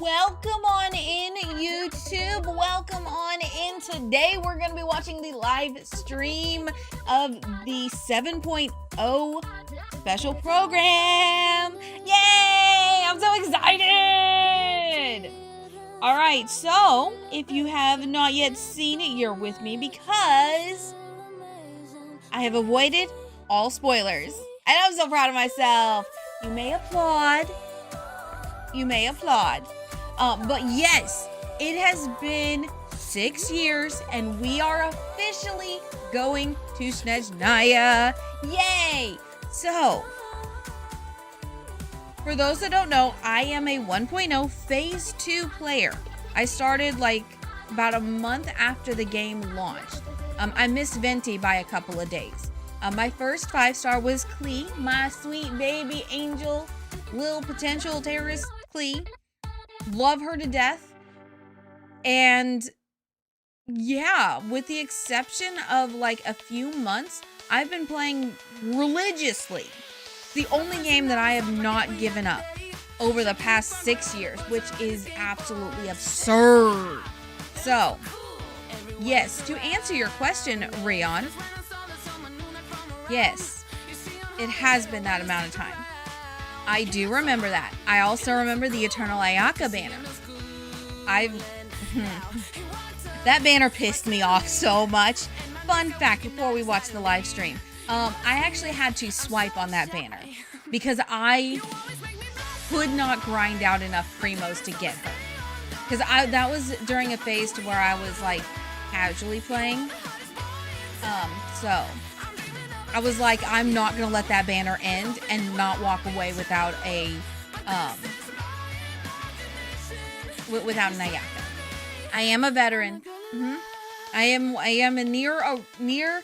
Welcome on in, YouTube. Welcome on in. Today we're going to be watching the live stream of the 7.0 special program. Yay! I'm so excited! Alright, so if you have not yet seen it, you're with me because I have avoided all spoilers. And I'm so proud of myself. You may applaud. But yes, it has been 6 years and we are officially going to SNEZHNAYA. Yay! So, for those that don't know, I am a 1.0 Phase 2 player. I started like about a month after the game launched. I missed Venti by a couple of days. My first 5-star was Klee, my sweet baby angel, little potential terrorist Klee. Love her to death. And yeah, with the exception of like a few months, I've been playing religiously. It's the only game that I have not given up over the past 6 years, which is absolutely absurd. So, yes, to answer your question, Rion, yes, it has been that amount of time. I do remember that. I also remember the Eternal Ayaka banner. That banner pissed me off so much. Fun fact, before we watch the live stream, I actually had to swipe on that banner because I could not grind out enough primos to get her. Because that was during a phase to where I was like casually playing. So I was like, I'm not gonna let that banner end and not walk away without a without an Ayaka. I am a veteran. I am a near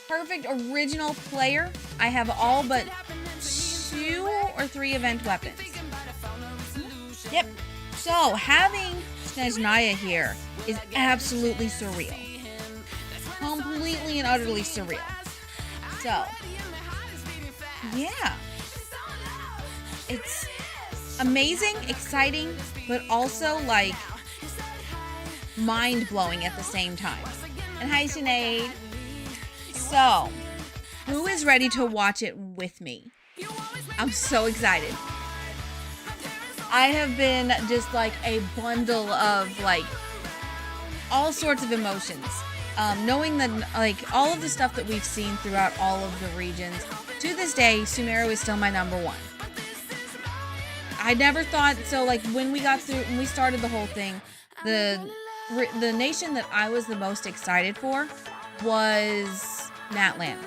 perfect original player. I have all but 2 or 3 event weapons. Yep. So having SNEZHNAYA here is absolutely surreal. Completely and utterly surreal. So, yeah. It's amazing, exciting, but also like mind-blowing at the same time. And hi, Sinead. So, who is ready to watch it with me? I'm so excited. I have been just like a bundle of like all sorts of emotions. Knowing that like all of the stuff that we've seen throughout all of the regions, to this day, Sumeru is still my #1. I never thought so. Like when we started the whole thing, the nation that I was the most excited for was Natlan,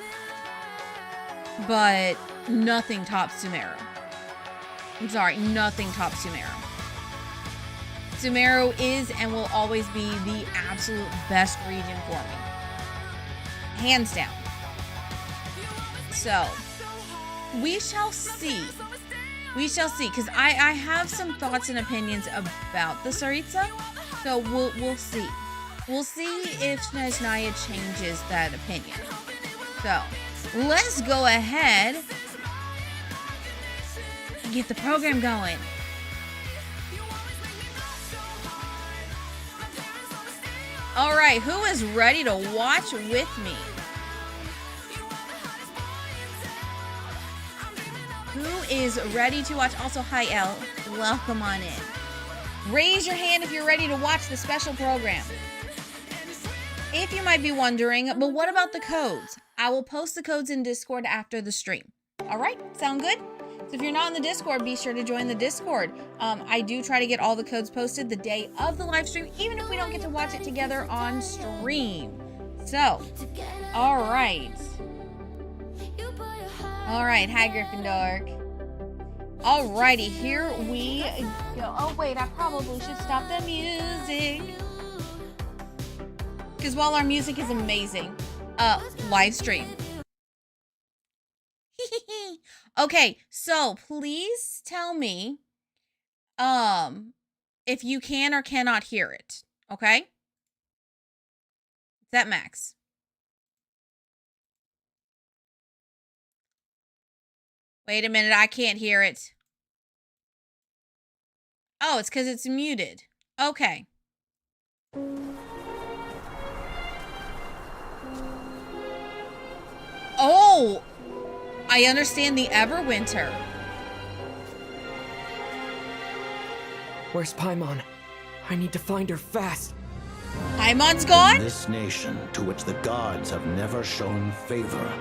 but nothing tops Sumeru. I'm sorry, nothing tops Sumeru. Sumeru is and will always be the absolute best region for me. Hands down. So, we shall see. We shall see, because I have some thoughts and opinions about the Tsaritsa. So, we'll see. We'll see if SNEZHNAYA changes that opinion. So, let's go ahead and get the program going. All right, who is ready to watch with me? Who is ready to watch? Also, hi, Elle. Welcome on in. Raise your hand if you're ready to watch the special program. If you might be wondering, but what about the codes? I will post the codes in Discord after the stream. All right, sound good? So if you're not in the Discord, be sure to join the Discord. I do try to get all the codes posted the day of the live stream, even if we don't get to watch it together on stream. So, all right. All right, hi Gryffindor. Alrighty, here we go. Oh wait, I probably should stop the music. Because while our music is amazing, live stream. Okay, so please tell me if you can or cannot hear it, okay? Is that Max? Wait a minute, I can't hear it. Oh, it's because it's muted. Okay. Oh, I understand the Everwinter. Where's Paimon? I need to find her fast. Paimon's gone? In this nation to which the gods have never shown favor,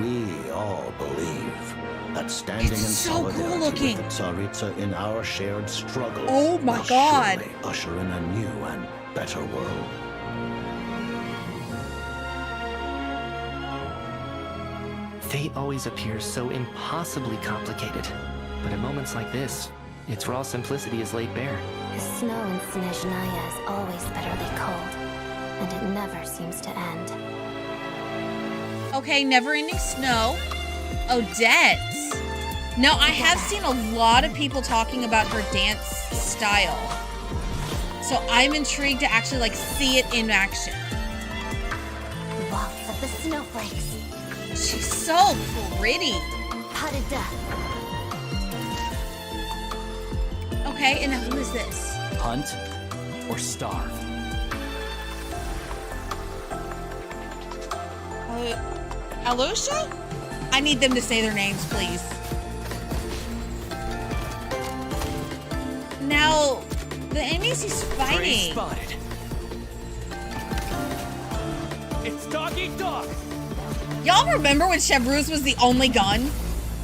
we all believe that standing It's in so solidarity cool looking. with the Tsaritsa in our shared struggle Oh my will God. surely usher in a new and better world. Fate always appears so impossibly complicated. But at moments like this, its raw simplicity is laid bare. The snow in SNEZHNAYA is always bitterly cold, and it never seems to end. Okay, never-ending snow. Odette. Now, I have seen a lot of people talking about her dance style. So I'm intrigued to actually, like, see it in action. Walks of the snowflakes. She's so pretty. Pot of death. Okay, and now who is this? Hunt or starve? Alusha? I need them to say their names, please. Now, the enemies he's Prey fighting. spotted. It's dog eat dog. Y'all remember when Chevreuse was the only gun?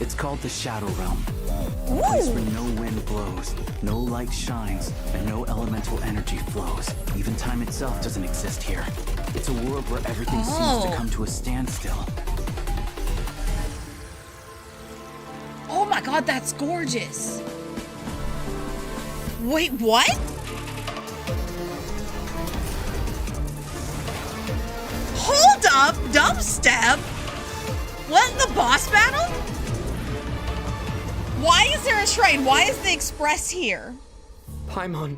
It's called the Shadow Realm. A place where no wind blows, no light shines, and no elemental energy flows. Even time itself doesn't exist here. It's a world where everything seems to come to a standstill. Oh my god, that's gorgeous. Wait, what? Hold up, dubstep? What, the boss battle? Why is there a shrine? Why is the express here? Paimon,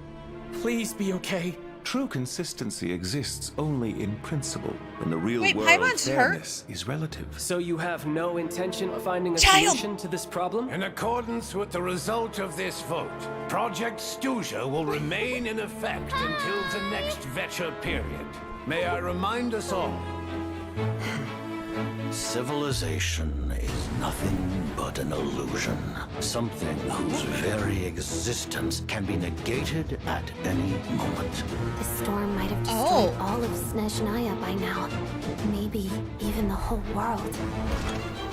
please be okay. True consistency exists only in principle. In the real Wait, world, Paimon's hurt? fairness is relative. So you have no intention of finding a Child! solution to this problem? In accordance with the result of this vote, Project Stuzha will remain in effect until the next Vecha period. May I remind us all? Civilization is nothing but an illusion. Something whose very existence can be negated at any moment. The storm might have destroyed all of SNEZHNAYA by now. Maybe even the whole world.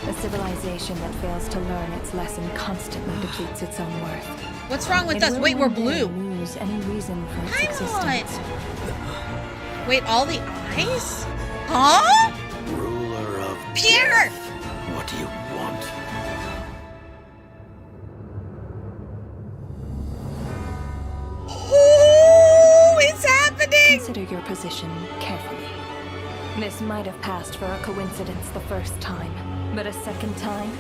A civilization that fails to learn its lesson constantly depletes its own worth. What's wrong with It us? will Wait, we're one day blue. lose any reason for its Paimon! existence. Wait, all the eyes? Huh? Ruler of Pierre! death, what do you want? Oh, it's happening! Consider your position carefully. This might have passed for a coincidence the first time, but a second time?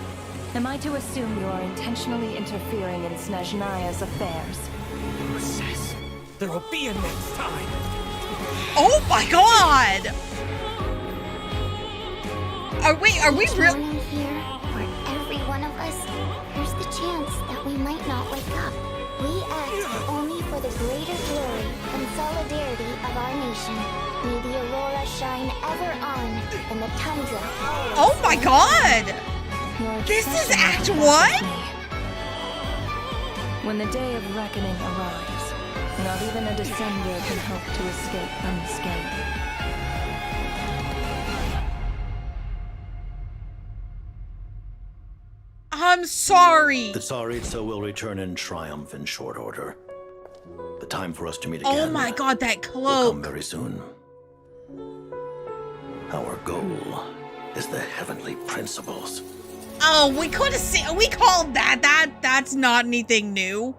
Am I to assume you are intentionally interfering in SNEZHNAYA's affairs? Who says there will be a next time? Oh my god! Are we Each real? morning here, for every one of us, there's the chance that we might not wake up. We act only for the greater glory and solidarity of our nation. May the aurora shine ever on, and the tundra always. Oh my god! Your This is obsession Act with 1? me. When the day of reckoning arrives, not even a descender can hope to escape unscathed. I'm sorry. The Tsaritsa will return in triumph in short order. The time for us to meet Oh again my god, that will come cloak. very soon. Our goal is the heavenly principles. Oh, we could have seen. We called that. That's not anything new.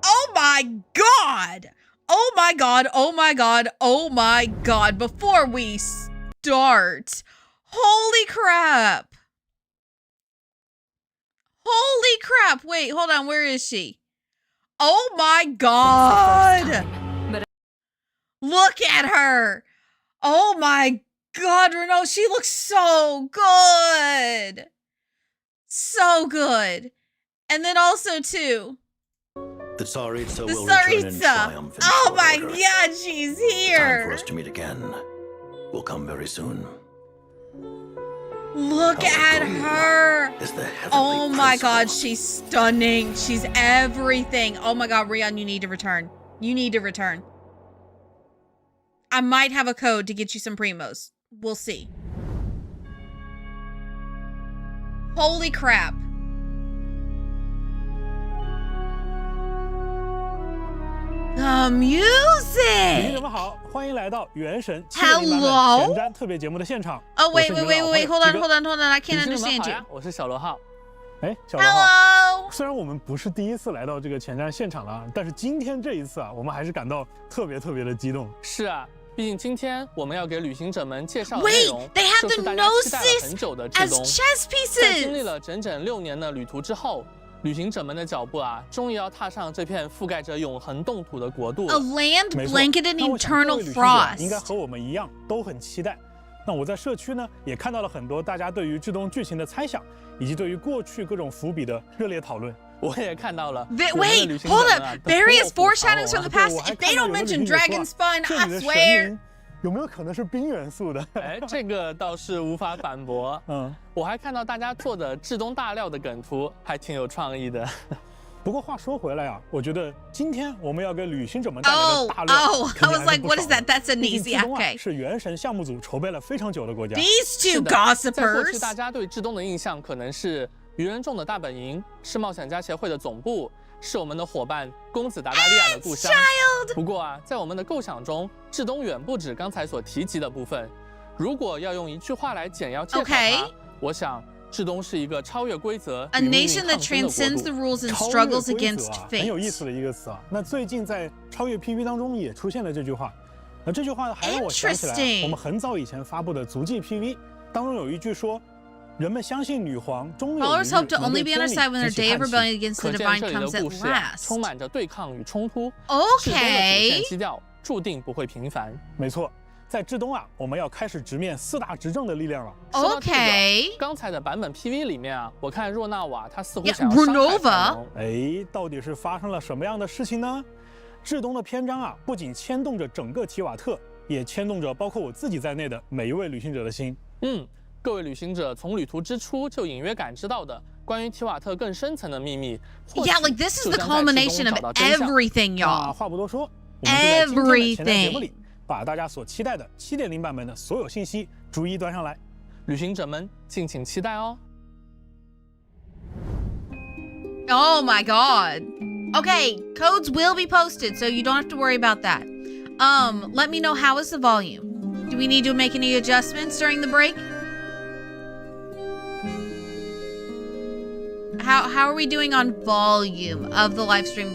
Oh my god. Oh my god. Oh my god. Oh my god. Before we start, holy crap. Holy crap. Wait, hold on. Where is she? Oh my god. But Look at her. Oh my god, Renault. She looks so good. So good. And then also, too, The Tsaritsa The will return in Tsaritsa. triumph in Oh short my order. god, she's Time for here. us to meet again will come very soon. Look at her. Is the heavenly Oh my god, principle. she's stunning. She's everything. Oh my god, Rion, you need to return. You need to return. I might have a code to get you some primos. We'll see. Holy crap. The 旅行 music! 者们好，欢迎来到《原神》Hello 前瞻特别节目的现场。 Oh, 我 wait, 是你 wait, 们的 wait, 老 wait, 朋 hold 友 on, hold on, hold on. I can't 旅行者们 understand 好 you. 呀，我是小罗浩。哎，小罗浩。 Hello! 虽然我们不是第一次来到这个前瞻现场了，但是今天这一次啊，我们还是感到特别的激动。是啊，毕竟今天我们要给旅行者们介绍的内 Wait, 容 they have 就是 the 大家期待了 gnosis 很久的至 as 东。 chess 在经历 pieces! 了整整6年的旅途之后，旅行者们的脚步啊，终于要踏上这片覆盖着永恒冻土的国度 A 了。 land 没错， blanketed 那 in 我想各 eternal 位旅行者应该 frost. 和我们一样，都很期待。那我在社区呢，也看到了很多大家对于至东剧情的猜想，以及对于过去各种伏笔的热烈讨论。我也看到了。 Wait, 我们的旅行者 hold 们 up. 啊都 Various 破釜 foreshadowings 沉 from the 舟啊 past. 我还 If 看 they 到 don't 有的旅 mention 行者说 dragon spawn, 这 I 里的神 swear. 明有没有可能是冰元素的？哎，这个倒是无法反驳。我还看到大家做的至东大料的梗图，还挺有创意的。不过话说回来啊，我觉得今天我们要给旅行者们带来 Oh, 的大料 oh, 肯 I 定 was 还是 like, 不 what 少 is 的 that? That's an 毕竟 easy. 至东啊 Okay. 是原神项目组筹备了非常久的国家。 These 是 two 的，在过去 gossipers. 大家对至东的印象可能是愚人众的大本营，是冒险家协会的总部，是我们的伙伴公子达达利亚的故乡。不过啊，在我们的构想中，至东远不止刚才所提及的部分。如果要用一句话来简要介绍它 Okay 我想至东是一个超越规则、 A 与命运 nation that 抗争的 transcends 国 the 度。 rules and 超越 struggles 规则 against 啊，很有意 fate. 思的一个词啊。那最近在超越 PV 当中也出现了这句话，那这句话还让我想起来 Interesting 我们很早以前发布的足迹 PV 当中有一句说，人们相信女皇终有一 Followers 日 hope to 能 only 对 be on 真 our 理 side when their 举起 day of 看齐。 rebellion against 可 the 见 divine 这里的 comes at 故事啊，充 last. 满着对抗与冲突。至东的主线 Okay. 基调注定不会平凡。没错，在至东啊，我们要开始直面4大执政的力量了。说到这个 Okay. 刚才的版本 PV 里面啊，我看若纳瓦他似乎 Yeah, 想要伤害 Renova 凯农。哎，到底是发生了什么样的事情呢？至东的篇章啊，不仅牵动着整个提瓦特，也牵动着包括我自己在内的每一位旅行者的心。各位旅行者从旅途之初就隐约感知到的关于提瓦特更深层的秘密，或许 Yeah, like this is 就 the 将在至 culmination 东 of 找到真相。 everything, 那 y'all. 话不多说，我们就在今天的前瞻节目里 Everything. 把大家所期待的7.0版本的所有信息逐一端上来。旅行者们敬请期待哦。 Oh my god. Okay, codes will be posted, so you don't have to worry about that. Let me know, how is the volume? Do we need to make any adjustments during the break? How are we doing on volume of the live stream?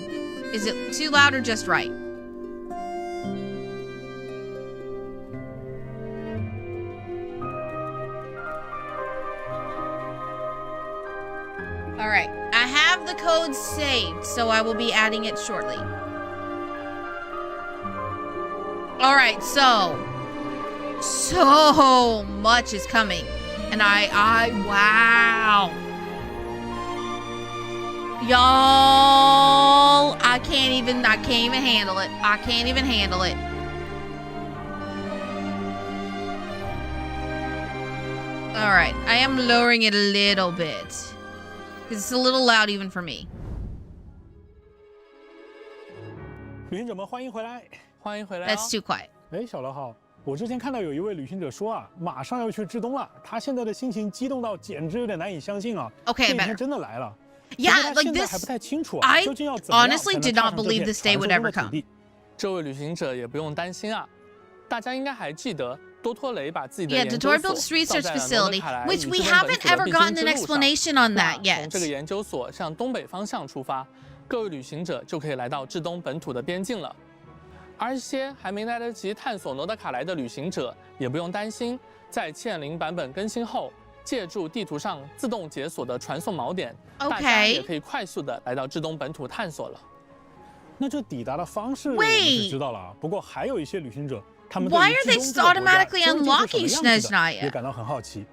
Is it too loud or just right? All right, I have the code saved, so I will be adding it shortly. All right, so much is coming, and wow, y'all, I can't even handle it. I can't even handle it. All right, I am lowering it a little bit because it's a little loud even for me. 旅行者们，欢迎回来！欢迎回来、哦。 That's too quiet. 哎，小罗浩，我之前看到有一位旅行者说啊，马上要去至东了，他现在的心情激动到简直有点难以相信啊。 Okay, 这一 better. 天真的来了。 Yeah, 不过他 like 现在 this. 还不太清楚啊， I 究竟要怎么样 honestly 才能 did 踏 not 上这 believe 片 this day 传 would 说中 ever 的土 come. 地。这位旅行者也不用担心啊，大家应该还记得多托雷把自己的 Yeah, 研究 Dotor 所 built a 造 research 在了 facility, 诺德卡莱 which 与 we 至东 haven't 本土的 ever 必 gotten 经 an 之路上。 explanation on 那 that 从 yet. 这个研究所向东北方向出发，各位旅行者就可以来到至东本土的边境了。而一些还没来得及探索诺德卡莱的旅行者，也不用担心，在7.0版本更新后，借助地图上自动解锁的传送锚点， Okay 大家也可以快速的来到至东本土探索了。那这抵达的方式我们是知道了啊，不过还有一些旅行者，他们对 Why 于 are 至 they 东这个国家 automatically 究竟是什么 unlocking 样子的 SNEZHNAYA? 也感到很好奇。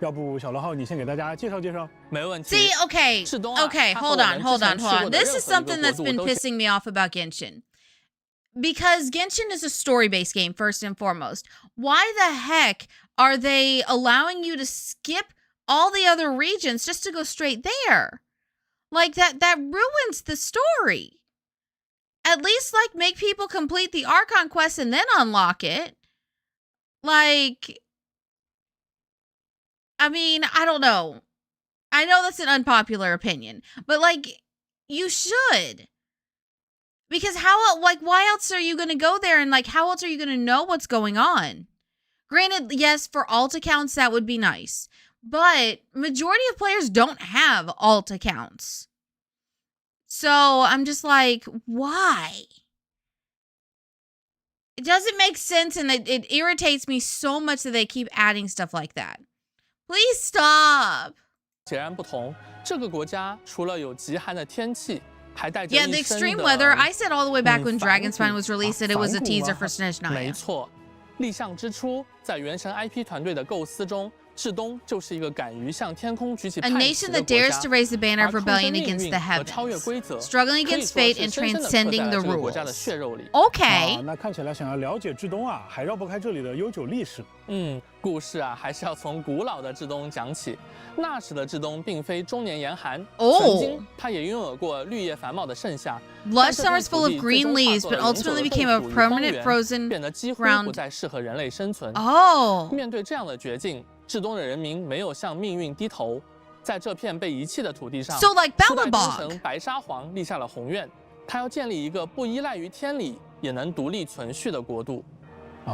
要不小乐浩你先给大家介绍介绍。没问题。 See, okay, 志东啊， okay, 它和 hold 我 on, 们 hold 之 on, 前 hold 去 on. 过的 This 任 is 何一个 something that's 国 been 度都 pissing me off about Genshin. Because Genshin is a story-based game, first and foremost. Why the heck are they allowing you to skip all the other regions just to go straight there? Like, that ruins the story. At least, like, make people complete the Archon quest and then unlock it. Like, I mean, I don't know. I know that's an unpopular opinion, but, like, you should. Because how, like, why else are you going to go there and, like, how else are you going to know what's going on? Granted, yes, for alt accounts, that would be nice. But majority of players don't have alt accounts. So I'm just like, why? It doesn't make sense, and it irritates me so much that they keep adding stuff like that. Please stop. 截然不同，这个国家除了有极寒的天气，还带着 Yeah, the 一身 extreme 的 weather. I said all the way back when 反 Dragonspine 骨 was released that it was a 反骨 teaser 吗？ for SNEZHNAYA. 没错，立项之初，在原神 IP 团队的构思中，志东就是一个敢于向天空举起 A 派 nation 旗的 that 国 dares 家， to raise the banner 而 of 抗争 rebellion 命 against 运 the 和超越 heavens, 规则， struggling 可以 against 说 fate 是 and 深深地刻 transcending 在 the 了这个国家的 rules. 血肉里。 Okay. 那看起来想要了解志东啊，还绕不开这里的悠久历史。故事啊，还是要从古老的志东讲起。那时的志东并非终年严寒，曾经他也拥有过绿叶繁茂的盛夏。 Lush summers full of green leaves, but ultimately became a permanent frozen 变得几乎不 ground. 再适合人类生存。 Oh. 面对这样的绝境，志东的人民没有向命运低头，在这片被遗弃的土地上， So like 初代 BellaLessai. 忠臣白沙皇立下了宏愿，他要建立一个不依赖于天理，也能独立存续的国度。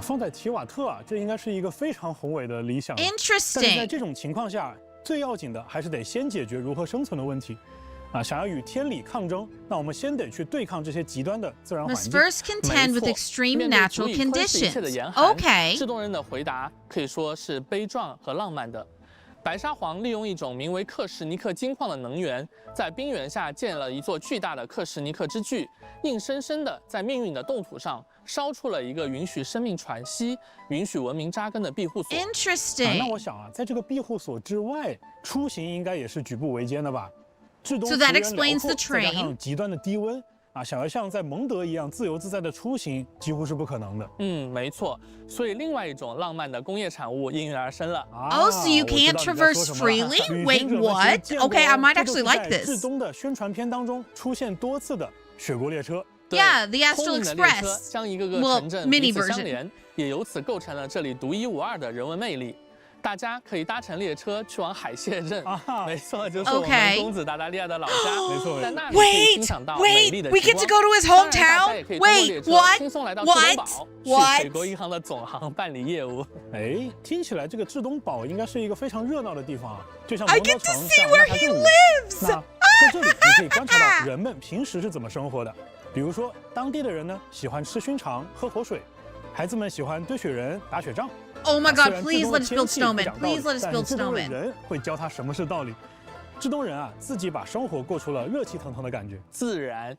放在提瓦特啊，这应该是一个非常宏伟的理想。但是在 Interesting. 这种情况下，最要紧的还是得先解决如何生存的问题。想要与天理抗争，那我们先得去对抗这些极端的自然环 Must 境。 first contend with extreme natural 面对足以吞噬一切的 conditions. 严寒 Okay. 志东人的回答可以说是悲壮和浪漫的。白沙皇利用一种名为克什尼克金矿的能源，在冰原下建了一座巨大的克什尼克之巨，硬生生的在命运的冻土上烧出了一个允许生命喘息、允许文明扎根的庇护所。Interesting. 那我想啊，在这个庇护所之外，出行应该也是举步维艰的吧？志东 So 幅 that 员 explains 辽 the 阔，再加 train. 上极端的低温想要像在蒙德一样自由自在的出行，几乎是不可能的。没错，所以另外一种浪漫的工业产物应运而生了。Oh, so you can't traverse freely? Wait, what? Okay, I might actually like 志 this. 东的宣传片当中出现多次的雪国列车。Yeah, the 空 Astral 灵的列车 Express. 将一个个 Well, 城镇 mini 彼此相 version. 连，也由此构成了这里独一无二的人文魅力。大家可以搭乘列车去往海蟹镇，没错，就是我们 Okay. 公子达达利亚的老家。没错。在那里可以欣 Wait, 赏到美丽 wait, 的 we 极 get 光 to go to his 当然大家也 hometown? 可以通过列 Wait, 车 what? 轻松来到志东 What? 堡，去 What? 水国银行的总行办理业务。听起来这个志东堡应该是一个非常热闹的地方就像 I 蒙德 get to 城， see 像 where 纳 he 塔镇一样 lives. 那在这里你可以观察到人们平时是怎么生活的，比如说当地的人呢喜欢吃熏肠、喝活水，孩子们喜欢堆雪人、打雪仗。 Oh my 虽 god, 然 please 志东 let 的 us 天 build 气不 snowmen. 讲道理 Please let us 但 build 是志东的 snowmen. 人会教他什么是道理。志东人自己把生活过出了热气腾腾的感觉。自然，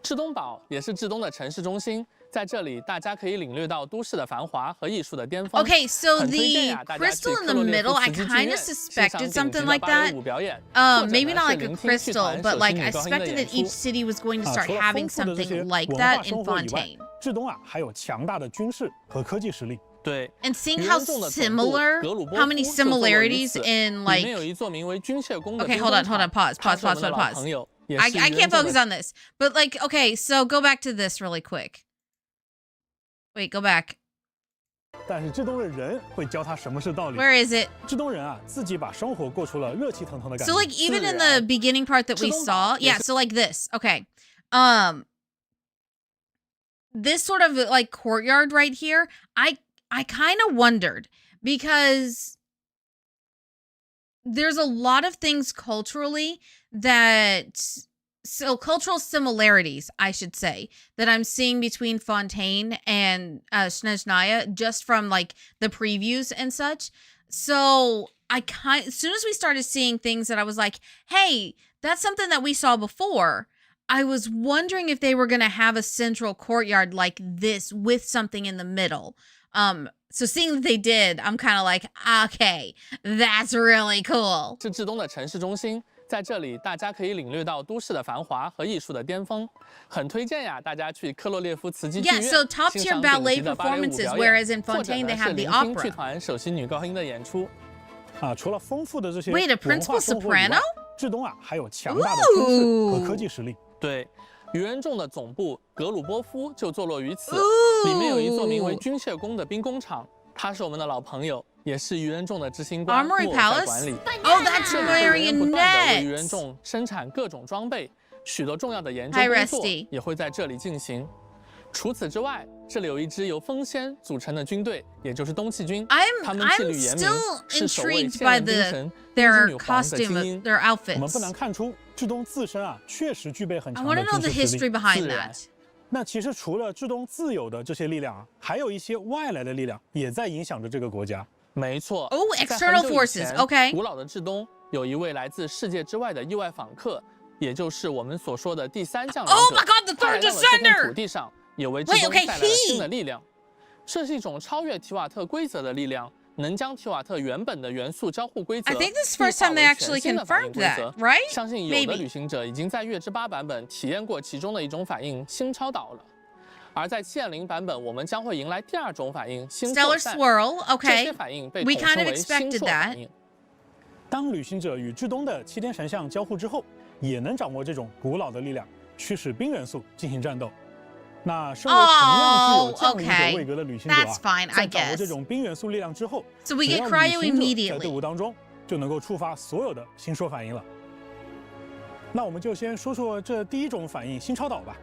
志东堡也是志东的城市中心，在这里大家可以领略到都市的繁华和艺术的巅峰。 Okay, so 很推荐 the 呀，大家去 crystal in 克 the 洛列夫 middle, I 茨基剧 kind 院 of 欣赏 suspected 顶级 something 的 like 芭蕾 that. 舞表演，或者 Maybe 呢 not 是 like a 聆听剧 crystal, 团 but 首 like 席 I 女高音的 expected 演 that each 出。 city was going to 除 start 了 having 丰富的这些 something like 文化 that 生 in 活以外 Fontaine. 志东还有强大的军事和科技实力。对， And seeing 愚 how 人众的总部 similar, 格鲁波 how 夫 many 就坐落于 similarities 此 in 里 like 面有一座名为军械宫的 Okay, 兵 hold 工 on, hold on, 厂 pause, 他 pause, 是我 pause, 们的 pause, 老 pause. 朋友，也 I 是愚 I 人 can't 众的 focus on this. But like, okay, so go back to this really quick. Wait, go back. 但是志东的人会教他什么是道理。 Where is it? 志东人自己把生活过出了热气腾腾的感觉。 So like even in the beginning part that we saw, yeah, so like this. Okay. This sort of like courtyard right here, I kind of wondered because there's a lot of things culturally cultural similarities, I should say, that I'm seeing between Fontaine and SNEZHNAYA just from like the previews and such. So as soon as we started seeing things that I was like, hey, that's something that we saw before. I was wondering if they were going to have a central courtyard like this with something in the middle. So seeing that they did, I'm kind of like, okay, that's really cool. 是至东的城市中心，在这里大家可以领略到都市的繁华和艺术的巅峰，很推荐呀，大家去克洛列夫茨基剧 Yeah, 院 so top 欣 tier 赏顶 ballet 级的芭蕾舞 performances, 表 whereas 演， in 或者 Fontaine 呢 they 是 have the 聆听剧 opera. 团首席女高音的演出。除了丰富的这些 Wait, a 文化 principal 生活以外 soprano? 至东还有强大的军事和科技实力。对，愚人众的总部格鲁波夫就坐落于此， Ooh. 里面有一座名为军械宫的兵工厂，他是我们的老朋友，也是愚人众的执行官 Armory 木偶在 Palace? 管理。 Oh, that's 这里会源源不断的为愚人 marionette. 众生产各种装备，许多重要的研究 Hi, 工作 Rusty. 也会在这里进行。除此之外，这里有一支由风仙组成的军队，也就是东契军。他们纪 I'm 律严明， still 是守卫 intrigued 千 by 人兵神 their 英之女皇的 costume, 精英。 their 我们不 outfits. 难看出，至东自身确实具备很 I 强 want 的 to know 军 the 事实 history 力。 behind 自然 that. 那其实除了至东自有的这些力量还有一些外来的力量也在影响着这个国家。没错。 Oh, 在 external 很久以 forces. 前 Okay. 古老的至东有一位来自世界之外的意外访客，也就是我们所说的第三降临者。 Oh my God, the 他来 third 到了这片 descender. 土地上，也为至 Wait, 东 okay, 带来了 he. 新的力量。这是一种超越提瓦特规则的力量，能将提瓦特原本的元素交互规则 I think this is 异 the first 化 time 为 they 全 actually 新的反应 confirmed 规 that, 则。 right? 相信有的 Maybe. 旅行者已经在月之8版本体验过其中的一种反应新超导了。而在7.0版本，我们将会迎来第二种反应新扩 Stellar 散。 swirl. 这 Okay. 些反应被 We 统 kind 称 of 为星 expected 硕 that. 反应。当旅行者与至东的7天神像交互之后，也能掌握这种古老的力量，驱使冰元素进行战斗。那身为同样具有降临者位格的旅行者 That's fine, I 在掌握 guess. 这种冰元素力量之后， So we 只 get 要 cryo 旅行者在 immediately. 队伍当中就能够触发所有的星说反应了。那我们就先说说这第一种反应星超导吧。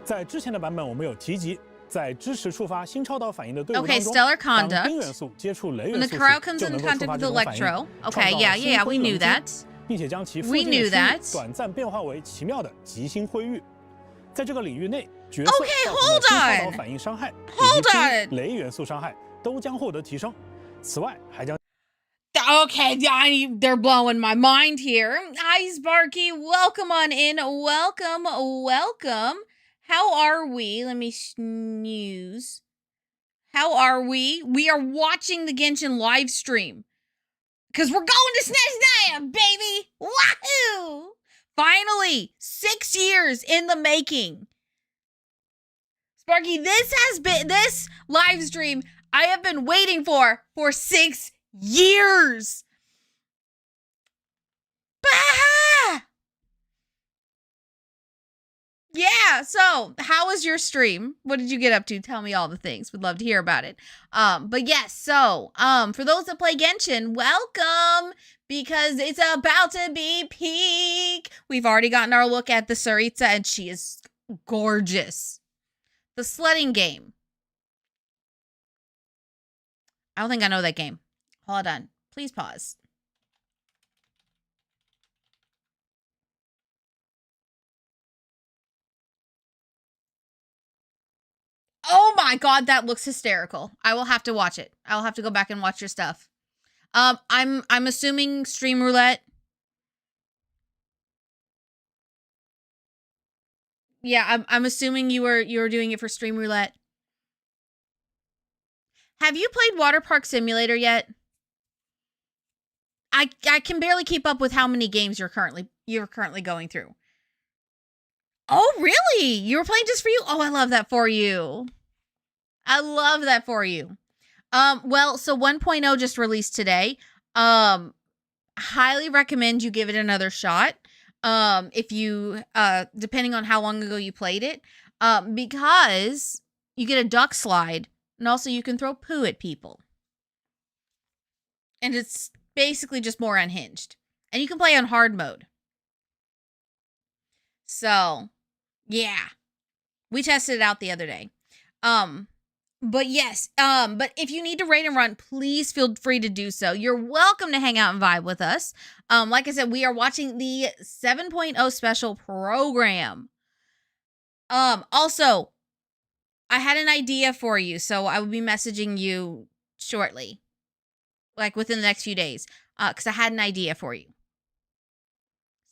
在之前的版本我们有提及，在支持触发星超导反应的队伍 Okay, 当中， stellar 当 conduct. 冰元素接触雷 When 元 the 素 cryo 时， comes 就 in 能够触 contact 发 with 这 the 种反应， electro. 创 Okay, 造 yeah, 星 yeah, 辉 we 能 knew 机 that. 并且将其附 We 近的 knew 区域 that. 短暂变化为奇妙的极星辉域。在这个领域内，角色 Okay, 造成的 hold 星超 on. 导反应伤害 Hold 以及 on. 冰雷元素伤害都将获得提升。此外，还将 Okay, they're blowing my mind here. Hi, Sparky. Welcome on in. Welcome, welcome. How are we? Let me snooze. How are we? We are watching the Genshin live stream. Because we're going to SNEZHNAYA, baby! Wahoo! Finally, 6 years in the making. Sparky, this live stream I have been waiting for 6 years. Bah! Yeah, so how was your stream? What did you get up to? Tell me all the things. We'd love to hear about it. But yes, so for those that play Genshin, welcome, because it's about to be peak. We've already gotten our look at the Saritsa, and she is gorgeous. The sledding game. I don't think I know that game. Hold on. Please pause. Oh my god, that looks hysterical. I will have to watch it. I will have to go back and watch your stuff. I'm assuming stream roulette. Yeah, I'm assuming you were doing it for stream roulette. Have you played Water Park Simulator yet? I can barely keep up with how many games you're currently going through. Oh, really? You were playing just for you? Oh, I love that for you. I love that for you. Well, so 1.0 just released today. Highly recommend you give it another shot. If you, depending on how long ago you played it, because you get a duck slide, and also you can throw poo at people. And it's basically just more unhinged. And you can play on hard mode. So, yeah. We tested it out the other day. But yes, but if you need to raid and run, please feel free to do so. You're welcome to hang out and vibe with us. Like I said, we are watching the 7.0 special program. Also, I had an idea for you, so I will be messaging you shortly. Like within the next few days. Because I had an idea for you.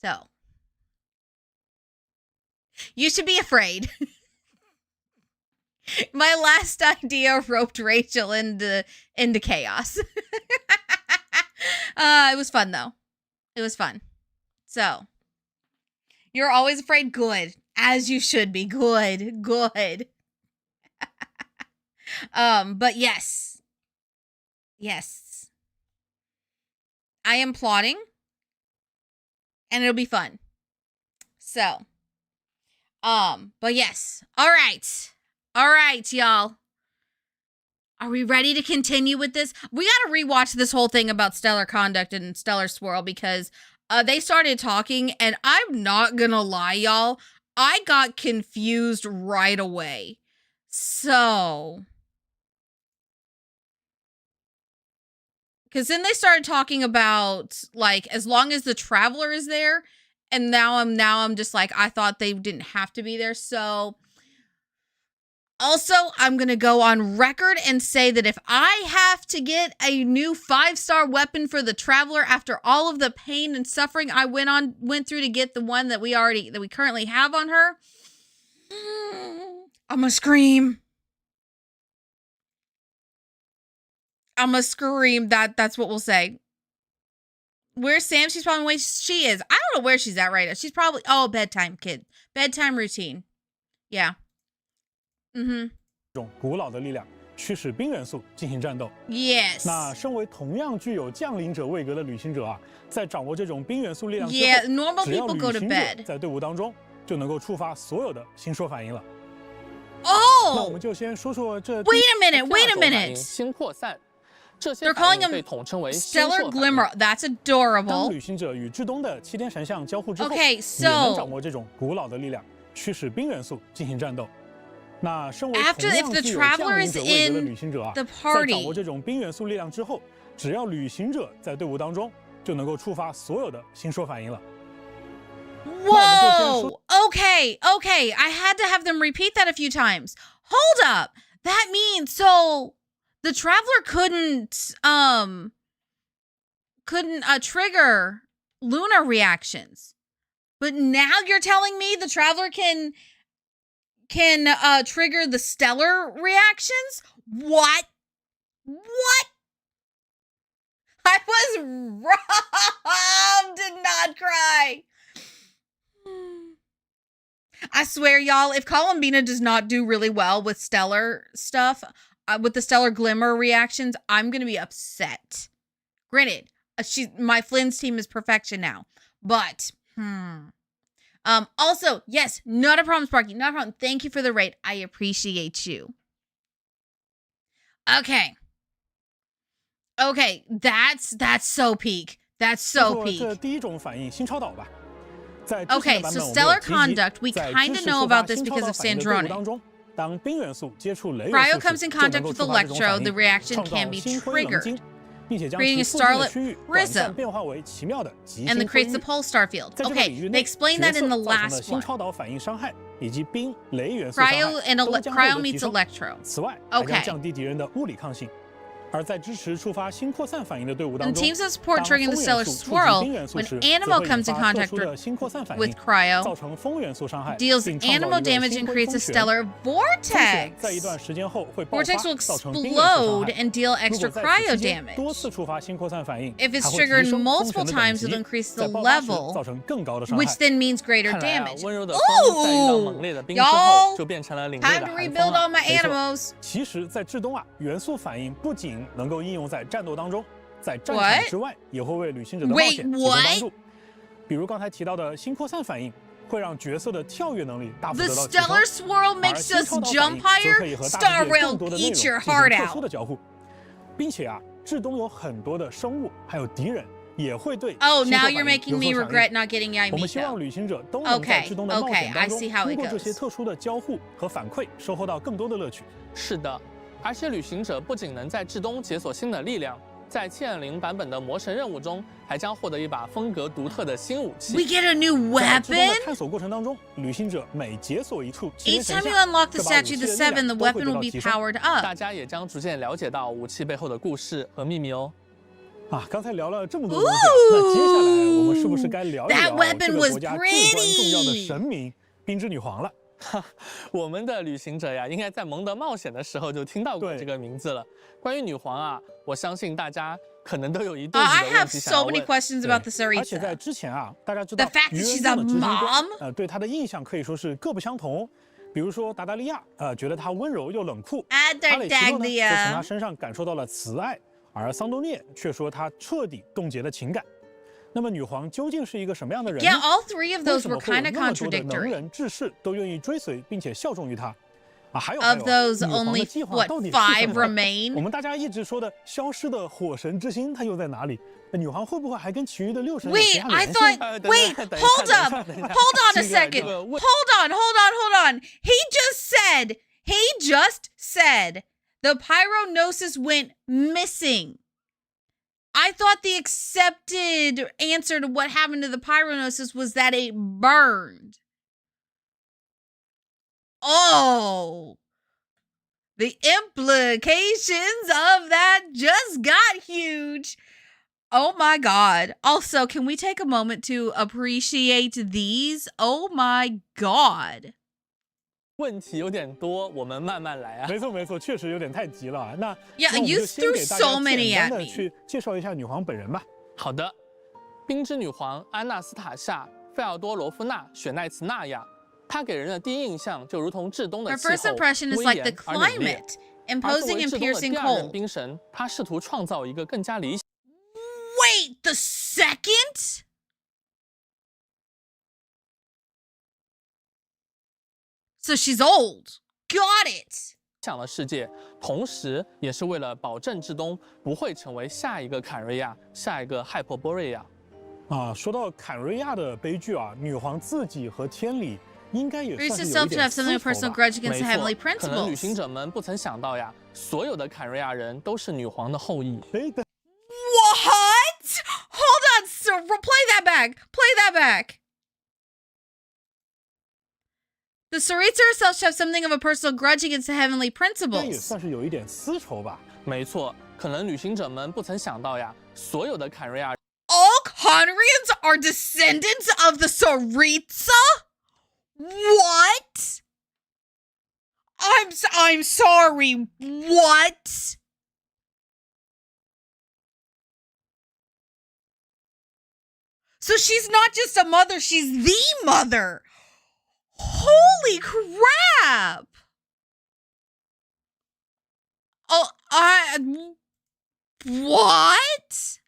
So. You should be afraid. My last idea roped Rachel into chaos. It was fun though. It was fun. So, you're always afraid. Good, as you should be. Good. But yes, I am plotting, and it'll be fun. So, but yes, all right, y'all. Are we ready to continue with this? We gotta rewatch this whole thing about stellar conduct and stellar swirl because they started talking, and I'm not gonna lie, y'all, I got confused right away. So, because then they started talking about, like, as long as the traveler is there, and now I'm just like, I thought they didn't have to be there. So, also, I'm going to go on record and say that if I have to get a new 5-star weapon for the traveler after all of the pain and suffering I went through to get the one that we currently have on her, I'm going to scream. I'm going to scream. That's what we'll say. Where's Sam? She's probably where she is. I don't know where she's at right now. She's probably, bedtime kid. Bedtime routine. Yeah. 这种古老的力量驱使冰元素进行战斗。Yes。那身为同样具有降临者位格的旅行者啊，在掌握这种冰元素力量之后， normal 只要 people go to 旅行者 bed 在队伍当中就能够触发所有的心说反应了。Oh。那我们就先说说这。Wait a minute。新扩散。这些 They're calling 被统称为 stellar glimmer. That's adorable. 当旅行者与至东的7天神像交互之后， Okay, 也能 so 掌握这种古老的力量，驱使冰元素进行战斗。 那身为 After 同 if 样 the 具有 traveler 降临 is 者位格的 in 旅行者啊， the 在 party 掌握这种冰元素力量之后，只要旅行者在队伍当中，就能够触发所有的心说反应了。 Whoa! Okay. I had to have them repeat that a few times. Hold up. That means so the traveler couldn't trigger lunar reactions. But now you're telling me the traveler can trigger the stellar reactions? What? I was robbed. Did not cry. I swear, y'all, if Columbina does not do really well with stellar stuff, with the stellar glimmer reactions, I'm going to be upset. Granted, my Flynn's team is perfection now, but, also, yes, not a problem, Sparky, not a problem. Thank you for the raid. I appreciate you. Okay, that's so peak. That's so peak. 这第一种反应，新超导吧。 Okay, so stellar conduct, we kind of know about this because of Sandrone. Cryo comes in contact with Electro, the reaction can be triggered, creating a starlit prism, and then creates the pole star field. Okay, they explained that in the last one. Cryo meets Electro. Okay. 而在支持触发新扩散反应的队伍当 And 中， teams of support triggering the stellar swirl when Animo comes in contact with Cryo, 造成风元素伤害 deals 并创造 animal 一个 damage 星 and 辉 creates 风 a 旋 stellar 在一段 vortex. 时间后会爆发 Vortex will 造成冰元素伤 explode 害 and deal 如 extra 果在 cryo 此期间 damage. 多次触发新扩散反应 If it's 还会 triggered 提升风 multiple 旋的等 times, 级 it'll increase 在 the 爆发时 level, 造成更高的伤害 which then means greater 看来啊， damage. 温柔的风在遇到猛烈的冰之后， Y'all, 就变成了凛冽 time 的 to 寒 rebuild 风 all 了。 my animals. 其实，在至东啊，元素反应不仅能够应用在战斗当中，在战场 What? 之外，也会为旅行者的冒 Wait, 险提供帮 what? 助。比如刚才提到的新扩散反应，会让角色的跳跃能力大幅 The 得到提升。 stellar swirl 而 makes 新 us 超导反 jump 应则可 higher. 以和大 Star 世界 Rail 更多的内容 eat 进 your 行 heart 特殊 out. 的交互，并且啊，至东有很多的生物还有敌人也会对 Oh, 新 now 超 you're 反应 making 有 me 所响 regret 应。 not getting 我们希望 Yamito. 旅行者都能在 Okay, 至东的冒险 okay, 当 I 中， see how 通 it 过这些 goes. 特殊的交互和反馈，收获到更多的乐趣。是的，而且旅行者不仅能在至东解锁新的力量，在7.0版本的魔神任务中，还将获得一把风格独特的新武器。 We get a new 在至东的 weapon? 探索过程当中，旅行者每解锁一处七 Each 天神 time you 像， unlock the 这把武 statue 器 the 的力 7, 量 the 都会 weapon 得 will 到 be 提升。 powered 大 up. 家也将逐渐了解到武器背后的故事和秘密哦。啊，刚才聊了这么多东西啊，那接下来我们是不是该聊一 That 聊 weapon 这个 was 国家至关重要的 pretty. 神明冰之女皇了？我们的旅行者呀，应该在蒙德冒险的时候就听到过这个名字了。关于女皇啊，我相信大家可能都有一肚子的问题想要问。I have so many questions about the Saritsa. 而且在之前啊，大家知道 The fact that she's a mom. 对她的印象可以说是各不相同。比如说达达利亚，觉得她温柔又冷酷；哈雷西诺呢，则从她身上感受到了慈爱，而桑多涅却说她彻底冻结了情感。那么女皇究竟是一个什么样的人呢？ Yeah, all three of those were kind of 为什么会有那么多的能 contradictory. 人志士都愿意追随并且效忠于她？啊，还有 Of those, 女皇的 only 计划 what 到底是什 5么？ remain? 我们大家一直说的消失的火神之心，它又在哪里？女皇会不会还跟其余的6神有其 Wait, 他 I 联系？ thought. Wait, hold up. Hold on a second. Hold on. He just said the Pyronosis went missing. I thought the accepted answer to what happened to the Pyronosis was that it burned. Oh, the implications of that just got huge. Oh my God. Also, can we take a moment to appreciate these? Oh my God. 问题有点多，我们慢慢来啊。没错，确实有点太急了啊。那 Yeah, 我们 you 就先 threw 给大 so 家 many 简单 at 的 me. 去介绍一下女皇本人吧。好的，冰之女皇安娜斯塔夏·费奥多罗夫娜·雪奈茨纳亚，她给人的第一印象就如同至东的 Her 气候， first impression is 威 like the 严而冷冽。 climate, 而 imposing 作为 and 至东的 piercing 第二任 cold. 冰神，她试图创造一个更加理想。Wait, the second? So she's old. Got it. 想的世界，同时也是为了保证至东不会成为下一个坎瑞亚、下一个海珀波瑞亚。啊，说到坎瑞亚的悲剧啊，女皇自己和天理应该也 Reese 算 herself 是有一 to 点 have something 私 of 仇 personal 吧。 grudge against 没 the 错 heavenly， 可能旅 principles. 行者们不曾想到呀，所有的坎瑞亚人都是女皇的后裔。哎，等 What? Hold on, sir. Play that back. Play that back. The Saritsa herself should have something of a personal grudge against the heavenly 应该也 principles. 算是有一点私仇吧。没错，可能旅行者们不曾想到呀，所有的坎瑞亚 All Conrians are descendants of the Saritsa? What? I'm sorry. What? So she's not just a mother, she's the mother. Holy crap. Oh, what?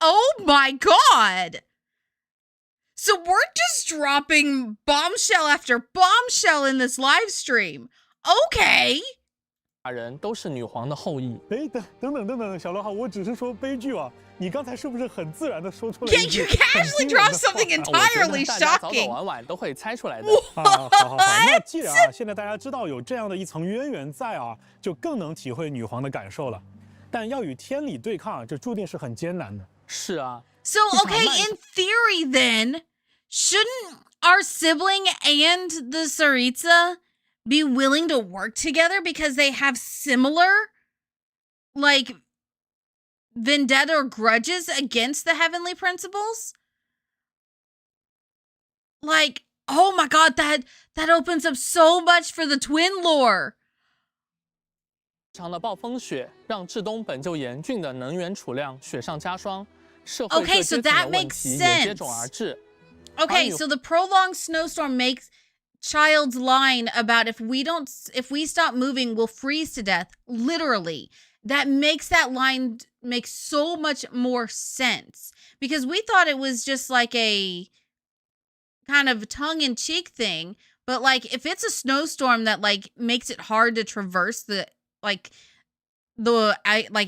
Oh my God. So we're just dropping bombshell after bombshell in this live stream. Okay. 人都是女皇的后裔。哎，等，小罗哈，我只是说悲剧啊，你刚才是不是很自然的说出了 Yeah, 一句 you 很 casually 惊人 dropped 的 something 话 entirely 大家早早 shocking. 晚晚都会猜出来的。好，那既然啊，现在大家知道有这样的一层渊源在啊，就更能体会女皇的感受了。但要与天理对抗啊，这注定是很艰难的。是啊， So, okay, in theory then, shouldn't our sibling and the Saritsa be willing to work together because they have similar, like, vendetta or grudges against the heavenly principles? Like, oh my God, that opens up so much for the twin lore. 长的暴风雪让至东本就严峻的能源储量雪上加霜，社会各 Okay, 阶 so 层的 that 问 makes 题也接踵 sense. 而至。 Okay, so the prolonged snowstorm makes Child's line about if we stop moving, we'll freeze to death. Literally, that makes that line make so much more sense because we thought it was just like a kind of tongue-in-cheek thing, but like if it's a snowstorm that like makes it hard to traverse the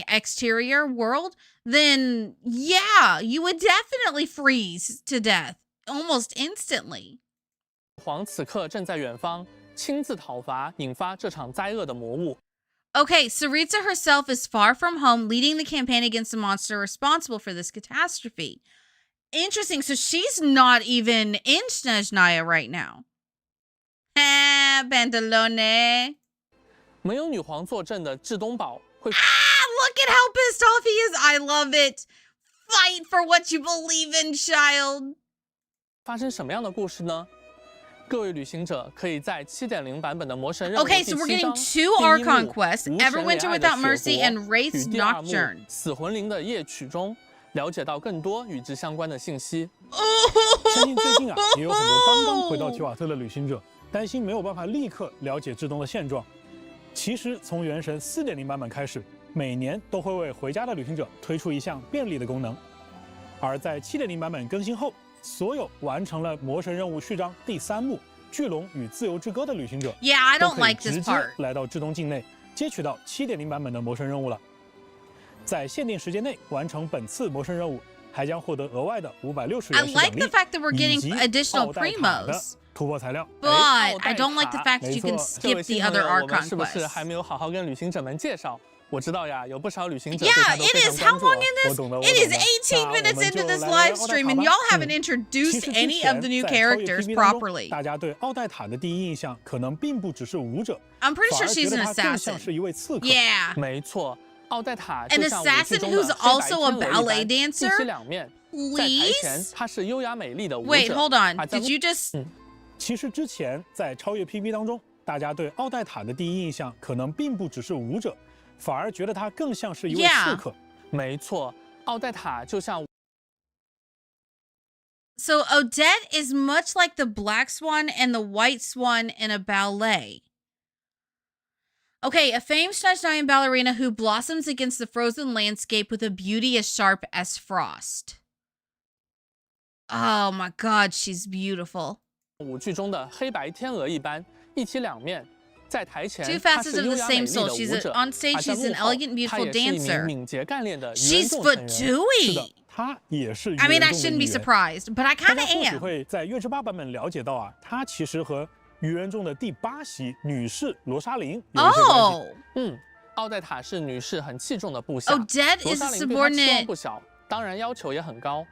exterior world, then yeah, you would definitely freeze to death almost instantly. 皇此刻正在远方亲自讨伐引发这场灾厄的魔物。 Okay, Saritsa herself is far from home, leading the campaign against the monster responsible for this catastrophe. Interesting. So she's not even in SNEZHNAYA right now. Pantalone. 没有女皇坐镇的至东堡会 Look at how pissed off he is. I love it. fight for what you believe in, child. 发生什么样的故事呢？各位旅行者可以在 7.0 版本的魔神任务 Okay, so we're getting 2 Archon quests, Everwinter Without Mercy and Wraith's Nocturne. 死魂灵的夜曲中了解到更多与之相关的信息。相信最近啊，也有很多刚刚回到提瓦特的旅行者担心没有办法立刻了解至东的现状。其实从原神 4.0 版本开始，每年都会为回家的旅行者推出一项便利的功能。而在 7.0 版本更新后，所有完成了魔神任务序章第3幕巨龙与自由之歌的旅行者 Yeah, I 都 don't 可以 like this 直接 part. 来到至东境内接取到 7.0 版本的魔神任务了。在限定时间内完成本次魔神任务，还将获得额外的560 I 元 like the 奖 fact that we're 励，以 getting 及 additional 奥黛塔的 primos. 突破材料。 But I don't like the fact that you can 没错。 skip the other 我们 Archon 是不是 quests. 还没有好好跟旅行者们介绍？我知道呀，有不少旅行者 Yeah, 对他都 it 非 is. 常 How 关注 long 啊。in this? It is 18 minutes into this live stream, and y'all haven't introduced any of the new characters properly. 大家对奥黛塔的第一印象可能并不只是武者， I'm pretty 反 sure 而觉 she's 得 an 她更像 assassin. 是一位刺客。 Yeah. 没错，奥黛塔 An 就像舞剧 assassin 中的 who's 黑白 also a 天鹅一般 ballet 一 dancer? 体两面。在台前 Please? 她是优雅美丽的舞者。 Wait, hold on. 啊在 Did you just... 其实之前在超越 PB 当中，大家对奥黛塔的第一印象可能并不只是武者，反而觉得她更像是一位刺客。没错，奥黛塔就像。 So Odette is much like the black swan and the white swan in a ballet. Okay, a famed SNEZHNAYA ballerina who blossoms against the frozen landscape with a beauty as sharp as frost. Oh my god, she's beautiful. 舞剧中的黑白天鹅一般，一体两面。在台前， Two 她 facets 是 of 优 the 雅美 same 丽 soul. 的 She's 舞者， on stage, 而在 she's 幕 an 后， elegant, 她 beautiful 也是一名 dancer. 敏捷干练的愚人 She's 众成员。是的 Fatui. 她也是。 I mean, I shouldn't be surprised, but I 大 kind 家 of 或许 am. 会在月之8版本了解到啊，她其实和愚人众的第8席女士罗莎琳有一些关系。奥黛塔是女士很器重的部下， Odette 罗 is 莎 a 琳对她期望 subordinate. 不小，当然要求也很高。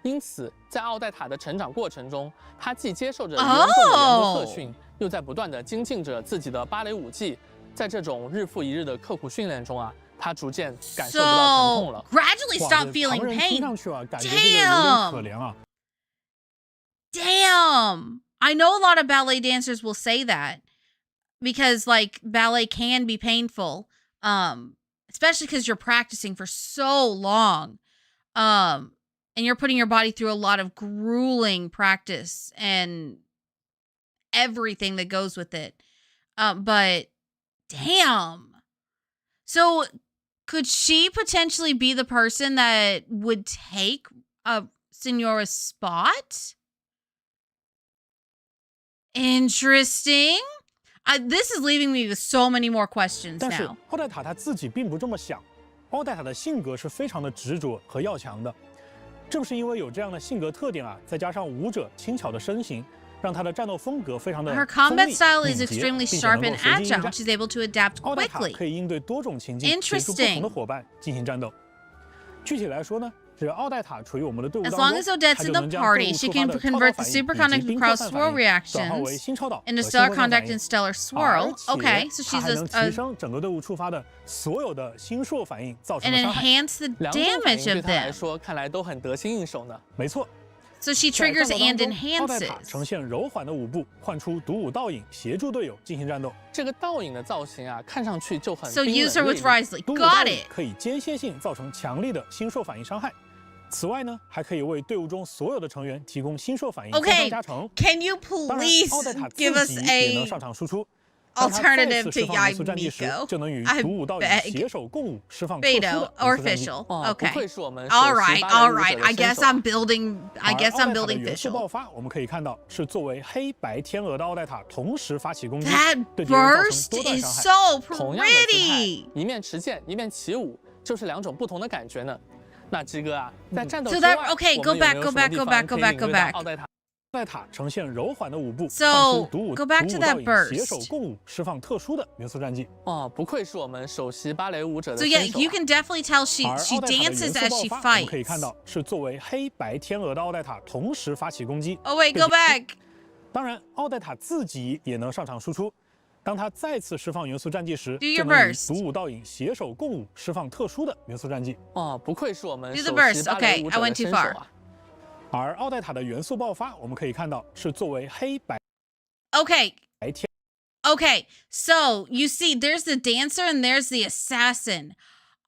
因此，在奥黛塔的成长过程中，她既接受着愚人众的严格特训，又在不断的精进着自己的芭蕾舞技。在这种日复一日的刻苦训练中啊，她逐渐感受不到疼痛了。 Gradually stop feeling 旁人 pain. 听上去啊，感觉这个有点可怜啊。 Damn. I know a lot of ballet dancers will say that because like ballet can be painful. Especially because you're practicing for so long. And you're putting your body through a lot of grueling practice and everything that goes with it. But damn. So could she potentially be the person that would take Senora's spot? Interesting. This is leaving me with so many more questions 但是 now. 奥黛塔她自己并不这么想，奥黛塔的性格是非常的执着和要强的。正是因为有这样的性格特点啊，再加上舞者轻巧的身形，让她的战斗风格非常的 Her combat 锋利 style is 敏捷 extremely 并且 sharp 能 and 够随机应 agile. 战。 She's able to adapt 奥黛塔 quickly. 可以应对多种情境，协助不同的伙伴进行战斗。具体来说呢，只要奥黛塔处于我们的队伍 As 当 long 中， as Odette's 她 in 就 the 能将 party, 队伍 she 触发 can 的超高 convert the 反应 super 以及 contact 冰 crowd 扩散 swirl 转化为 reactions 新超导 into 和新 stellar 扩散 contact 反应 and stellar 而 swirl. 且 Okay, so 它 she's 还能提 a 升整个队伍触发的所有的星硕反应造成 and 的伤害。 enhance the 两种反应 damage 对 of 她来 them. 说，看来都很得心应手呢。没错。 So she 在 triggers 战斗 and 当中，奥黛塔 enhances. 呈现柔缓的舞步，唤出独舞倒影，协助队友进行战斗。这个倒影的造型啊，看上去就很 So 冰 use her 冷 with 锐利。 Risley. 独舞倒 Got 影 it. 可以间歇性造成强力的星硕反应伤害。此外呢，还可以为队伍中所有的成员提供星硕反应增 Okay, 伤加成。 can you 当然， please 奥黛塔 give 自 us 己也能 a 上场输出。当她再 alternative 次 to 释放元素战地时， Yamiko? 就能与 I 独舞倒影 beg. 携手共舞，释放特殊 Beto 的 or 元素战地。 official. 哦，不 Okay. 愧是我们 All 首席 right, 芭 all 蕾舞者 right. 的 I 身 guess 手 I'm building. I 而 guess 奥黛 I'm 塔的 building 元素爆 official. 发，我们可以看到是作为黑白天鹅的奥黛塔同时发起攻击， That 对敌人造成 burst 多段 is 伤害。 so 同样的姿态， pretty. 一面持剑，一面起舞，就是两种不同的感觉呢。那鸡哥啊，在战斗 So 之外， that- okay, 我 go 们有 back, 没有 go 什么 back, 地 go 方 back, 可 go 以 back, 领 go 略到 back. 奥黛塔？奥黛塔呈现柔缓的舞步， So, 唤出独舞 go back 独 to 舞 that 倒影，携 burst. 手共舞，释放特殊的元素战绩。哦，不愧是我们首席芭蕾舞者的 So 身 yeah, 手 you 啊。 can definitely tell she 而 she 奥黛塔的元 dances 素 as 爆 she 发，我们可以 fights. 看到是作为黑白天鹅的奥黛塔同时发起攻击。 Oh wait, 对 go 敌 back. 当然，奥黛塔自己也能上场输出。当他再次释放元素战技时， Do your 就能与 burst. 独舞倒影携手共舞，释放特殊的元素战技。哦，不愧是我们 Do 首 the 席 burst. 芭蕾 Okay, 舞 I 者的 went too 身手 far. 啊。而奥黛塔的元素爆发，我们可以看到是作为黑白 Okay. 天 Okay, so you see, there's the dancer and there's the assassin.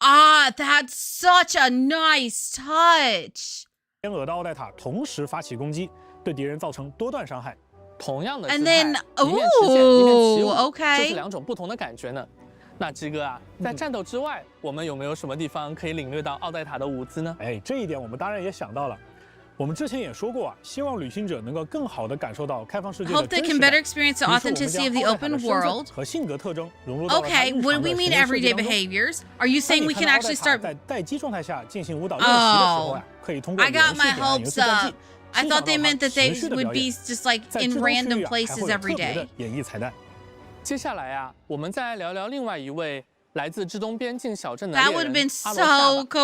Ah, that's such a nice touch. 天鹅的奥黛塔同时发起攻击，对敌人造成多段伤害。同样的 And 姿 then, 态，一面持剑，一面起舞， okay. 这是两种不同的感觉呢。那鸡哥啊，在战斗之外，我们有没有什么地方可以领略到奥黛塔的舞姿呢？哎，这一点我们当然也想到了。我们之前也说过啊，希望旅行者能够更好地感受到开放世界的 Hope they 真 can 实感。 better experience the authenticity of the open world. 和性格特征融入到了 Okay, when we mean everyday behaviors, are you saying we can actually start? 在待机状态下进行舞蹈练习的时候啊，可以通过 I 连 got 续 my 点燃元 hopes 素战 up. 技， I thought they meant that they 持续地 would 表演 be just like 在 in 制动区 random 域啊还 places 会有 every 特别的 day. 演绎彩蛋。接下来啊，我们再来聊聊另外一位来自至东边境小镇的 That 猎 would have 人 been 阿罗夏 so 吧。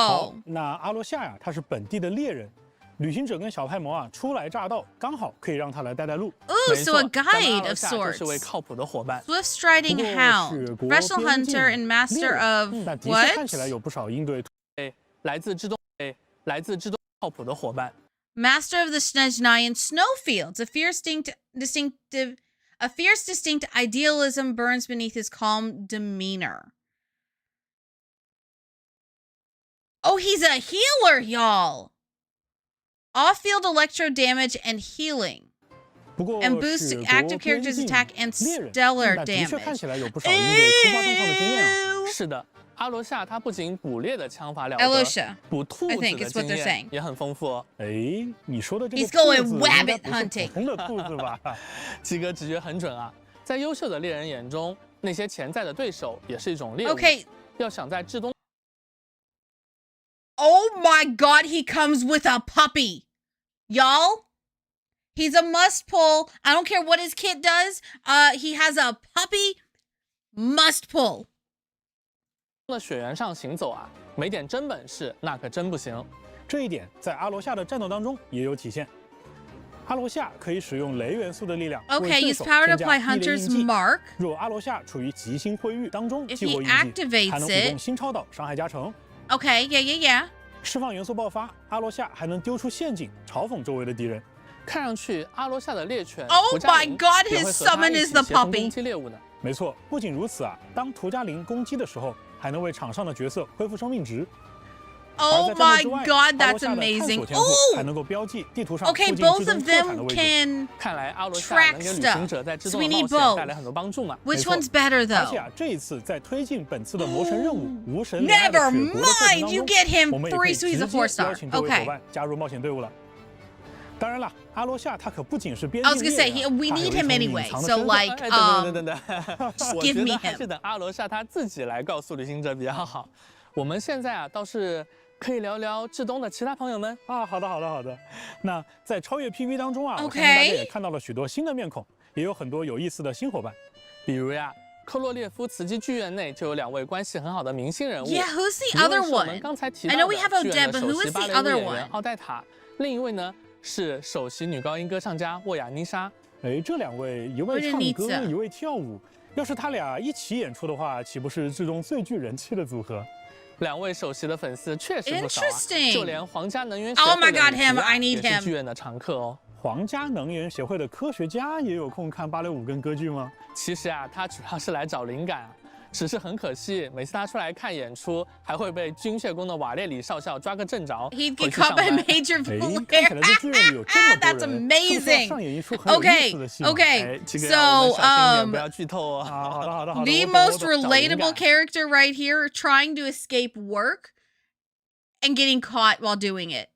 好 cool. 那阿罗夏呀，他是本地的猎人。旅行者跟小派魔啊初来乍到，刚好可以让他来带路。 Ooh, 没 so 错 a 咱们阿 guide 罗 of 夏就是位 sorts. 靠谱的伙伴。 Swift striding 不过 hound, 雪国 vessel 边境 hunter, and 猎 master 人 of 那的确看起来 what? 有不少应对。来自至东靠谱的伙伴。 Master of the SNEZHNAYA snowfields. A fierce, distinct idealism burns beneath his calm demeanor. Oh, he's a healer, y'all. Off-field electro damage and healing. 不过 And boost 雪国 active 边 characters' 境 attack and 猎人 stellar 那的确看 damage. 起来有不少应对突发状况的经验啊。 Ew. 是的，阿罗夏他不仅捕猎的枪法了 Elisha, 得，捕兔 I 子 think 的 is what 经 they're 验 saying. 也很丰富哦。哎，你说的这个 He's going 兔子应该 rabbit 不是 hunting. 普通的兔子吧？鸡哥直觉很准啊，在优秀的猎人眼中，那些潜在的对手也是一种猎物。 Okay. 要想在至东 Oh my god, he comes with a puppy. Y'all, he's a must pull. I don't care what his kit does. He has a puppy must pull. 的雪原上行走啊，没点真本事那可真不行。这一点在阿罗夏的战斗当中也有体现。阿罗夏可以使用雷元素的力量 Okay, 为对 use 手 power to 添加 apply 地雷 Hunter's 印记。 mark. 若阿罗夏处于吉星辉域当中 If 激活 he 印记， activates 还能 it 启动新超导伤害加成。 Okay, yeah. 释放元素爆发，阿罗夏还能丢出陷阱，嘲讽周围的敌人。看上去阿罗夏的猎犬 Oh 胡嘉 my 玲 god, 也 his 会和他 summon 一 is 起 the 协同 puppy. 攻击猎物呢。没错，不仅如此啊，当图加林攻击的时候，还能为场上的角色恢复生命值。 Oh 而在战 my 斗之外 god, 阿罗 that's 夏的探 amazing. 索天赋 Ooh! 还能够标记地图上 Okay, 附近 both 至 of 尊特产的 them 位置。 can 看来阿罗夏 track 能给旅行者在 stuff. 制作的 Sweeney 冒险 Bow. 带来很多帮助嘛。 Which 没错 one's better 而且 though? 啊，这一次在推进本次的魔神任务无神恋爱的 Never 雪国的过程 mind, 当 you 中 get him 我们也可以 free, so he's 直 a 接 4-star. 邀请这位 Okay. 伙伴加入冒险队伍了。当然了，阿罗夏他可不仅是边 I 境 was 猎 gonna say, 人啊 we 他还有 need 一 him 重隐 anyway. 藏的 So 身份 like, 哎，等等，我 give 觉 me 得还 him. 是等阿罗夏他自己来告诉旅行者比较好。我们现在啊，倒是可以聊聊至东的其他朋友们啊。好的。那在超越 PV 当中啊，我 Okay. 相信大家也看到了许多新的面孔，也有很多有意思的新伙伴。比如呀，科洛列夫慈济剧院内就有2位关系很好的明星人物。 Yeah, who's the 一 other 位是我们 one? 刚才提 I 到 know 的 we have 剧院 Odette, 的 but 首 who 席 is 芭 the 蕾舞 other 演员 one? 奥黛塔，另一位呢是首席女高音歌唱家沃雅妮莎。哎，这2位，一位唱歌，一位跳舞，要是他俩一起演出的话，岂不是至东最具人气的组合？2位首席的粉丝确实不少啊， Interesting. 就连皇家能源协 Oh 会 my 的 god, 李皮 him! 啊 I need 也是 him. 剧院的常客哦。皇家能源协会的科学家也有空看芭蕾舞跟歌剧吗？其实啊，他主要是来找灵感啊。只是很可惜，每次他出来看演出，还会被军械宫的瓦列里少校抓个正着。 He'd get caught by Major 哎， Flare. 看起来这剧院里有这么多 That's 人，是不是要 amazing. 上演一出很有意思的戏吗 Okay, 这个要我们 so 小心一点，不要剧透哦。啊，好的。 the 我懂 most 我懂 relatable character right here trying to escape work and getting caught while doing it.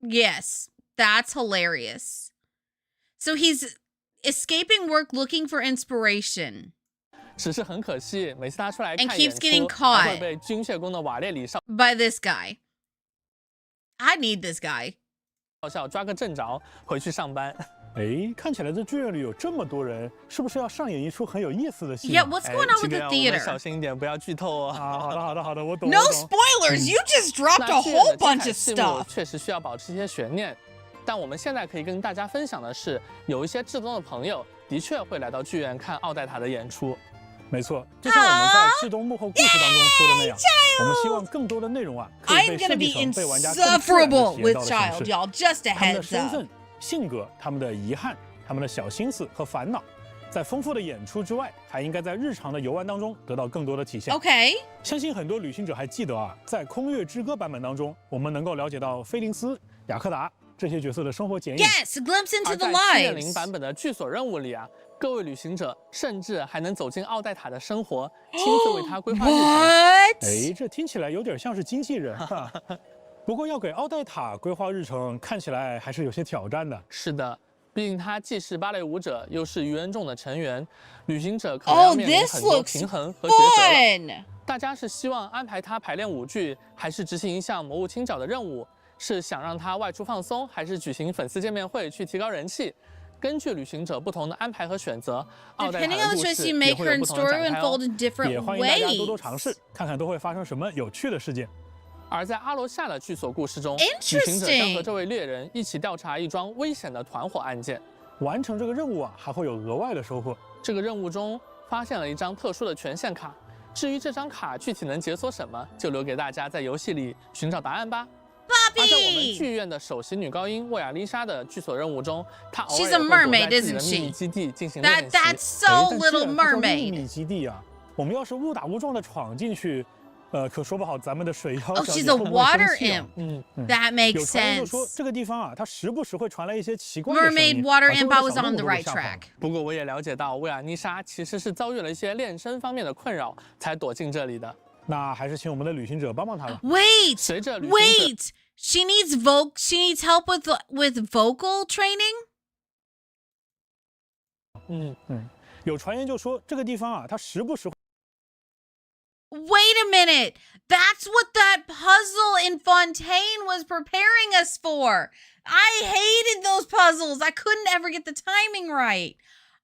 Yes, that's hilarious. So he's escaping work looking for inspiration. 只是很可惜，每次他出来 And 看 keeps 演 getting 出，还会 caught 被军械宫的瓦列里少 by this guy. I need this guy. 校抓个正着，回去上班。哎，看起来这剧院里有这么多人，是不是要上演一出很有意思的戏呢？ Yeah, what's going on 这 with 个 the 要我们小 theater? 心一点，不要剧透哦。啊，好的，我懂。 No spoilers. You just dropped 那 a 剧院 whole 的精 bunch 彩 of 戏目 stuff. 确实需要保持一些悬念。但我们现在可以跟大家分享的是，有一些至东的朋友的确会来到剧院看奥黛塔的演出。没错，就像我们在至东幕后故事当中说的那样，我们希望更多的内容啊，可以被设计成被玩家更自然地体验到的形式。他们的身份、性格、他们的遗憾、他们的小心思和烦恼，在丰富的演出之外，还应该在日常的游玩当中得到更多的体现。OK， 相信很多旅行者还记得啊，在《空月之歌》版本当中，我们能够了解到菲林斯、雅克达这些角色的生活剪影。Yes, a glimpse into the 而在 7.0 版 lives. 本的剧所任务里啊，各位旅行者甚至还能走进奥黛塔的生活，亲自为她规划日程。哎，这听起来有点像是经纪人哈。不过要给奥黛塔规划日程，看起来还是有些挑战的。是的，毕竟她既是芭蕾舞者，又是愚人众的成员，旅行者可能要面临很多平衡和抉择了。大家是希望安排她排练舞剧，还是执行一项魔物清剿的任务？是想让她外出放松，还是举行粉丝见面会去提高人气？根据旅行者不同的安排和选择，奥黛塔的故事也会有不同的展开哦。也欢迎大家多多尝试，看看都会发生什么有趣的事件。而在阿罗夏的剧所故事中，旅行者将和这位猎人一起调查一桩危险的团伙案件。完成这个任务啊，还会有额外的收获。这个任务中发现了一张特殊的权限卡，至于这张卡具体能解锁什么，就留给大家在游戏里寻找答案吧。而在我们剧院的首席女高音沃亚丽莎的剧所任务中，她偶尔也会躲在自己的秘密基地进行练习。That's so Little Mermaid。秘密基地啊，我们要是误打误撞的闯进去，可说不好咱们的水妖小姐会不会生气啊。That makes 有传言就 sense. 说这个地方啊，它时不时会传来一些奇怪的声音。Mermaid Water Imp was on the right track. 不过我也了解到，薇娅妮莎其实是遭遇了一些炼身方面的困扰，才躲进这里的。那还是请我们的旅行者帮帮她吧。随着旅行者 Wait. She needs help with vocal training. 有传言就说这个地方啊，它时不时。Wait a minute. That's what that puzzle in Fontaine was preparing us for. I hated those puzzles. I couldn't ever get the timing right.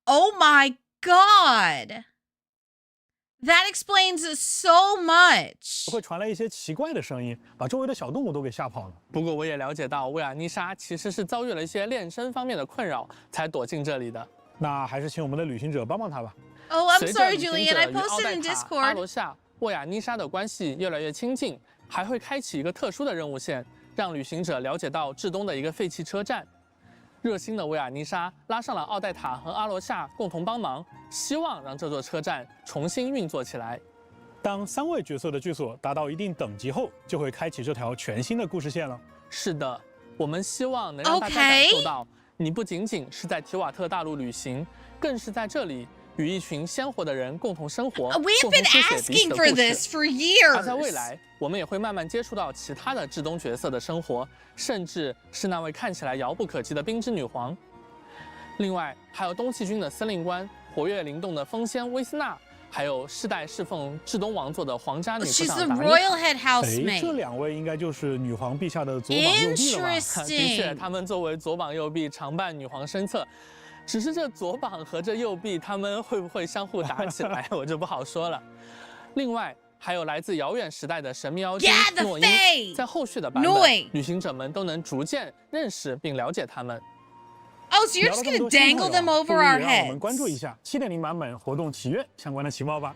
Oh my god. That explains so much. 会传来一些奇怪的声音，把周围的小动物都给吓跑了。不过我也了解到，薇娅妮莎其实是遭遇了一些炼身方面的困扰，才躲进这里的。那还是请我们的旅行者帮帮她吧。Oh, I'm 随着 sorry, 旅行 Julian. 者 I 与奥 posted 黛 in 塔、阿 Discord. 罗夏、沃娅妮莎的关系越来越亲近，还会开启一个特殊的任务线，让旅行者了解到至东的一个废弃车站。热心的薇娅妮莎拉上了奥黛塔和阿罗夏共同帮忙，希望让这座车站重新运作起来。当3位角色的剧所达到一定等级后，就会开启这条全新的故事线了。是的，我们希望能让大家感受到，你不仅仅是在提瓦特大陆旅行，更是在这里与一群鲜活的人共同生活，共同书写彼此的故事。而在未来，我们也会慢慢接触到其他的至东角色的生活，甚至是那位看起来遥不可及的冰之女皇。另外，还有东契军的司令官，活跃灵动的风仙薇斯娜。还有世代侍奉至东王座的皇家女副长达妮塔。这2位应该就是女皇陛下的左膀右臂了吧？的确，他们作为左膀右臂，常伴女皇身侧。只是这左膀和这右臂，他们会不会相互打起来，我就不好说了。另外，还有来自遥远时代的神秘妖精诺伊，在后续的版本，旅行者们都能逐渐认识并了解他们。Oh, so you're just gonna dangle them over our heads? 让我们关注一下7.0版本活动祈愿相关的情报吧。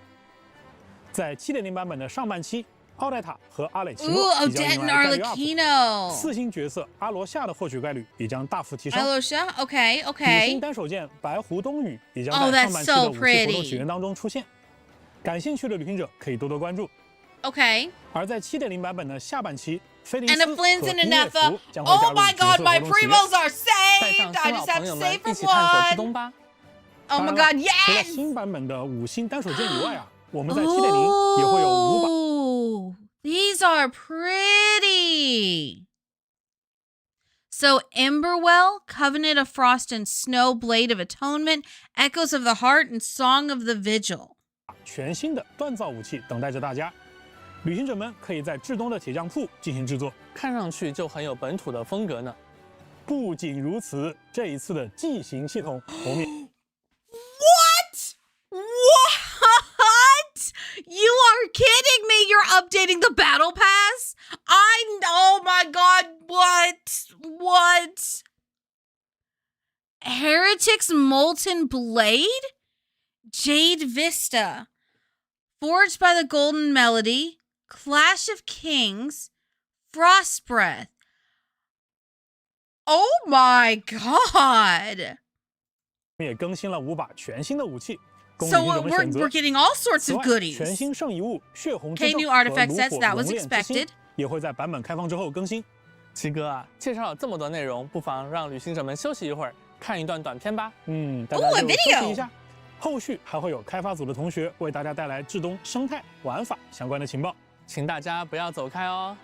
在7.0版本的上半期，奥黛塔和阿蕾奇诺即将迎来概率 up， 4星角色阿罗夏的获取概率也将大幅提升。阿罗夏 ，OK。女星单手剑白狐冬雨也将在上半期的武器活动起源当中出现。感兴趣的旅行者可以多多关注。OK。而在7.0版本的下半期。And a Flint and an Etha. Oh my god, my primos are saved! I just have to save for one. Oh my god, yes! 除了新版本的5星单手剑以外啊，我们在7.0也会有5把。Oh, these are pretty. So Emberwell, Covenant of Frost and Snow, Blade of Atonement, Echoes of the Heart, and Song of the Vigil. 全新的锻造武器等待着大家。旅行者们可以在至东的铁匠铺进行制作，看上去就很有本土的风格呢。不仅如此，这一次的骑行系统后面 What? You are kidding me! You're updating the battle pass? Oh my god! What? Heretic's Molten Blade? Jade Vista. Forged by the Golden Melody. Clash of Kings. Frost Breath. Oh my god! 也更新了5把全新的武器。 So we're getting all sorts of goodies. 全新圣遗物血红之 Okay, 证 new 和 artifact 炉 sets. 火 That 熔 was 炼之心 expected. 也会在版本开放之后更新。七哥啊，介绍了这么多内容，不妨让旅行者们休息一会儿，看一段短片吧。大家就休息一下。后续还会有开发组的同学为大家带来至东生态玩法相关的情报，请大家不要走开哦。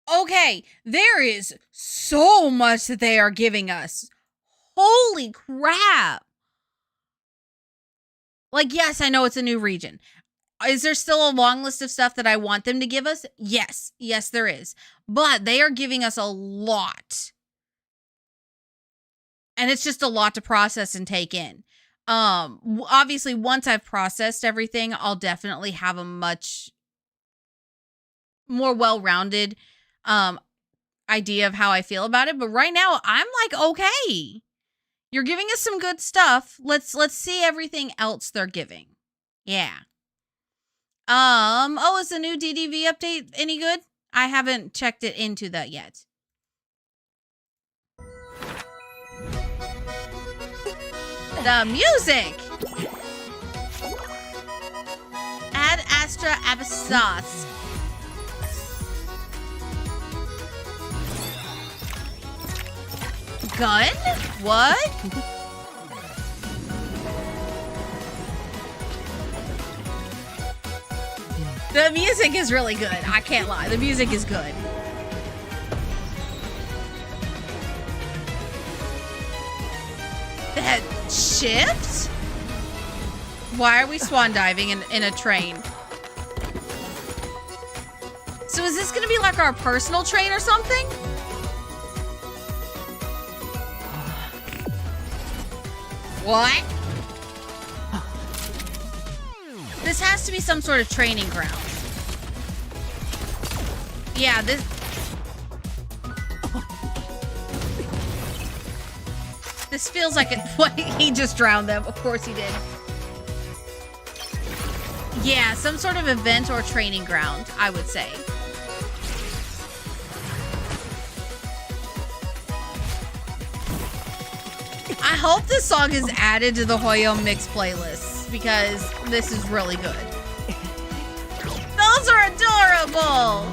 Okay, there is so much that they are giving us. Holy crap. Like, yes, I know it's a new region. Is there still a long list of stuff that I want them to give us? Yes. Yes, there is. But they are giving us a lot. And it's just a lot to process and take in. Obviously, once I've processed everything, I'll definitely have a much more well-rounded idea of how I feel about it. But right now, I'm like, okay. You're giving us some good stuff. Let's see everything else they're giving. Yeah. Oh, is the new DDV update any good? I haven't checked it into that yet. The music! Ad Astra Abyssos. Gun? What? The music is really good. I can't lie. The music is good. That shift? Why are we swan diving in a train? So is this gonna be like our personal train or something? What? This has to be some sort of training ground. Yeah, this... This feels like it... What? He just drowned them. Of course he did. Yeah, some sort of event or training ground, I would say. I hope this song is added to the Hoyo Mix playlist because this is really good. Those are adorable!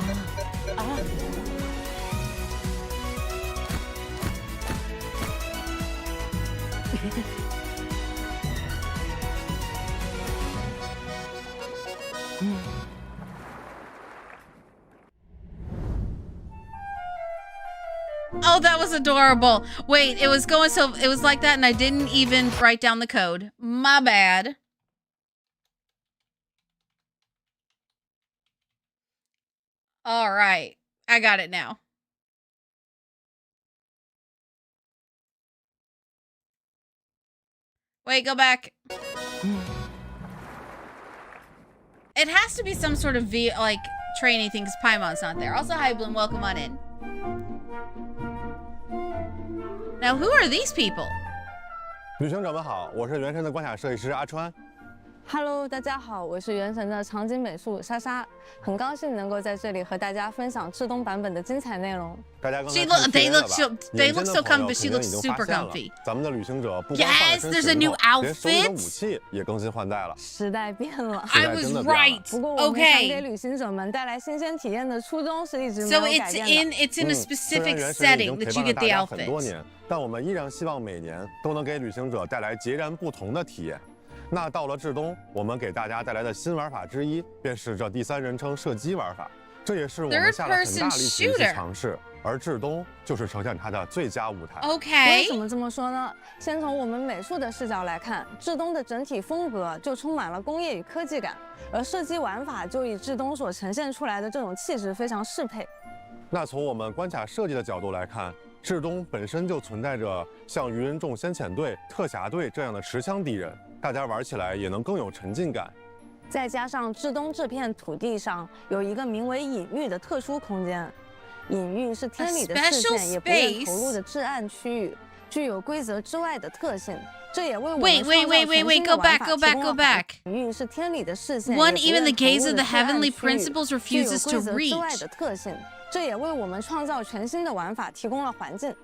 Oh, that was adorable. Wait, it was going so... It was like that and I didn't even write down the code. My bad. All right. I got it now. Wait, go back. It has to be some sort of training thing because Paimon's not there. Also, hi, Bloom. Welcome on in. Now, who are these people? 旅行者们好，我是原神的关卡设计师阿川。Hello， 大家好，我是原神的场景美术莎莎，很高兴能够在这里和大家分享至东版本的精彩内容。大家刚才看体验了吧？眼尖的朋友肯定已经发现了，咱们的旅行者不光换了身形后，连手里的武器也更新换代了。时代变了，时代真的变了。不过我们想给旅行者们带来新鲜体验的初衷是一直没有改变的。It's in a specific setting that you get the outfit. 很多年，但我们依然希望每年都能给旅行者带来截然不同的体验。 那到了至东，我们给大家带来的新玩法之一，便是这第三人称射击玩法。这也是我们下了很大力气去尝试，而至东就是呈现它的最佳舞台。OK， 为什么这么说呢？先从我们美术的视角来看，至东的整体风格就充满了工业与科技感，而射击玩法就与至东所呈现出来的这种气质非常适配。那从我们关卡设计的角度来看，至东本身就存在着像鱼人众先遣队、特侠队这样的持枪敌人。 大家玩起来也能更有沉浸感，再加上至东这片土地上有一个名为隐喻的特殊空间，隐喻是天理的视线也不愿投入的至暗区域，具有规则之外的特性。这也为我们 Wait, 创造全新的 go 玩法 back, go back, 提 go 供了 back. 隐喻是天理的视线 One 也不 even the 愿投 gaze 入 of 的 the 至暗 heavenly 区域， principles 具有 refuses 规 to 则之外 reach. 的特性。这也为我们创造全新的玩法提供了环境。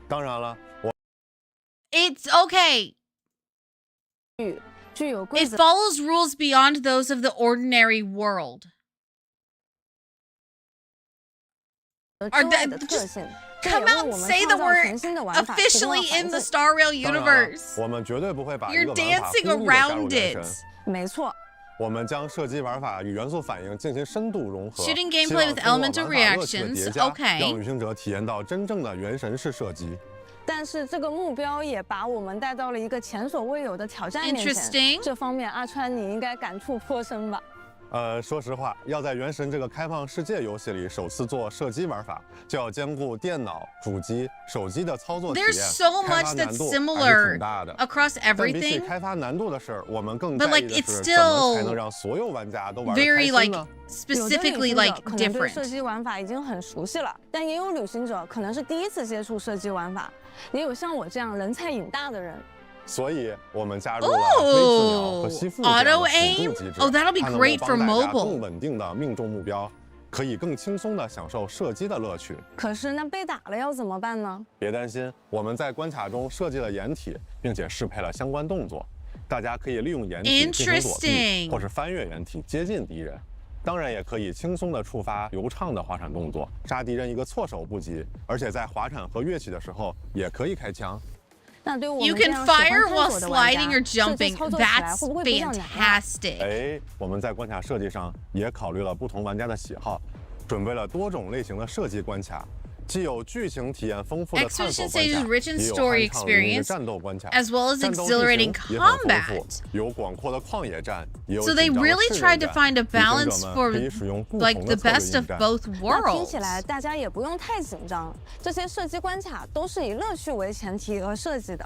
当然了，我 It's okay. 具有规 It 则 follows rules beyond those of the ordinary world. 之外的特性。 Come out and say the word officially in the Star Rail 当然了 universe. 我们绝对不会把一 You're 个玩法 dancing 孤立地加入 around 原 it. 神。没错。 我们将射击玩法与元素反应进行深度融合， Shooting gameplay with elemental 希望通过玩法乐趣的 reactions. 叠加 Okay. 让旅行者体验到真正的原神式射击。但是这个目标也把我们带到了一个前所未有的挑战面前。 Interesting. 这方面，阿川你应该感触颇深吧？ 说实话，要在《原神》这个开放世界游戏里首次做射击玩法，就要兼顾电脑、主机、手机的操作体验， There's so 开 much 发难 that's 度还是 similar 挺大的。 across 但比起 everything. 开发难度的事儿，我们更 But 在意 like 的 it's 是怎么才能 still 让所有玩家都玩得开 very 心 like 呢？ specifically 有的旅行 like 者可能对射 different. 击玩法已经很熟悉了，但也有旅行者可能是第一次接触射击玩法，也有像我这样人菜瘾大的人。 所以我们加入了微刺鸟和吸附这样的 Auto 辅 aim? 助机制， Oh, that'll be 它能够 great for 帮大家 mobile. 更稳定的命中目标，可以更轻松地享受射击的乐趣。可是那被打了要怎么办呢？别担心，我们在关卡中设计了掩体，并且适配了相关动作，大家可以利用掩体进行躲避， Interesting. 或是翻越掩体接近敌人。当然，也可以轻松地触发流畅的滑铲动作，杀敌人一个措手不及。而且在滑铲和跃起的时候，也可以开枪。 那对我 You 们这 can 样喜欢 fire 探 while 索的玩 sliding 家， or 射击 jumping. 操作起来 That's 会不会比较难啊？ fantastic. 我们在关卡设计上也考虑了不同玩家的喜好，准备了多种类型的射击关卡，既有剧情体验丰富的探索 Expedition 关 Stage 卡， is rich in 也有 story 酣畅淋漓的 experience, 战斗关卡， as well as 战斗地 exhilarating 形也很丰富 combat. 有广阔的旷野战，也有 So they 紧张的 really 试 tried 炼 to 战 find a 旅行 balance 者们 for 可以使用不 like 同 the 的策略 best 应 of 战。 both 那听起 worlds. 来大家也不用太紧张，这些射击关卡都是以乐趣为前提而设计的。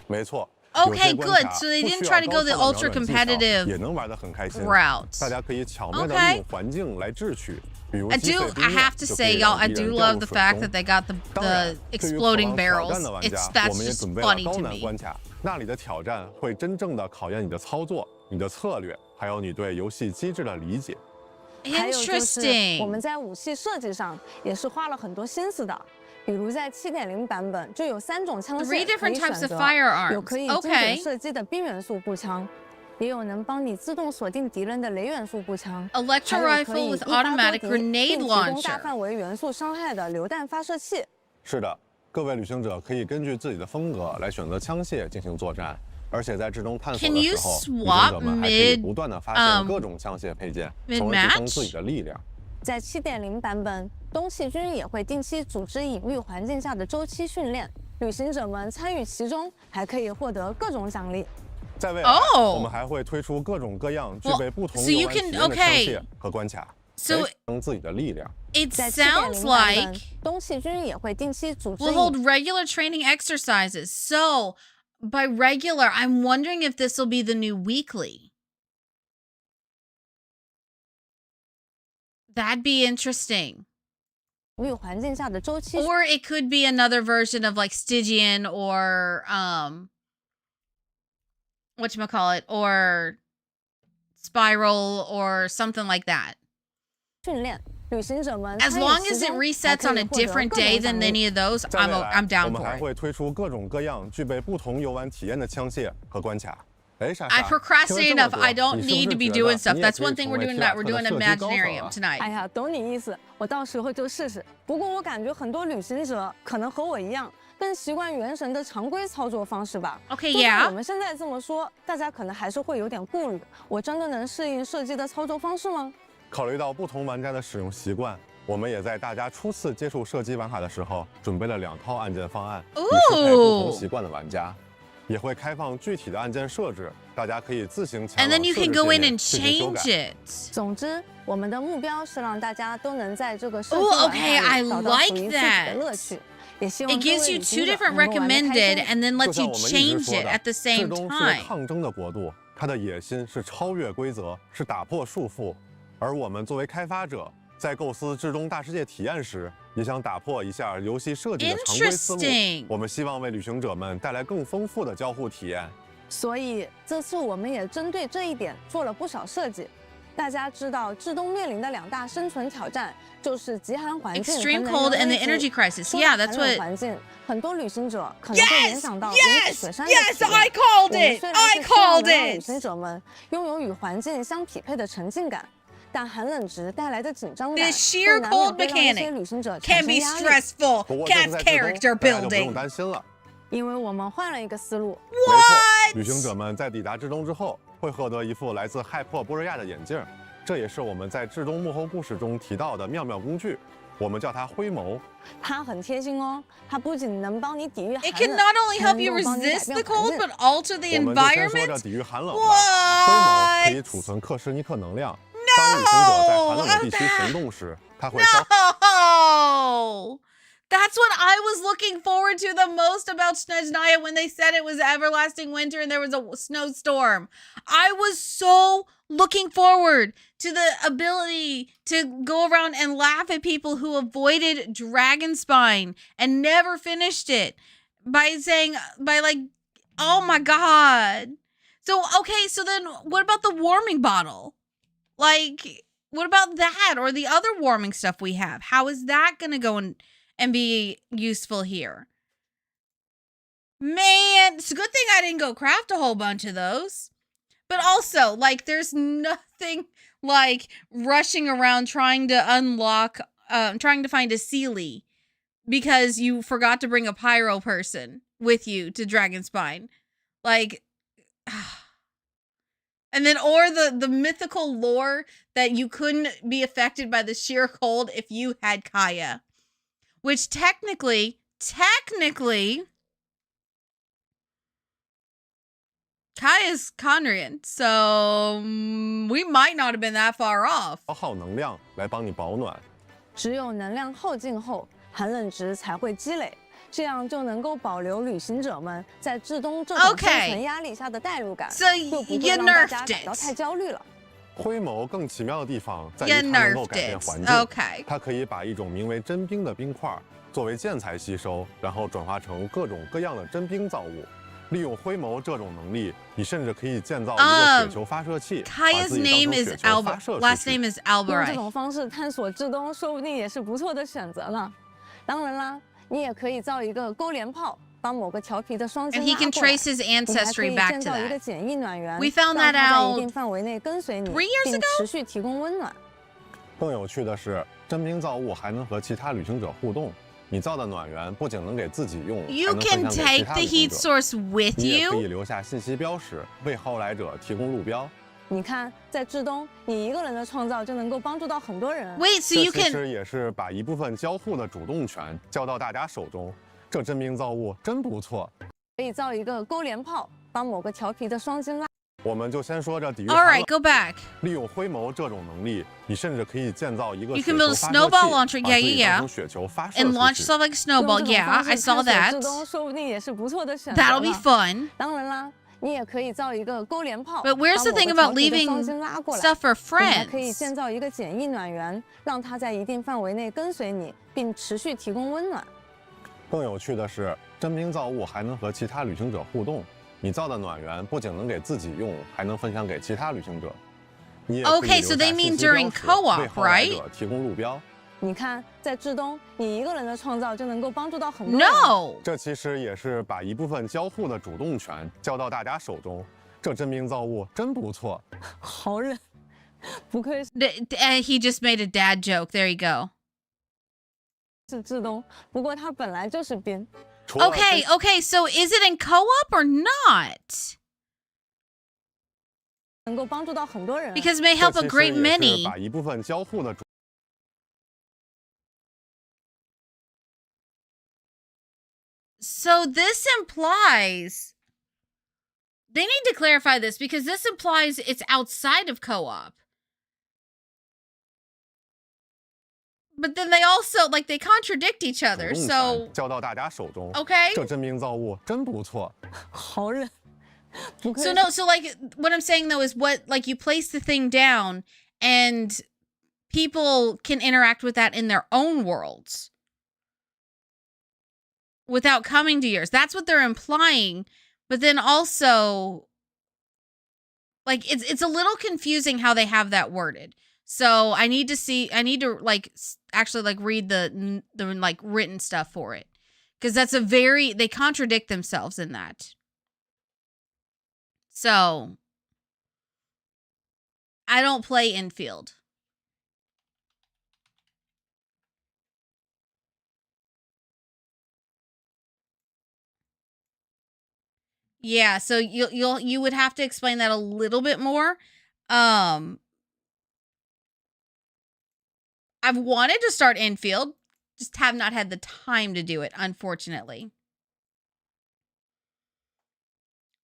没错。 Okay, 有些关 good. 卡 So they 不 didn't 需 try 要 to 高 go the 超的瞄 ultra 准技巧 competitive 也能玩得很开心。 route. 大家可以巧妙地 Okay. 利用环境来智取，比如 I 击 do. 碎冰 I 面 have to 就可 say, 以 y'all, 让 I 敌 do 人 love 掉 the 入水 fact 中 that they got 当然 the 对于渴 exploding 望挑战 barrels. 的玩家 It's 我 that's 们也 just 准备了 funny 高 to 难 me. 关卡，那里的挑战会真正的考验你的操作、你的策略，还有你对游戏机制的理解。还有就是我 Interesting. 们在武器设计上也是花了很多心思的。比如在7.0版本就有3种枪械 Three 可 different 以 types 选 of 择， firearms. 有可以精准 Okay. 射击的冰元素步枪，也有能帮你自动锁定敌人的雷元素步枪， Electro 还有可 rifle 以 with 一发多 automatic 敌 grenade 并提供大 launcher. 范围元素伤害的榴弹发射器。是的，各位旅行者可以根据自己的风格来选择枪械进行作战，而且在至中探索 Can 的 you 时候，旅 swap 行者们还可以 mid- 不断的发现各种枪械配件，从而提升自己的力量。在7.0版本，东气军也会定期组织隐秘环境下的周期训练，旅行者们参与其中，还可以获得各种奖励。在未来， Oh. 我们还会推出各种各样具备不同 so 游 you 玩体 can- 验的枪 okay. 械和关卡， So 来提升自己的力量。 it 在 sounds 7.0版 like 本，东气军也会定期组织 we'll hold regular training exercises. So by regular, I'm wondering if this will be the new weekly. That'd be interesting. 隐秘环境下的周期 Or it could be another version of like Stygian or whatchamacallit, or Spiral or something like that. 训练。旅行者们 As 参与 long 其 as it 中， resets 还 on 可 a 以获得 different 各种 day 奖 than 励 any of those, 在未来 I'm 我 down 们 for 还 it. 会推出各种各样具备不同游玩体验的枪械和关卡。哎，莎莎 I procrastinate 听了 enough. 这么 I 多 don't 你是不是 need to be 觉得 doing stuff. 你也 That's 可以 one thing 成 we're 为 doing 皮塔 tonight. 克 We're 的 doing 射击高手 Imaginarium 了 tonight. 哎呀，懂你意思，我到时候就试试。不过我感觉很多旅行者可能和我一样，更习惯原神的常规操作方式吧。 Okay, 就算 yeah. 我们现在这么说，大家可能还是会有点顾虑。我真的能适应射击的操作方式吗？考虑到不同玩家的使用习惯，我们也在大家初次接触射击玩法的时候，准备了2套按键方案，以适配不同习惯的玩家。也会开放具体的按键设置，大家可以自行前 And then 往 you 设 can 置 go 界 in 面 and 进行修 change 改。 it. 总之，我们的目标是让大家都能在这个射击 Ooh, 玩法 okay, I 里找到属 like 于自己的 that. 乐趣。也希望 It 各位 gives you 旅行 two 者 different 能够玩得开 recommended 心。 and then 就 lets 像 you 我们一直 change 说 it 的， at the 至 same 东是个 time. 抗争的国度，它的野心是超越规则，是打破束缚。而我们作为开发者，在构思至东大世界体验时，也想打破一下游戏设计的常规思路。我们希望为旅行者们带来更丰富的交互体验。所以这次我们也针对这一点做了不少设计。大家知道，至东面临的2大生存挑战就是极寒环境 Extreme cold and the energy crisis. Yeah, that's what. 环境，很多旅行者可能会联想到雪山的体验。Yes, I called it. I called it. 旅行者们拥有与环境相匹配的沉浸感。但寒冷值带来的紧张感， The sheer cold mechanic can be stressful. Cast character 不用 building. 担心了，因为我们换了一个思路。没错，旅行者们在抵达至东之后，会获得一副来自骇破波瑞亚的眼镜，这也是我们在至东幕后故事中提到的妙妙工具，我们叫它灰眸。它很贴心哦，它不仅能帮你抵御寒冷， It can not only help you resist the cold, but alter the 我们就先说 environment. 着抵御寒冷吧。灰眸可以储存克什尼克能量，当旅行者在寒冷的地区行动时，它会消。No! That's what I was looking forward to the most about SNEZHNAYA when they said it was everlasting winter and there was a snowstorm. I was so looking forward to the ability to go around and laugh at people who avoided Dragonspine and never finished it by like, oh my god. So, okay, so then what about the warming bottle? Like, what about that or the other warming stuff we have? How is that going to go and be useful here? Man, it's a good thing I didn't go craft a whole bunch of those. But also, like, there's nothing like rushing around trying to unlock, trying to find a Sealy because you forgot to bring a pyro person with you to Dragonspine. Like, and then, or the mythical lore that you couldn't be affected by the sheer cold if you had Kaya. Which technically, Kaya's Conrian, so we might not have been that far off. 消耗能量来帮你保暖。只有能量耗尽后，寒冷值才会积累，这样就能够保留旅行者们在至东这种生存压力下的代入感， So 又不会让大家感到太焦虑了。灰眸更奇妙的地方在于它能够改变环境。它可以把一种名为真冰的冰块作为建材吸收，然后转化成各种各样的真冰造物。利用灰眸这种能力，你甚至可以建造一个雪球发射器，把自己当成雪球发射出去。Last name is Albert. 用这种方式探索至东，说不定也是不错的选择呢。当然啦，你也可以造一个勾连炮。把某个调皮的双星拉过来， And he can trace his ancestry back to that. 一个简易暖源 We found that out 在一定范围内跟随你， 3 years 并 ago? 持续提供温暖。更有趣的是，真冰造物还能和其他旅行者互动。你造的暖源不仅能给自己用， You 还能分 can 享给其 take 他 the 旅行 heat 者。 source with 你也可以 you. 留下信息标识，为后来者提供路标。你看，在至东，你一个人的创造就能够帮助到很多人。 Wait, so you 这其实 can 也是把一部分交互的主动权交到大家手中。这真冰造物真不错。可以造一个勾连炮，把某个调皮的双星拉。我们就先说这抵御 All right, go back. 利用灰眸这种能力，你甚至可以建造一个 You 雪 can 球 build a 发射器， snowball launcher. 把 Yeah, 自己 yeah, 当 yeah. 成雪球发射 And 出 launch 去。 stuff like a snowball. 用这种 Yeah, 方式 I saw 探索 that. 至东说不定也是不错的选择。 That'll be fun. 当然啦，你也可以造一个勾连炮。 But where's the thing about leaving stuff for 你还可以 friends? 建造一个简易暖源，让它在一定范围内跟随你，并持续提供温暖。更有趣的是，真冰造物还能和其他旅行者互动。你造的暖源不仅能给自己用，还能分享给其他旅行者。你也可以 Okay, so they mean during co-op, 为后来 right? 者提供路标。你看，在至东，你一个人的创造就能够帮助到很多人。 No. 这其实也是把一部分交互的主动权交到大家手中。这真冰造物真不错。好冷，不愧是 He just made a dad joke. There you go. 至东，不过它本来就是冰。 Okay, okay, so is it in co-op or not? 能够帮助到很多人。 Because it may help a great 这其实也是 many. 把一部分交互的主 So this implies they need to clarify this because this implies it's outside of co-op. But then they also like they contradict each other. 主动 So 权交到大家手中。 Okay. 这真冰造物真不错。好冷。So no, so like what I'm saying though is what like you place the thing down and people can interact with that in their own worlds. without coming to yours. That's what they're implying. But then also, like, it's a little confusing how they have that worded. So I need to like actually like read the like written stuff for it. Because they contradict themselves in that. So I don't play infield. Yeah, so you would have to explain that a little bit more. I've wanted to start infield, just have not had the time to do it, unfortunately.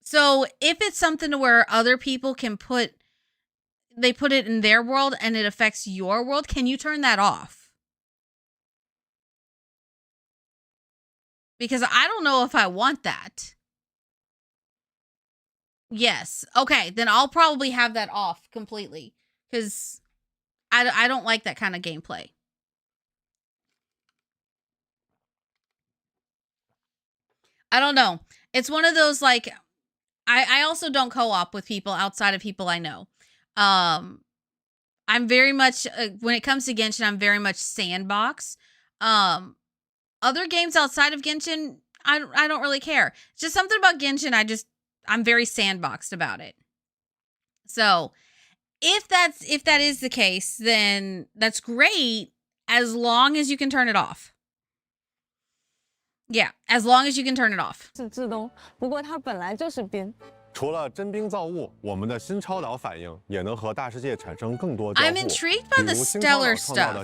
So if it's something to where other people can put it in their world and it affects your world, can you turn that off? Because I don't know if I want that. Yes. Okay, then I'll probably have that off completely. Because I don't like that kind of gameplay. I don't know. It's one of those, like, I also don't co-op with people outside of people I know. I'm very much, when it comes to Genshin, I'm very much sandbox. Other games outside of Genshin, I don't really care. It's just something about Genshin, I'm very sandboxed about it. So if that is the case, then that's great as long as you can turn it off. Yeah, as long as you can turn it off. 是至东，不过它本来就是冰。除了真冰造物，我们的新超岛反应也能和大世界产生更多交互。 I'm intrigued by the stellar stuff,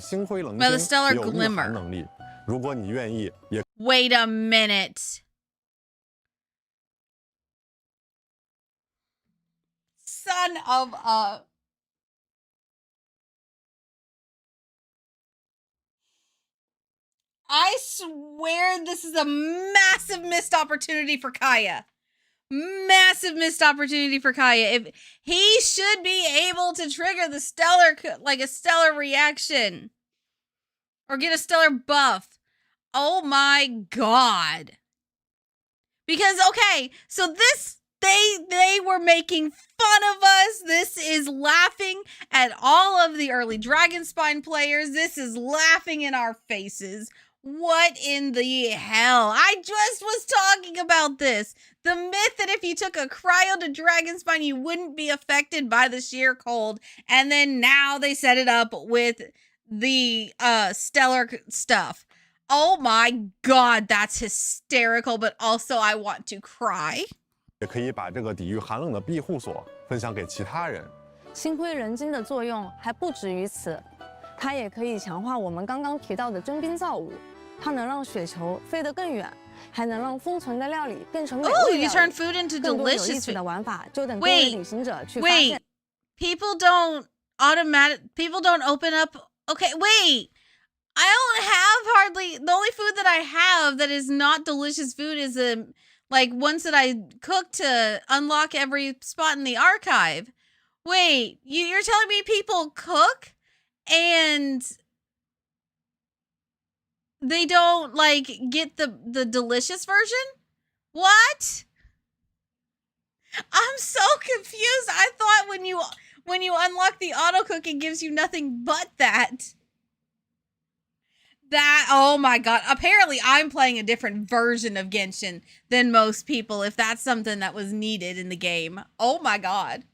by the stellar glimmer. 能力，如果你愿意，也 Wait a minute. Son of a... I swear this is a massive missed opportunity for Kaya. Massive missed opportunity for Kaya. If he should be able to trigger the stellar, like a stellar reaction. Or get a stellar buff. Oh my god. Because, okay, so this... They were making fun of us. This is laughing at all of the early Dragonspine players. This is laughing in our faces. What in the hell? I just was talking about this. The myth that if you took a cryo to Dragonspine, you wouldn't be affected by the sheer cold. And then now they set it up with the stellar stuff. Oh my god, that's hysterical, but also I want to cry. 也可以把这个抵御寒冷的庇护所分享给其他人。星辉人晶的作用还不止于此，它也可以强化我们刚刚提到的真冰造物，它能让雪球飞得更远，还能让封存的料理变成美味料理。 Oh, you turn food into 更多有意 delicious 思的 food. 玩法就等各位旅行者去发现。 People don't open up. Okay, wait. I don't have hardly, the only food that I have that is not delicious food is like ones that I cook to unlock every spot in the archive. Wait, you're telling me people cook and they don't like get the delicious version? What? I'm so confused. I thought when you unlock the auto cook, it gives you nothing but that. Oh my god. Apparently I'm playing a different version of Genshin than most people if that's something that was needed in the game. Oh my god.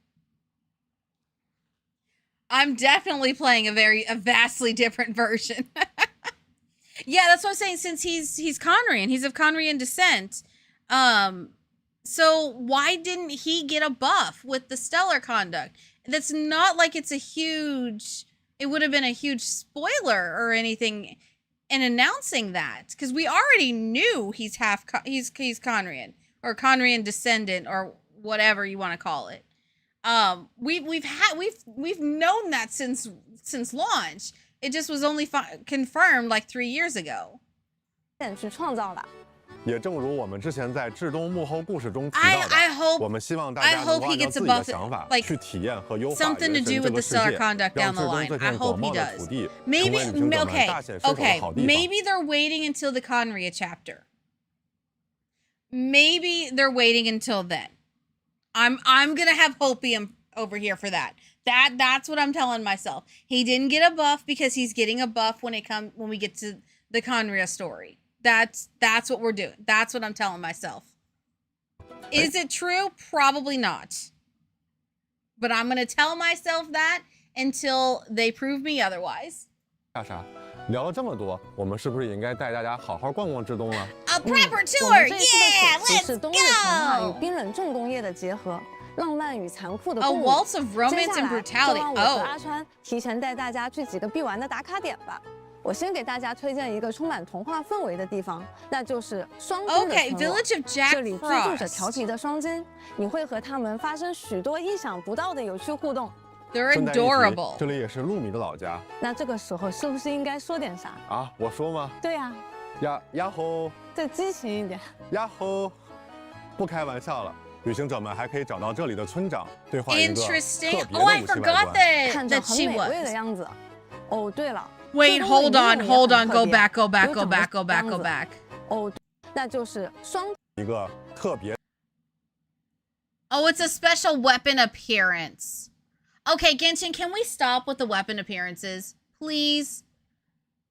I'm definitely playing a vastly different version. Yeah, that's what I'm saying. Since he's Conrian, he's of Conrian descent. So why didn't he get a buff with the stellar conduct? That's not like it would have been a huge spoiler or anything in announcing that, because we already knew he's Conrian or Conrian descendant or whatever you want to call it. We've known that since launch. It just was only confirmed like 3 years ago. 去创造了。也正如我们之前在至东幕后故事中提到的，我们希望大家能够按照自己的想法去体验和优化原神这个世界，让至东这片广袤的土地成为旅行者们大显身手的好地方。 Maybe they're waiting until the Conria chapter. Maybe they're waiting until then. I'm gonna have hopium over here for that. That's what I'm telling myself. He didn't get a buff because he's getting a buff when we get to the Conria story. That's what we're doing. That's what I'm telling myself. Is it true? Probably not. But I'm gonna tell myself that until they prove me otherwise. 莎莎，聊了这么多，我们是不是也应该带大家好好逛逛至东了 A prepper 我 tour, 们这一次的 yeah, 主题 let's 是冬日童话与 go. 冰冷重工业的结合，浪漫与残酷的 A 共舞。 waltz of romance 接下 and 来 brutality. 就让我和 Oh. 阿川提前带大家去几个必玩的打卡点吧。我先给大家推荐一个充满童话氛围的地方，那就是双金的 Okay, 村落。 Village of Jack 这里居住着 Frost. 调皮的双金，你会和他们发生许多意想不到的有趣互动。 They're 顺带一提 adorable. 这里也是陆米的老家那这个时候是不是应该说点啥？啊！我说吗？对呀、呀吼，再激情一点。呀吼！不开玩笑了，旅行者们还可以找到这里的村长，兑换一个特 Interesting. 别的 Oh, I 武器外 forgot 观。看着 that 很 she 美味的 was. 样子。哦，对了 Wait, 这 hold 东 on, 西也 hold 很 on. 特 Go 别 back, go back, 有 go 整个 back, go back, 样 go 子 back. 哦，那就是双。一个特别 Oh, it's a special weapon appearance. Okay, Genshin, can we stop with the weapon appearances? Please?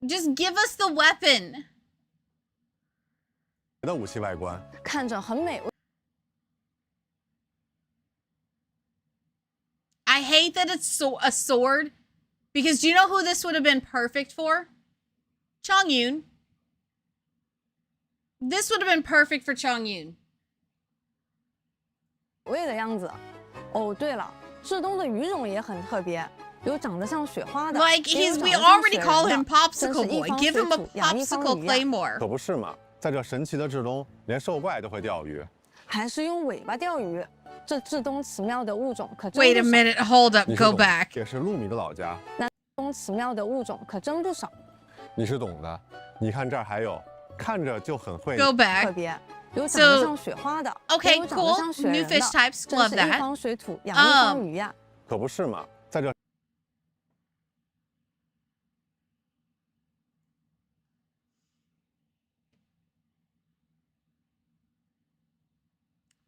Just give us the weapon. 的武器外观。看着很美味。 I hate that it's a sword. Because do you know who this would have been perfect for? Chongyun. This would have been perfect for Chongyun. 味的样子。哦，对了，至东的羽绒也很特别，有长得像雪花的 Like 也有 he's, 长 we 得像 already 雪人 call 的 him 真 Popsicle 是一 Boy. 方 Give 水 him a 土养一方 Popsicle 鱼呀 Claymore. 可不是嘛，在这神奇的至东，连兽怪都会钓鱼。还是用尾巴钓鱼，这至东奇妙的物种可真 Wait a 不少。 minute, hold up, 你是 go 懂的 back. 也是陆米的老家，那至东奇妙的物种可真不少，你是懂的。你看这儿还有，看着就很会。 Go 特 back. 别有长得像雪花的， Okay, 也有长得 cool. 像雪 New 人的， fish types, 真 love 是一 that. 方水土养一方鱼呀。可不是嘛，在这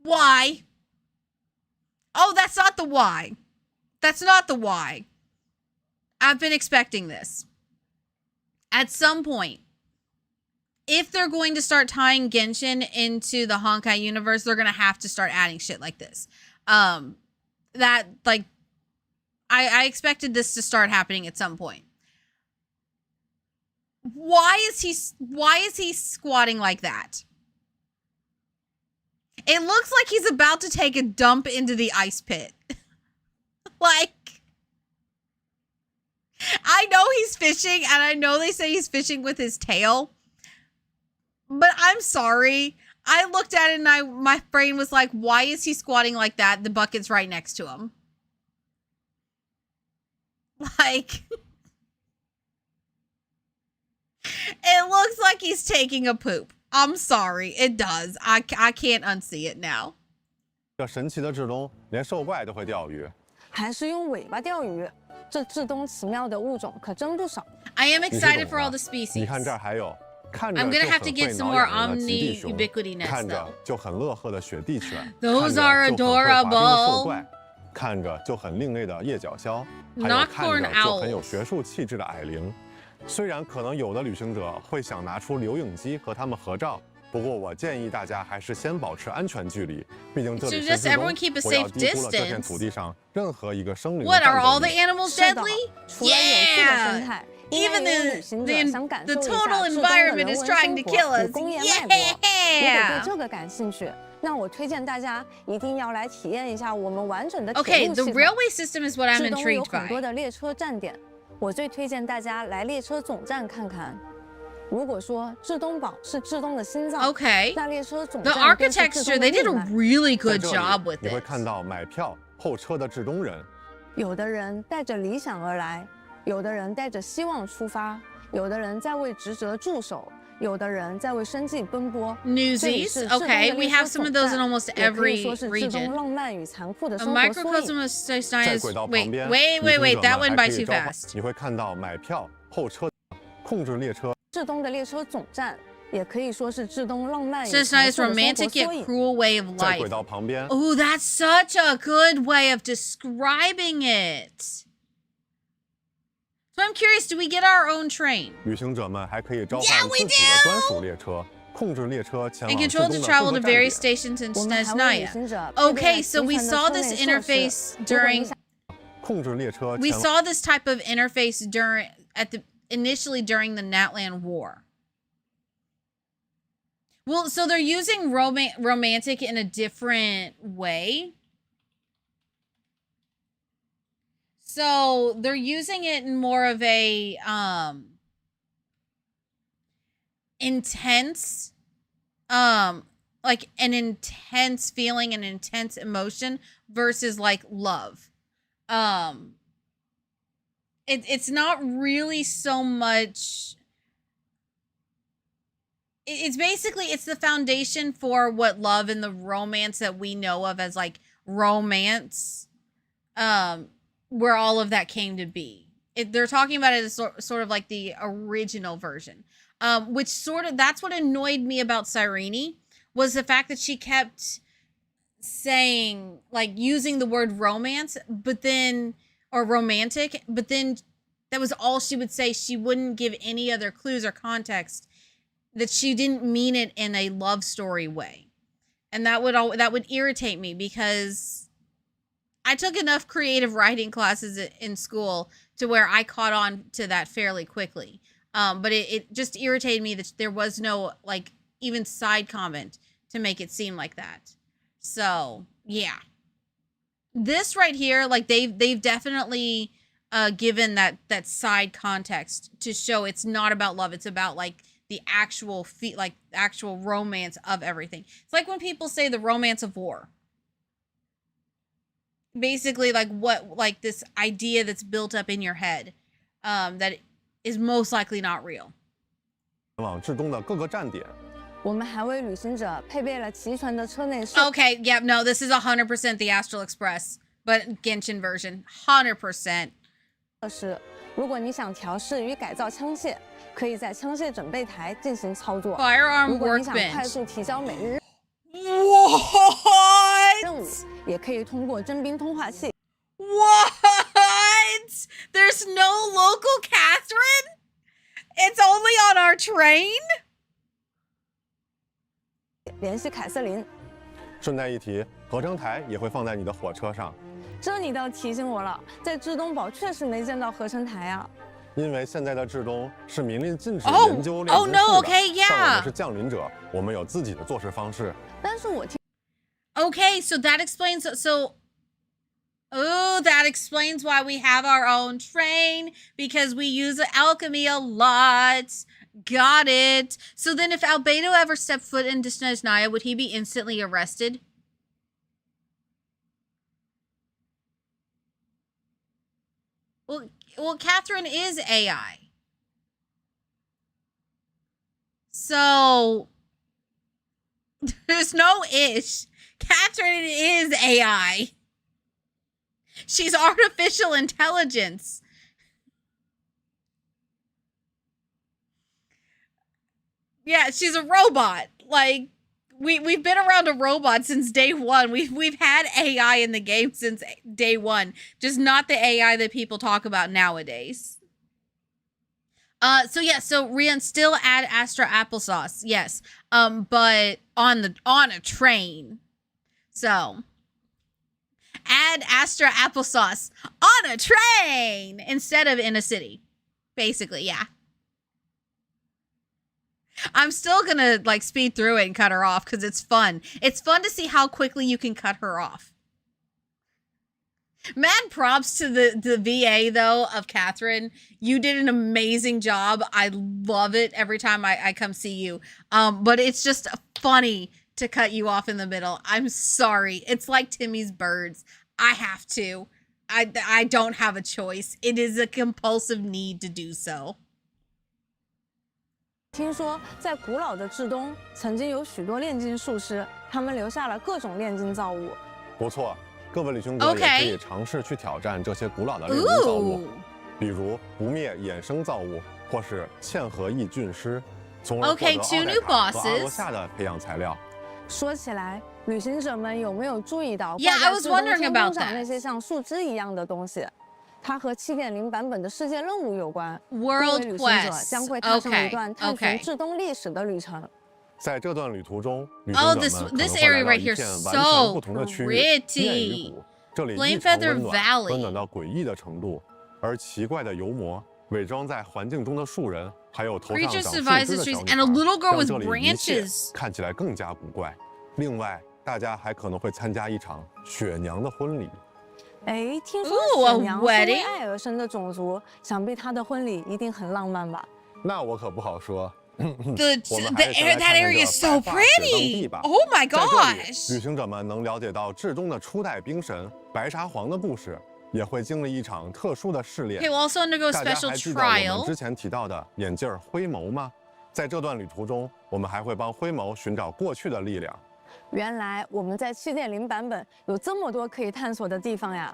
Why? Oh, that's not the why. That's not the why. I've been expecting this. At some point, if they're going to start tying Genshin into the Honkai universe, they're going to have to start adding shit like this. That, like, I expected this to start happening at some point. Why is he squatting like that? It looks like he's about to take a dump into the ice pit. Like, I know he's fishing, and I know they say he's fishing with his tail. But I'm sorry. I looked at it and my brain was like, why is he squatting like that? The bucket's right next to him. Like, it looks like he's taking a poop. I'm sorry, it does. I can't unsee it now. 这神奇的至东，连兽怪都会钓鱼。还是用尾巴钓鱼，这至东奇妙的物种可真不少。 I am 你是 excited 懂 for all 的 the species. 你看这儿还有，看着 I'm 就 gonna 很 have to get 会 some 挠 more 痒人的极地 Omni 熊， Ubiquity Nets 看着 though. 就很乐呵的雪地犬 Those 看着 are 就很会滑冰的 adorable. 兽怪，看着就很另类的夜角枭，还有 Nocturne 看着就很有 owls. 学术气质的矮灵。虽然可能有的旅行者会想拿出留影机和他们合照。不过我建议大家还是先保持安全距离，毕竟这里 So 是 just 至东， everyone keep a 不要 safe 低估了这片 distance. 土地上任何一个生灵的 What, 战 are 斗 all the 力。 animals 是的 deadly? 除了有趣的生 Yeah. 态，应该 Even 也有 the 旅行者想感 the 受一下 total 至东的 environment 人 is 文 trying 生 to 活 kill 与 us. 工业脉搏。如果对 Yeah. 这个感兴趣，那我推荐大家一定要来体验一下我们完整的铁 Okay, 路 the 系统。 railway system is what I'm 至东有 intrigued 很多 by. 的列车站点，我最推荐大家来列车总站看看。如果说至东堡是至东的心脏 Okay. 那列车总 The 站便是至 architecture, 东的 they did 命 a 脉。 really 在 good 这里 job with 你会 it. 看到买票候车的至东人，有的人带着理想而来，有的人带着希望出发，有的人在为职责驻守，有的人在为生计奔波。这里 Newsies. 是至东的 Okay, 列 we 车 have some 总 of those in 站 almost 也可以 every 说是至东 region. 浪漫与残酷的 A 生活缩 microcosm 影。 of SNEZHNAYA 在 is 轨道旁 wait, 边， wait, 旅 wait, 行 wait. 者 That 们 went 还 by 可以 too 召唤 fast. 你会看到买票候车、控制列车。至东的列车总站也可以说是至东浪漫与 SNEZHNAYA's 生活 romantic 缩 yet 影。 cruel way of 在 life. 轨道旁边， Oh, that's such a good way of describing it. So I'm curious, do we get our own train? 旅行者们还可以召 Yeah, 唤 we 自己的专属列车，控制列车前 And 往至 control 东 to 的 travel 各 to 个站 various 点。 stations in 我们还为旅 SNEZHNAYA. 行者 Okay, so we saw this interface during. 控制列车 We 前往 saw this type of interface initially during the Natlan War. Well, so they're using romantic in a different way. So they're using it in more of a intense, like an intense feeling and intense emotion versus like love. It's not really so much. It's basically, it's the foundation for what love and the romance that we know of as like romance, where all of that came to be. They're talking about it as sort of like the original version, which sort of, that's what annoyed me about Cyrene, was the fact that she kept saying, like, using the word romance, but then, or romantic, but then that was all she would say. She wouldn't give any other clues or context that she didn't mean it in a love story way. And that would irritate me, because I took enough creative writing classes in school to where I caught on to that fairly quickly. But it just irritated me that there was no, like, even side comment to make it seem like that. So, yeah. This right here, like, they've definitely given that side context to show it's not about love. It's about, like, the actual actual romance of everything. It's like when people say the romance of war. Basically, like, what, like, this idea that's built up in your head, that is most likely not real. 往至东的各个站点。我们还为旅行者配备了齐全的车内设。 Okay, yeah, no, this is 100% the Astral Express, but Genshin version, 100%. 是，如果你想调试与改造枪械，可以在枪械准备台进行操作。 Firearm 如果你想 workbench. 快速提交每日 What? 任务，也可以通过征兵通话器。 What? There's no local Catherine? It's only on our train? 联系凯瑟琳。顺带一提，合成台也会放在你的火车上。这你倒提醒我了，在至东堡确实没见到合成台啊。因为现在的至东是明令禁止 Oh, 研究炼 oh 金 no, 术的， okay, yeah. 但我们是降临者，我们有自己的做事方式。但是我听 Okay, so that explains, that explains why we have our own train, because we use alchemy a lot. Got it. So then if Albedo ever stepped foot into SNEZHNAYA, would he be instantly arrested? Well, Catherine is AI. So there's no ish. Catherine is AI. She's artificial intelligence. Yeah, she's a robot. Like, we've been around a robot since day one. We've had AI in the game since day one, just not the AI that people talk about nowadays. So yeah, so Rian, still add Astra applesauce, yes. But on a train. So add Astra applesauce on a train instead of in a city. Basically, yeah. I'm still gonna, like, speed through it and cut her off because it's fun. It's fun to see how quickly you can cut her off. Mad props to the VA, though, of Catherine. You did an amazing job. I love it every time I come see you. But it's just funny to cut you off in the middle. I'm sorry. It's like Timmy's birds. I have to. I don't have a choice. It is a compulsive need to do so. 听说在古老的至东，曾经有许多炼金术师，他们留下了各种炼金造物。不错，各位旅行者也可以尝试去挑战这些古老的炼金造物，比如不灭衍生造物，或是嵌合异菌师。从而获得 Okay, 奥 two 黛 new 卡和阿罗 bosses. 夏的培养材料。说起来，旅行者们有没有注意到 Yeah, 挂 I 在 was 至东 wondering 天 about 空上 that. 那些像树枝一样的东西？它和 7.0 版本的世界任务有关。各位 World 旅行者 quests. 将会踏上一 Okay, 段探寻 okay. 至东历史的旅程。在这段旅途中，旅行 Oh, 者 this 们可能 this 会 area 来到 right 一 here 片 is 完全 so 不同的区域——面鱼 pretty. 谷。这里 Flame 异常 Feather 温暖， Valley 温暖到诡异的程度。而奇怪的油膜、伪装在环境中的树人，还有头上长 Creatures 树枝 survive 的 the 小 trees 女 and a little 孩， girl 让 with 这里一切 branches. 看起来更加古怪。另外，大家还可能会参加一场雪娘的婚礼。哎，听说 Ooh, a 雪娘是为 wedding? 爱而生的种族，想必她的婚礼一定很浪漫吧？那我可不好说。The 我们 the 还是先来 that 看看 area 这 is so 白发雪当地 pretty. 吧。 Oh my 在这里， gosh. 旅行者们能了解到至东的初代冰神白沙皇的故事，也会经历一场特殊的试炼。 Okay, we'll also undergo a 大家 special 还记得我们 trial. 之前提到的眼镜灰眸吗？在这段旅途中，我们还会帮灰眸寻找过去的力量。原来我们在 7.0 版本有这么多可以探索的地方呀！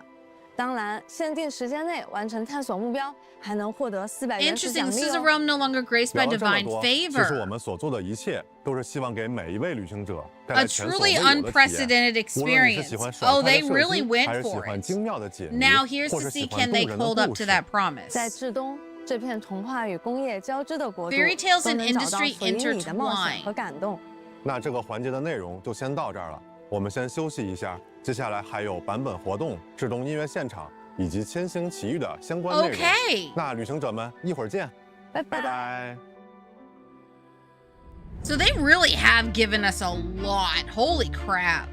当然，限定时间内完成探索目标，还能获得400元奖 Interesting. 励 This is a 哦。 realm no longer graced by 聊了这么 divine 多，其实我 favor. 们所做的一切都是希望给每一位旅行者带 A 来前所未 truly 有的体验。 unprecedented 无论你是 experience. 喜欢爽 Oh, 快 they 的射 really 击， went 还是喜 for 欢 it. 精妙的解谜， Now here's 或 to 是喜 see 欢 can 动 they 人的 hold up 故 to 事。 that promise. 在至东这片童话与工业交织的国度， Fairy tales 都 and 能找到 industry 属于你的冒险 intertwine. 和感动。那这个环节的内容就先到这儿了，我们先休息一下，接下来还有版本活动、至东音乐现场以及千星奇遇的相关内容。 Okay. 那旅行者们一会儿见，拜拜拜。 So they really have given us a lot. Holy crap.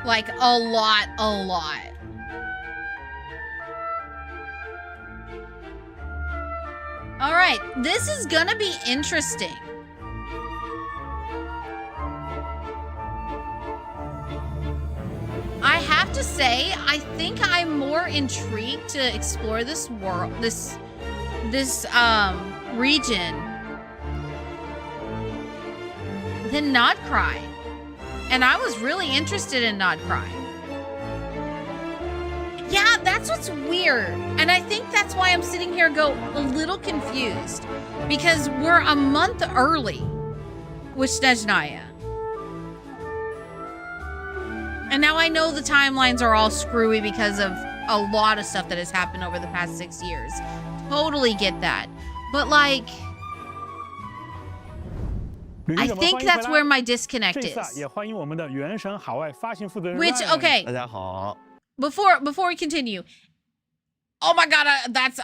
Like a lot, a lot. All right, this is gonna be interesting. I have to say, I think I'm more intrigued to explore this world, this region than Nodcry. And I was really interested in Nodcry. Yeah, that's what's weird. And I think that's why I'm sitting here a little confused. Because we're a month early with SNEZHNAYA. And now I know the timelines are all screwy because of a lot of stuff that has happened over the past 6 years. Totally get that. But like, I think that's where my disconnect 这次啊， is. 也欢迎我们的原神海外发行负责人 Which, Ryan。 okay, 大家好， before we continue, oh my god,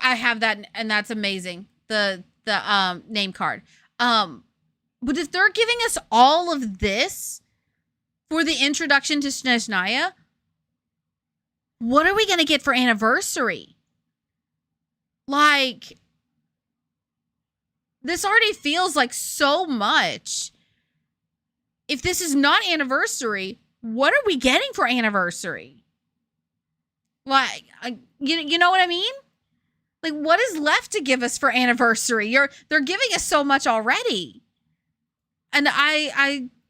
I have that, and that's amazing. The name card. But if they're giving us all of this for the introduction to SNEZHNAYA, what are we gonna get for anniversary? Like, this already feels like so much. If this is not anniversary, what are we getting for anniversary? Like, you know what I mean? Like, what is left to give us for anniversary? They're giving us so much already. And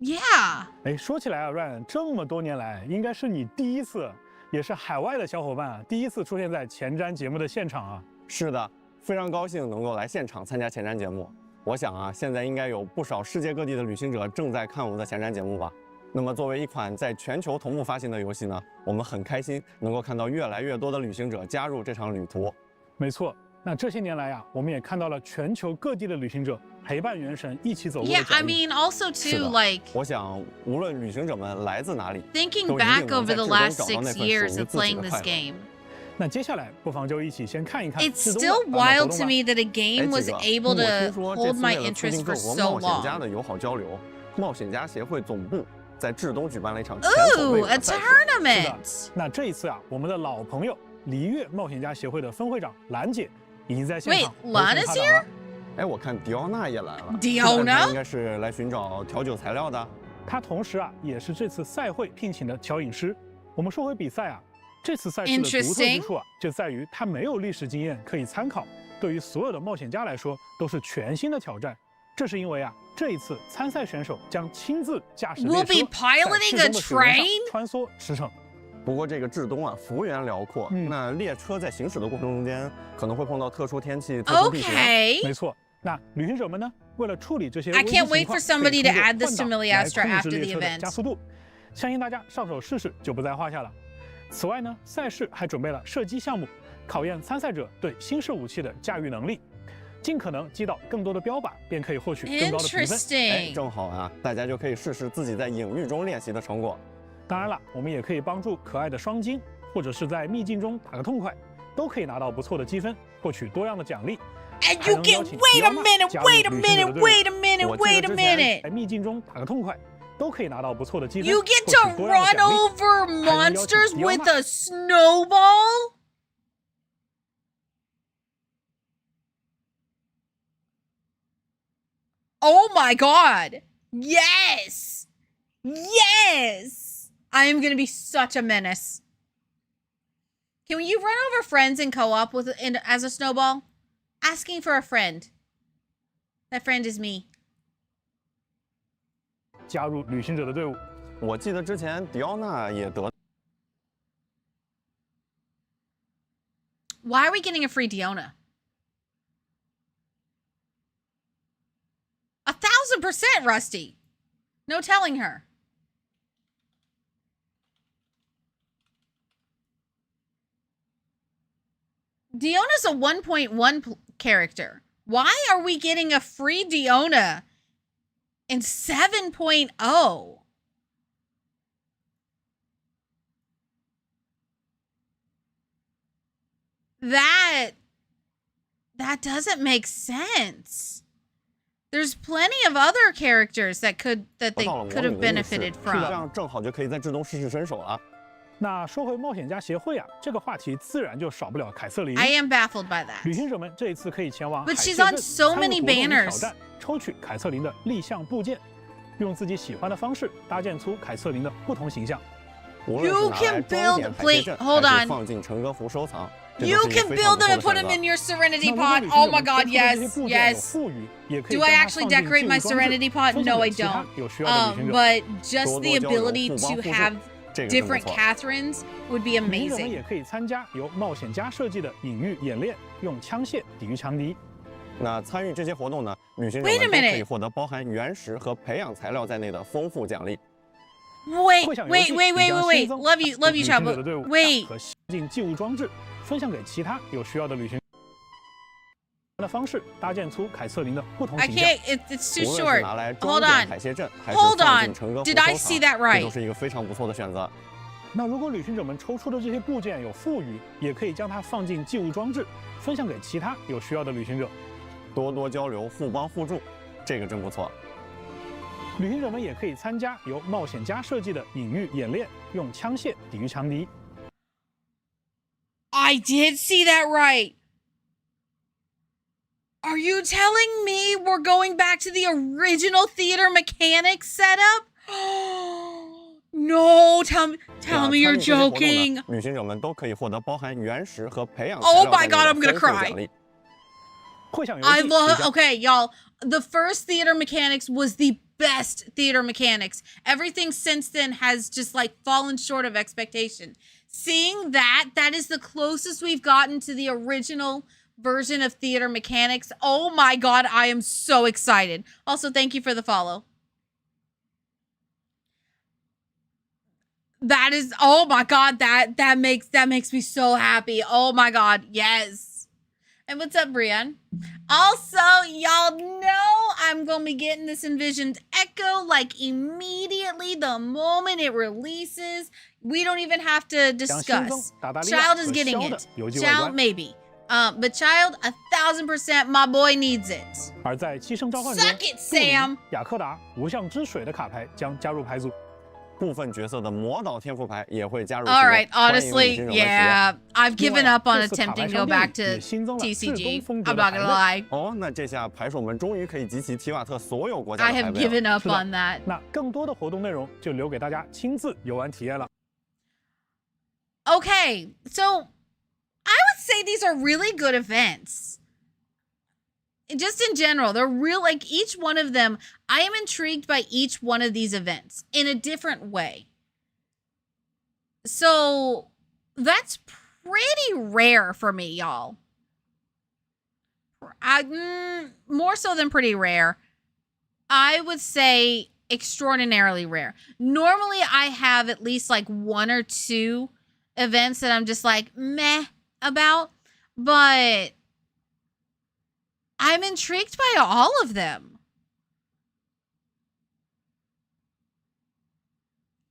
yeah. 哎，说起来啊 ，Ryan， 这么多年来，应该是你第一次，也是海外的小伙伴啊，第一次出现在前瞻节目的现场啊。是的，非常高兴能够来现场参加前瞻节目。我想啊，现在应该有不少世界各地的旅行者正在看我们的前瞻节目吧。那么，作为一款在全球同步发行的游戏呢，我们很开心能够看到越来越多的旅行者加入这场旅途。没错，那这些年来呀，我们也看到了全球各地的旅行者陪伴原神一起走过的 Yeah, 脚 I 印。 mean, also 是 too, 的 like, 我想无论旅行者们来自哪里， thinking 都一定 back 能 over 在 the 至东 last 找到那 6份属 years 于 of 自己 playing 的 this 快乐。 game. 那接下来不妨就一起先看一看 It's 至东 still 的版本活 wild 动 to 吧。 me that a game 哎， was 这个 able 我 to 听说这 hold 次 my 为了促 interest 进 for 各国 so 冒险家 long. 的友好交流，冒险家协会总部在至东举办了一场前所未 Ooh, 有 a 的赛事。是的 tournament. 那这一次啊，我们的老朋友璃月冒险家协会的分会长兰姐已经在现 Wait, 场。 Lana's 搭档 here? 了。哎，我看迪奥娜也来了。 Diona？她应该是来寻找调酒材料的。她同时啊，也是这次赛会聘请的调饮师。我们说回比赛啊，这次赛事的独特之处啊，就在于它没有历史经验可以参考，对于所有的冒险家来说都是全新的挑战。这是因为啊，这一次参赛选手将亲自驾驶列 We'll 车 be piloting 在 a 至东的水源上 train? 穿梭驰骋。不过这个至东啊，幅员辽阔，那列车在行驶的过程中间可能会碰到特殊天气、特殊地形。没错。那旅行者们呢，为了处理这些 I can't wait for somebody to add this to Miliastra after the event. 加速度，相信大家上手试试就不在话下了。此外呢，赛事还准备了射击项目，考验参赛者对新式武器的驾驭能力。尽可能击倒更多的标靶，便可以获取更高的评分。哎，正好啊，大家就可以试试自己在隐喻中练习的成果。当然了，我们也可以帮助可爱的双金，或者是在秘境中打个痛快，都可以拿到不错的积分，获取多样的奖励。And you get wait a minute. 在秘境中打个痛快，都可以拿到不错的积分。You get to run over monsters with a snowball? Oh my god! Yes! Yes! I am gonna be such a menace. Can you run over friends in co-op as a snowball? Asking for a friend. That friend is me. 加入旅行者的队伍。我记得之前迪奥娜也得。Why are we getting a free Diona? 1,000% Rusty. No telling her. Diona's a 1.1 character. Why are we getting a free Diona in 7.0? That doesn't make sense. There's plenty of other characters that they could have benefited from. 这样正好就可以在至东试试身手了。那说回冒险家协会啊，这个话题自然就少不了凯瑟琳。I am baffled by that. 旅行者们这一次可以前往 But she's on so many banners. 挑战，抽取凯瑟琳的立项部件，用自己喜欢的方式搭建出凯瑟琳的不同形象。You can build. Wait, hold on. 放进成歌符收藏。 You can build them and put them in your Serenity Pot. Oh my god, yes, yes. Do I actually decorate my Serenity Pot? No, I don't. But just the ability to have different Catherines would be amazing. 也可以参加由冒险家设计的隐喻演练，用枪械抵御强敌。那参与这些活动呢，旅行者们都可以获得包含原石和培养材料在内的丰富奖励。 Wait, love you, child. But wait. 和进寄物装置。 分享给其他有需要的旅行的方式，搭建出凯瑟琳的不同形象。 I can't. It's too short. Hold on. Did I see that right? 这都是一个非常不错的选择。那如果旅行者们抽出的这些部件有富余，也可以将它放进寄物装置，分享给其他有需要的旅行者。多多交流，互帮互助，这个真不错。旅行者们也可以参加由冒险家设计的隐喻演练，用枪械抵御强敌。 I did see that right. Are you telling me we're going back to the original theater mechanics setup? No, tell me you're joking. 旅行者们都可以获得包含原石和培养。 Oh my god, I'm gonna cry. I love. Okay, y'all. The first theater mechanics was the best theater mechanics. Everything since then has just like fallen short of expectation. Seeing that is the closest we've gotten to the original version of theater mechanics. Oh my god, I am so excited. Also, thank you for the follow. That is, oh my god, that makes me so happy. Oh my god, yes. And what's up, Brian? Also, y'all know I'm gonna be getting this Envisioned Echo like immediately the moment it releases. We don't even have to discuss. Child is getting it. Child maybe. But Child 1000%, my boy needs it. 而在寄生召唤中， Suck it, Sam. 雅克达、无相之水的卡牌将加入牌组。 部分角色的魔导天赋牌也会加入。 All right, honestly, yeah, I've given up on attempting to go back to TCG. I'm not gonna lie. 哦，那这下牌手们终于可以集齐提瓦特所有国家的 I have given up on that. 那更多的活动内容就留给大家亲自游玩体验了。 Okay, so I would say these are really good events. Just in general, they're real, like each one of them, I am intrigued by each one of these events in a different way. So that's pretty rare for me, y'all. More so than pretty rare. I would say extraordinarily rare. Normally, I have at least like 1 or 2 events that I'm just like meh about, but I'm intrigued by all of them.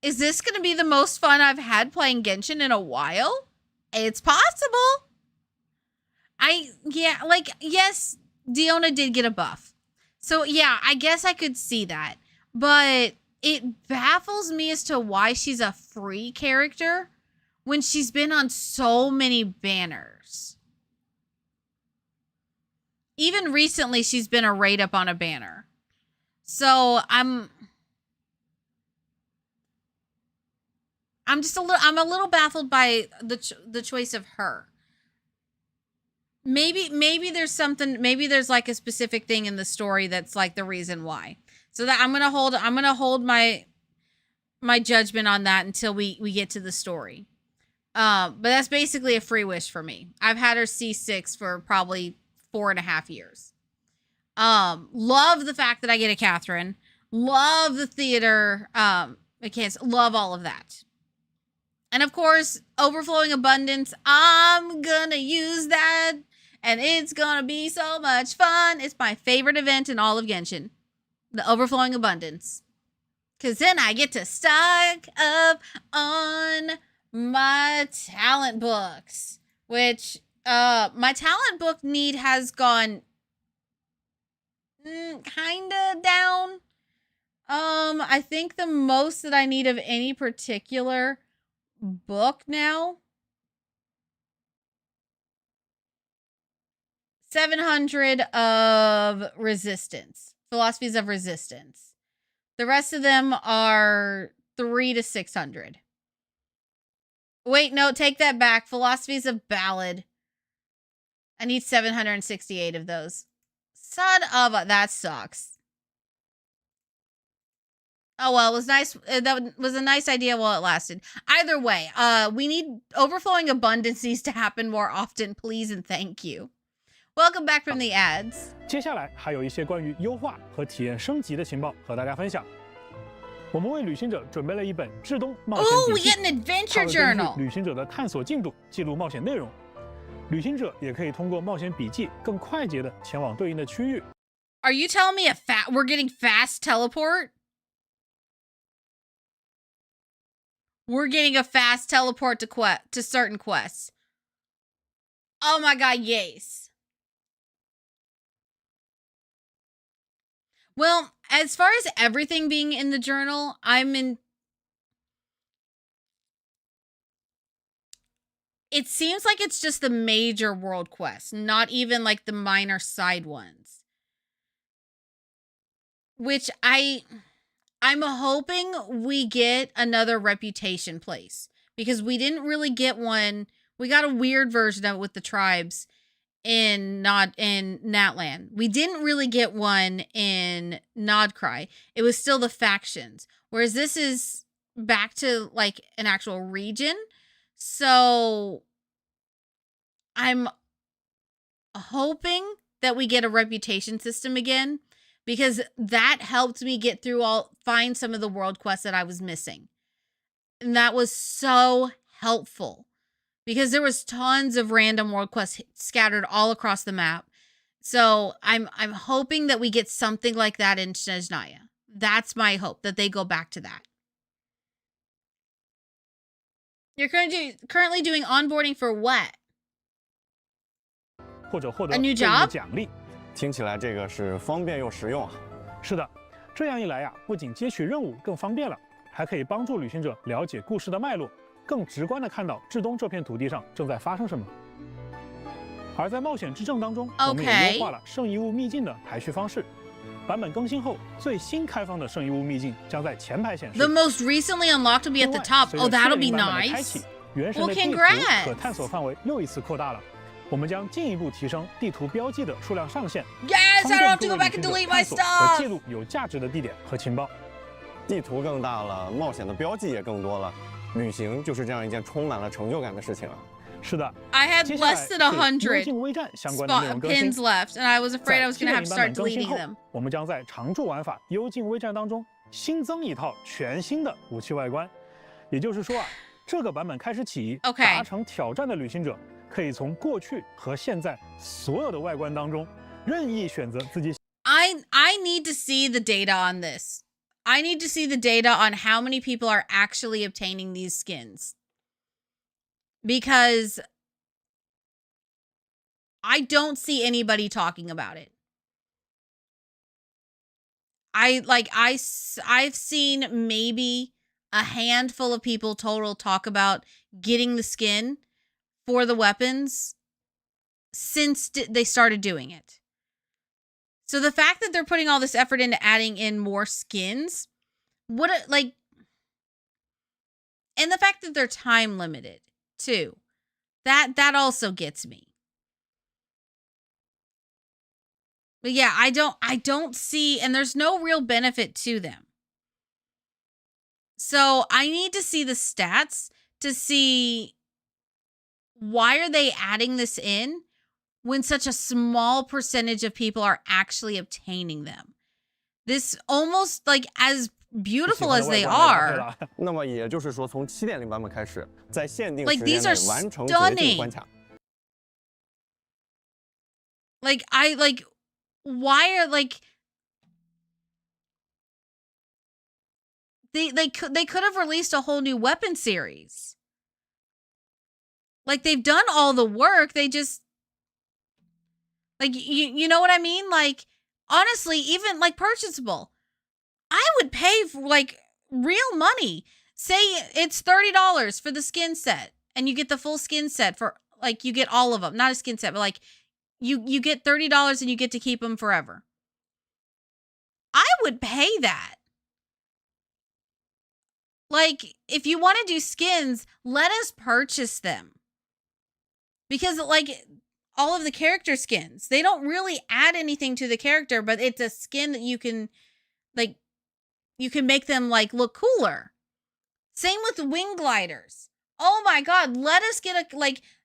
Is this going to be the most fun I've had playing Genshin in a while? It's possible. Yes, Diona did get a buff. So yeah, I guess I could see that. But it baffles me as to why she's a free character when she's been on so many banners. Even recently, she's been a rate up on a banner. So I'm a little baffled by the choice of her. Maybe there's something, maybe there's like a specific thing in the story that's like the reason why. So that I'm gonna hold my judgment on that until we get to the story. But that's basically a free wish for me. I've had her C6 for probably 4.5 years. Love the fact that I get a Catherine. Love the theater. Love all of that. And of course, overflowing abundance. I'm gonna use that. And it's gonna be so much fun. It's my favorite event in all of Genshin. The overflowing abundance. Because then I get to stock up on my talent books. Which, my talent book need has gone kinda down. I think the most that I need of any particular book now, 700 of resistance, philosophies of resistance. The rest of them are 300 to 600. Wait, no, take that back. Philosophies of ballad. I need 768 of those. Son of a, that sucks. Oh, well, it was nice. That was a nice idea while it lasted. Either way, we need overflowing abundance needs to happen more often, please and thank you. Welcome back from the ads. 接下来还有一些关于优化和体验升级的情报和大家分享。我们为旅行者准备了一本至东冒险笔记， we get an adventure 它会根据 journal. 旅行者的探索进度记录冒险内容。旅行者也可以通过冒险笔记更快捷地前往对应的区域。Are you telling me we're getting fast teleport? We're getting a fast teleport to certain quests. Oh my god, yes. Well, as far as everything being in the journal, it seems like it's just the major world quests, not even like the minor side ones. Which I'm hoping we get another reputation place, because we didn't really get one. We got a weird version of it with the tribes in Natlan. We didn't really get one in Nodcry. It was still the factions, whereas this is back to like an actual region. So I'm hoping that we get a reputation system again, because that helped me get through find some of the world quests that I was missing. And that was so helpful, because there was tons of random world quests scattered all across the map. So I'm hoping that we get something like that in SNEZHNAYA. That's my hope, that they go back to that. You're currently doing onboarding for what? 或者获得 A new 对应的 job? 奖励。听起来这个是方便又实用啊。是的，这样一来呀，不仅接取任务更方便了，还可以帮助旅行者了解故事的脉络，更直观地看到至东这片土地上正在发生什么。而在冒险之证当中，我们也优化了圣遗物秘境的排序方式。版本更新后，最新开放的圣遗物秘境将在前排显示。 The most recently unlocked will be at the top. Oh, that'll be nice. 原神的地图可探索范围又一次扩大了。我们将进一步提升地图标记的数量上限。Yes, I don't have to go back and delete my stuff. 和记录有价值的地点和情报。地图更大了，冒险的标记也更多了。旅行就是这样一件充满了成就感的事情啊。是的 I had 接下来 less than 是幽 100境微战相关的内容更新 pins left, and I was afraid I 在 was going to have to 7.0 版 start 本更新 deleting 后 them. 我们将在常驻玩法幽境微战当中新增一套全新的武器外观。也就是说啊，这个版本开始起 OK 达成挑战的旅行者可以从过去和现在所有的外观当中任意选择自己。I need to see the data on this. I need to see the data on how many people are actually obtaining these skins. Because I don't see anybody talking about it. I've seen maybe a handful of people total talk about getting the skin for the weapons since they started doing it. So the fact that they're putting all this effort into adding in more skins, and the fact that they're time limited too, that also gets me. But yeah, I don't see, and there's no real benefit to them. So I need to see the stats to see why are they adding this in when such a small percentage of people are actually obtaining them. This almost like as beautiful as they are. 那么也就是说，从7.0版本开始，在限定 Like 时间 these are 内完成绝境关卡。Why are they could have released a whole new weapon series. Like they've done all the work. They just you know what I mean? Like honestly, even like purchasable, I would pay for like real money. Say it's $30 for the skin set, and you get the full skin set for like you get all of them. Not a skin set, but like you get $30 and you get to keep them forever. I would pay that. Like, if you want to do skins, let us purchase them. Because, like, all of the character skins, they don't really add anything to the character, but it's a skin that you can, like, you can make them, like, look cooler. Same with wing gliders. Oh my god, let us get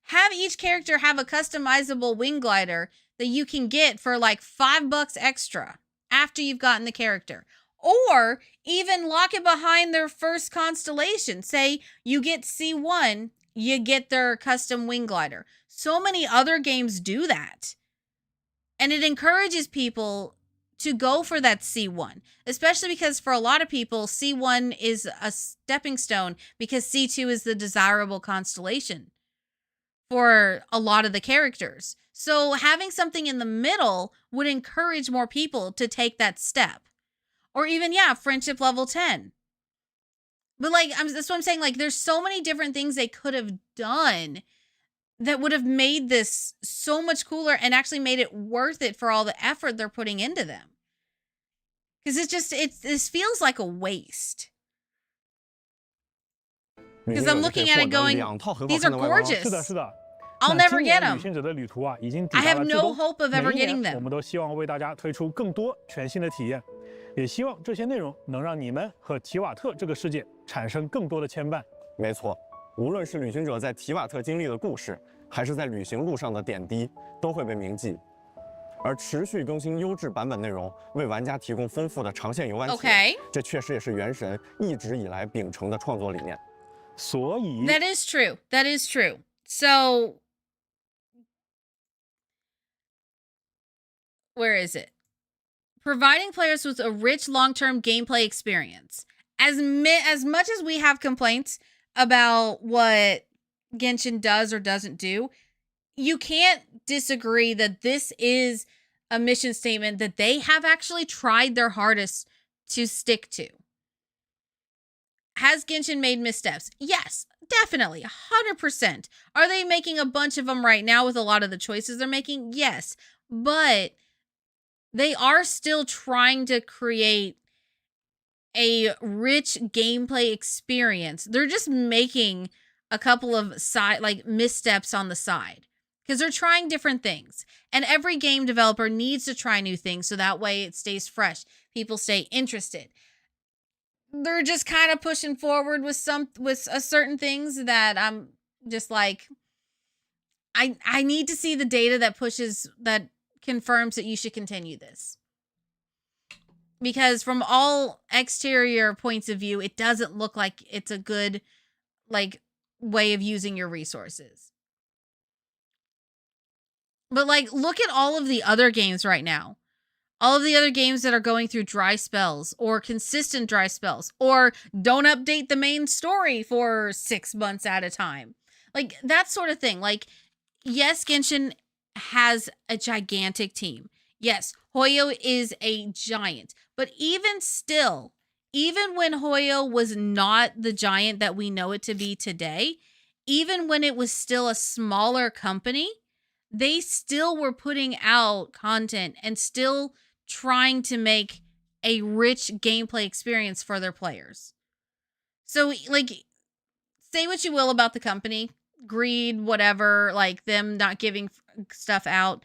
have each character have a customizable wing glider that you can get for, like, $5 extra after you've gotten the character. Or even lock it behind their first constellation. Say you get C1, you get their custom wing glider. So many other games do that. And it encourages people to go for that C1. Especially because for a lot of people, C1 is a stepping stone because C2 is the desirable constellation for a lot of the characters. So having something in the middle would encourage more people to take that step. Or even, yeah, friendship level 10. But, like, that's what I'm saying. Like, there's so many different things they could have done that would have made this so much cooler and actually made it worth it for all the effort they're putting into them. Because this feels like a waste. Because I'm looking at it going, these are gorgeous. 是的，是的。 I'll never get them. 旅行者的旅途啊，已经抵 I 达 have 了至 no 东。 hope of ever 每一 getting 年， them. 我们都希望为大家推出更多全新的体验，也希望这些内容能让你们和提瓦特这个世界产生更多的牵绊。没错，无论是旅行者在提瓦特经历的故事，还是在旅行路上的点滴，都会被铭记。而持续更新优质版本内容，为玩家提供丰富的长线游玩体验，这确实也是原神一直以来秉承的创作理念。所以 That is true. That is true. So where is it? Providing players with a rich long-term gameplay experience. As much as we have complaints about what Genshin does or doesn't do, you can't disagree that this is a mission statement that they have actually tried their hardest to stick to. Has Genshin made missteps? Yes, definitely, 100%. Are they making a bunch of them right now with a lot of the choices they're making? Yes, but they are still trying to create a rich gameplay experience. They're just making a couple of missteps on the side because they're trying different things. And every game developer needs to try new things so that way it stays fresh. People stay interested. they're just kind of pushing forward with certain things that I'm just like, I need to see the data that confirms that you should continue this. Because from all exterior points of view, it doesn't look like it's a good, like, way of using your resources. But, like, look at all of the other games right now. All of the other games that are going through dry spells or consistent dry spells or don't update the main story for 6 months at a time. Like, that sort of thing. Like, yes, Genshin has a gigantic team. Yes, Hoyo is a giant. But even still, even when Hoyo was not the giant that we know it to be today, even when it was still a smaller company, they still were putting out content and still trying to make a rich gameplay experience for their players. So, like, say what you will about the company, greed, whatever, like them not giving stuff out.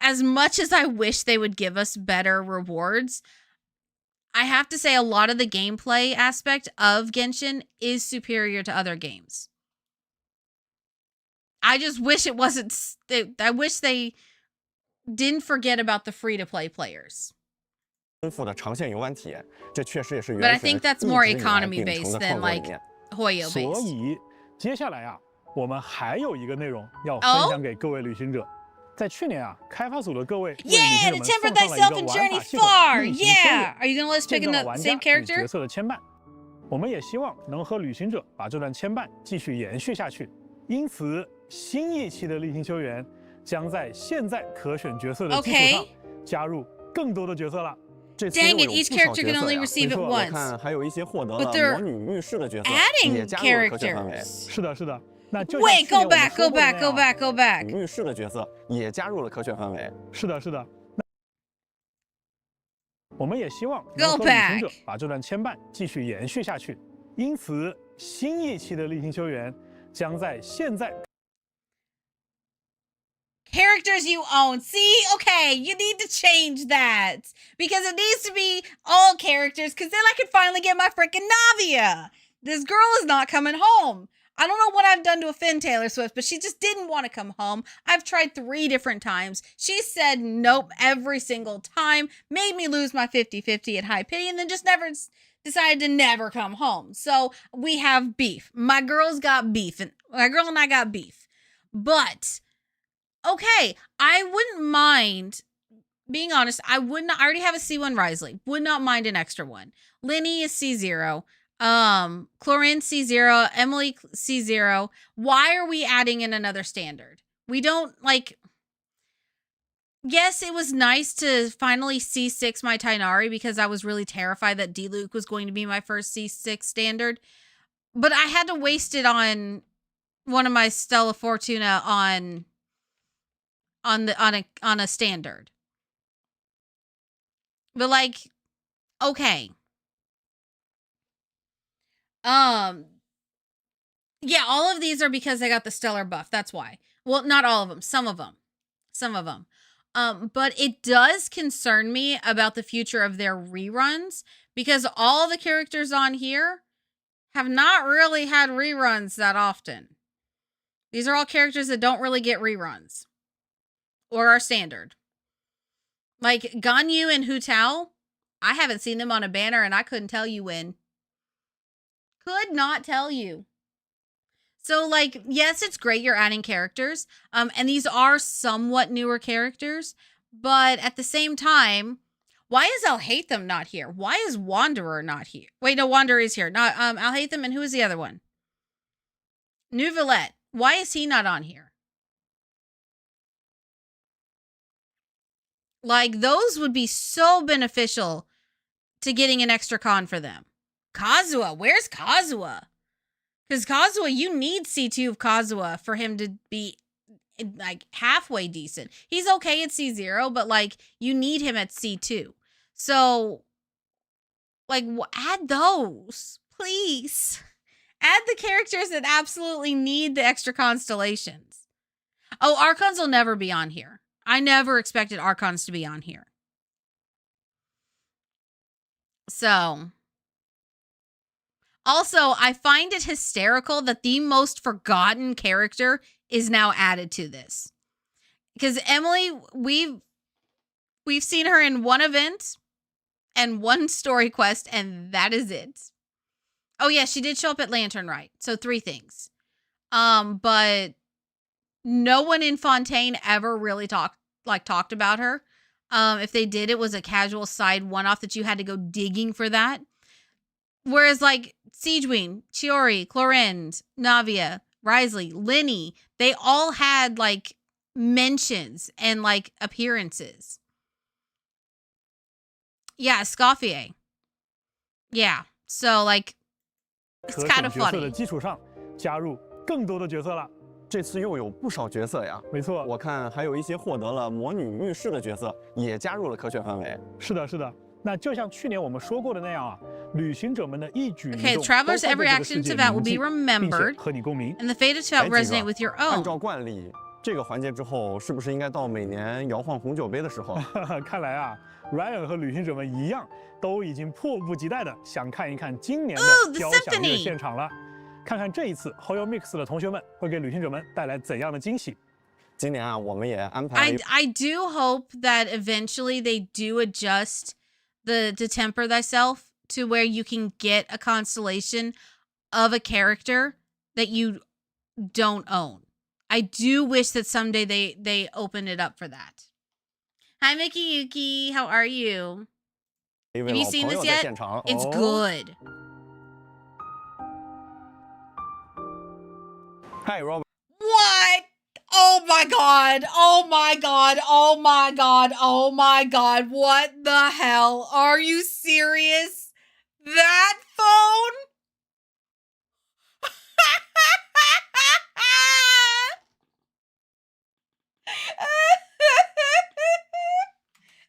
As much as I wish they would give us better rewards, I have to say a lot of the gameplay aspect of Genshin is superior to other games. I just wish it wasn't... I wish they didn't forget about the free-to-play players. But I think that's more economy-based than, like, Hoyo-based. 所以接下来啊，我们还有一个内容要分享给各位旅行者。在去年啊，开发组的各位为旅行者们送上了一个玩法系统——旅行修炼，见证了玩家与角色的牵绊。我们也希望能和旅行者把这段牵绊继续延续下去。因此，新一期的例行修缘将在现在可选角色的基础上加入更多的角色了。 Dang it, each character can only receive it once. But they're adding characters. 是的，是的。那就 Wait, go back, go back, go back, go back. 女士的角色也加入了可选范围。是的，是的。我们也希望能和旅行者把这段牵绊继续延续下去。因此，新一期的例行修缘将在现在。 Characters you own. See, okay, you need to change that because it needs to be all characters because then I can finally get my freaking Navia. This girl is not coming home. I don't know what I've done to offend Taylor Swift, but she just didn't want to come home. I've tried 3 different times. She said nope every single time, made me lose my 50-50 at High Pity, and then just never decided to never come home. So we have beef. My girl's got beef, and my girl and I got beef. But okay, I wouldn't mind, being honest, I already have a C1 Risley. Would not mind an extra one. Linny is C0. Chlorine C0. Emily C0. Why are we adding in another standard? We don't, like... Yes, it was nice to finally C6 my Tainari because I was really terrified that D-Luke was going to be my first C6 standard. But I had to waste it on one of my Stella Fortuna on a standard. But like, okay. Yeah, all of these are because I got the stellar buff. That's why. Well, not all of them. Some of them. But it does concern me about the future of their reruns because all the characters on here have not really had reruns that often. These are all characters that don't really get reruns. Or are standard. Like Ganyu and Hu Tao, I haven't seen them on a banner and I couldn't tell you when. Could not tell you. So like, yes, it's great you're adding characters. And these are somewhat newer characters. But at the same time, why is Alhaitham not here? Why is Wanderer not here? Wait, no, Wanderer is here. Not Alhaitham, and who is the other one? Neuvillette. Why is he not on here? Like, those would be so beneficial to getting an extra con for them. Kazuha, where's Kazuha? Because Kazuha, you need C2 of Kazuha for him to be, like, halfway decent. He's okay at C0, but, like, you need him at C2. So, like, add those, please. Add the characters that absolutely need the extra constellations. Oh, Archons will never be on here. I never expected Archons to be on here. So, also, I find it hysterical that the most forgotten character is now added to this. Because Emily, we've seen her in one event and one story quest, and that is it. Oh yeah, she did show up at Lantern Rite. So 3 things. But no one in Fontaine ever really talked about her. If they did, it was a casual side one-off that you had to go digging for that. Whereas like Siegeween, Chiori, Clorinde, Navia, Risley, Lenny, they all had like mentions and like appearances. Yeah, Escoffier. Yeah. So like it's kind of funny. 的基础上加入更多的角色了。这次又有不少角色呀，没错，我看还有一些获得了魔女浴室的角色也加入了科学范围。是的，是的。那就像去年我们说过的那样啊，旅行者们的一举一动 Okay, travelers' every action to that will be remembered, 和你共鸣 and the fated shall resonate with your 按 own. 照惯例，这个环节之后，是不是应该到每年摇晃红酒杯的时候？看来啊 ，Ryan 和旅行者们一样，都已经迫不及待的想看一看今年的交响乐现场了。看看这一次 Hoyo Mix 的同学们会给旅行者们带来怎样的惊喜。今年啊，我们也安排了。I do hope that eventually they do adjust the temper thyself to where you can get a constellation of a character that you don't own. I do wish that someday they open it up for that. Hi, Mickey Yuki. How are you? Have you seen this yet? It's good. Hi, Robert. What? Oh my god. Oh my god. Oh my god. Oh my god. What the hell? Are you serious? That phone?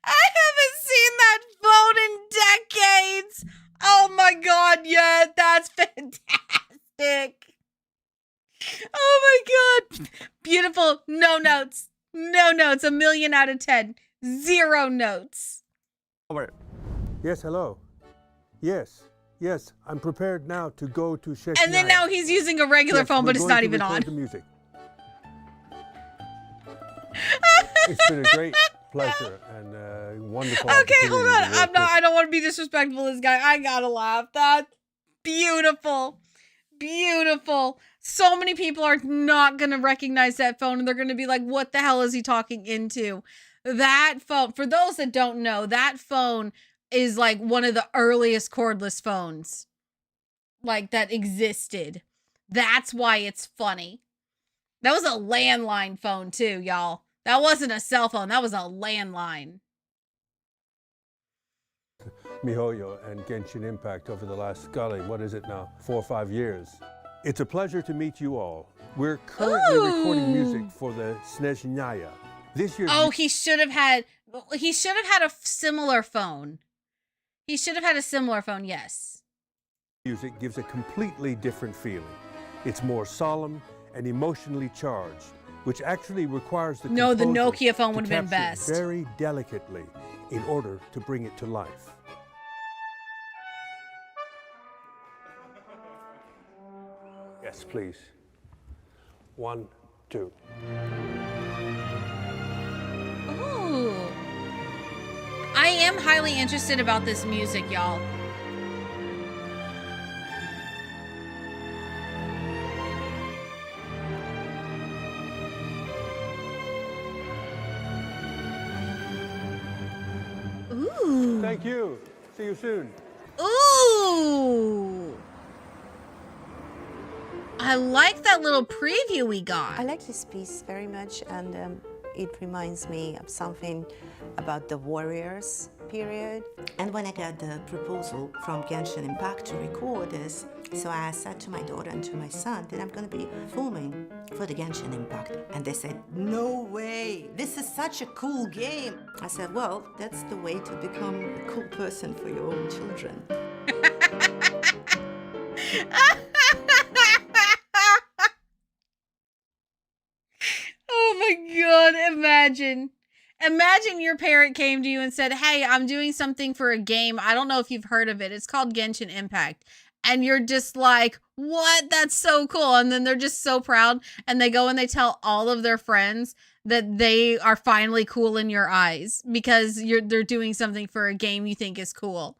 I haven't seen that phone in decades. Oh my god, yeah, that's fantastic. Oh my god. Beautiful. No notes. No notes. 1,000,000 out of 10. 0 notes. Robert. Yes, hello. Yes, yes, I'm prepared now to go to SNEZHNAYA. And then now he's using a regular phone, but it's not even on. Music. It's been a great pleasure and wonderful. Okay, hold on. I don't want to be disrespectful to this guy. I gotta laugh. That's beautiful. Beautiful. So many people are not gonna recognize that phone, and they're gonna be like, what the hell is he talking into? That phone, for those that don't know, that phone is like one of the earliest cordless phones like that existed. That's why it's funny. That was a landline phone too, y'all. That wasn't a cell phone. That was a landline. MiHoYo and Genshin Impact over the last, golly, what is it now, 4 or 5 years. It's a pleasure to meet you all. We're currently recording music for the SNEZHNAYA. This year. Oh, he should have had a similar phone. He should have had a similar phone, yes. Music gives a completely different feeling. It's more solemn and emotionally charged, which actually requires the Nokia phone would have been best. Very delicately in order to bring it to life. Yes, please. 1, 2. Ooh. I am highly interested about this music, y'all. Ooh. Thank you. See you soon. Ooh. I like that little preview we got. I like this piece very much, and it reminds me of something about the Warriors period. And when I got the proposal from Genshin Impact to record this, so I said to my daughter and to my son that I'm going to be filming for the Genshin Impact. And they said, no way, this is such a cool game. I said, well, that's the way to become a cool person for your own children. Oh my god, imagine. Imagine your parent came to you and said, hey, I'm doing something for a game. I don't know if you've heard of it. It's called Genshin Impact. And you're just like, what? That's so cool. And then they're just so proud. And they go and they tell all of their friends that they are finally cool in your eyes because they're doing something for a game you think is cool.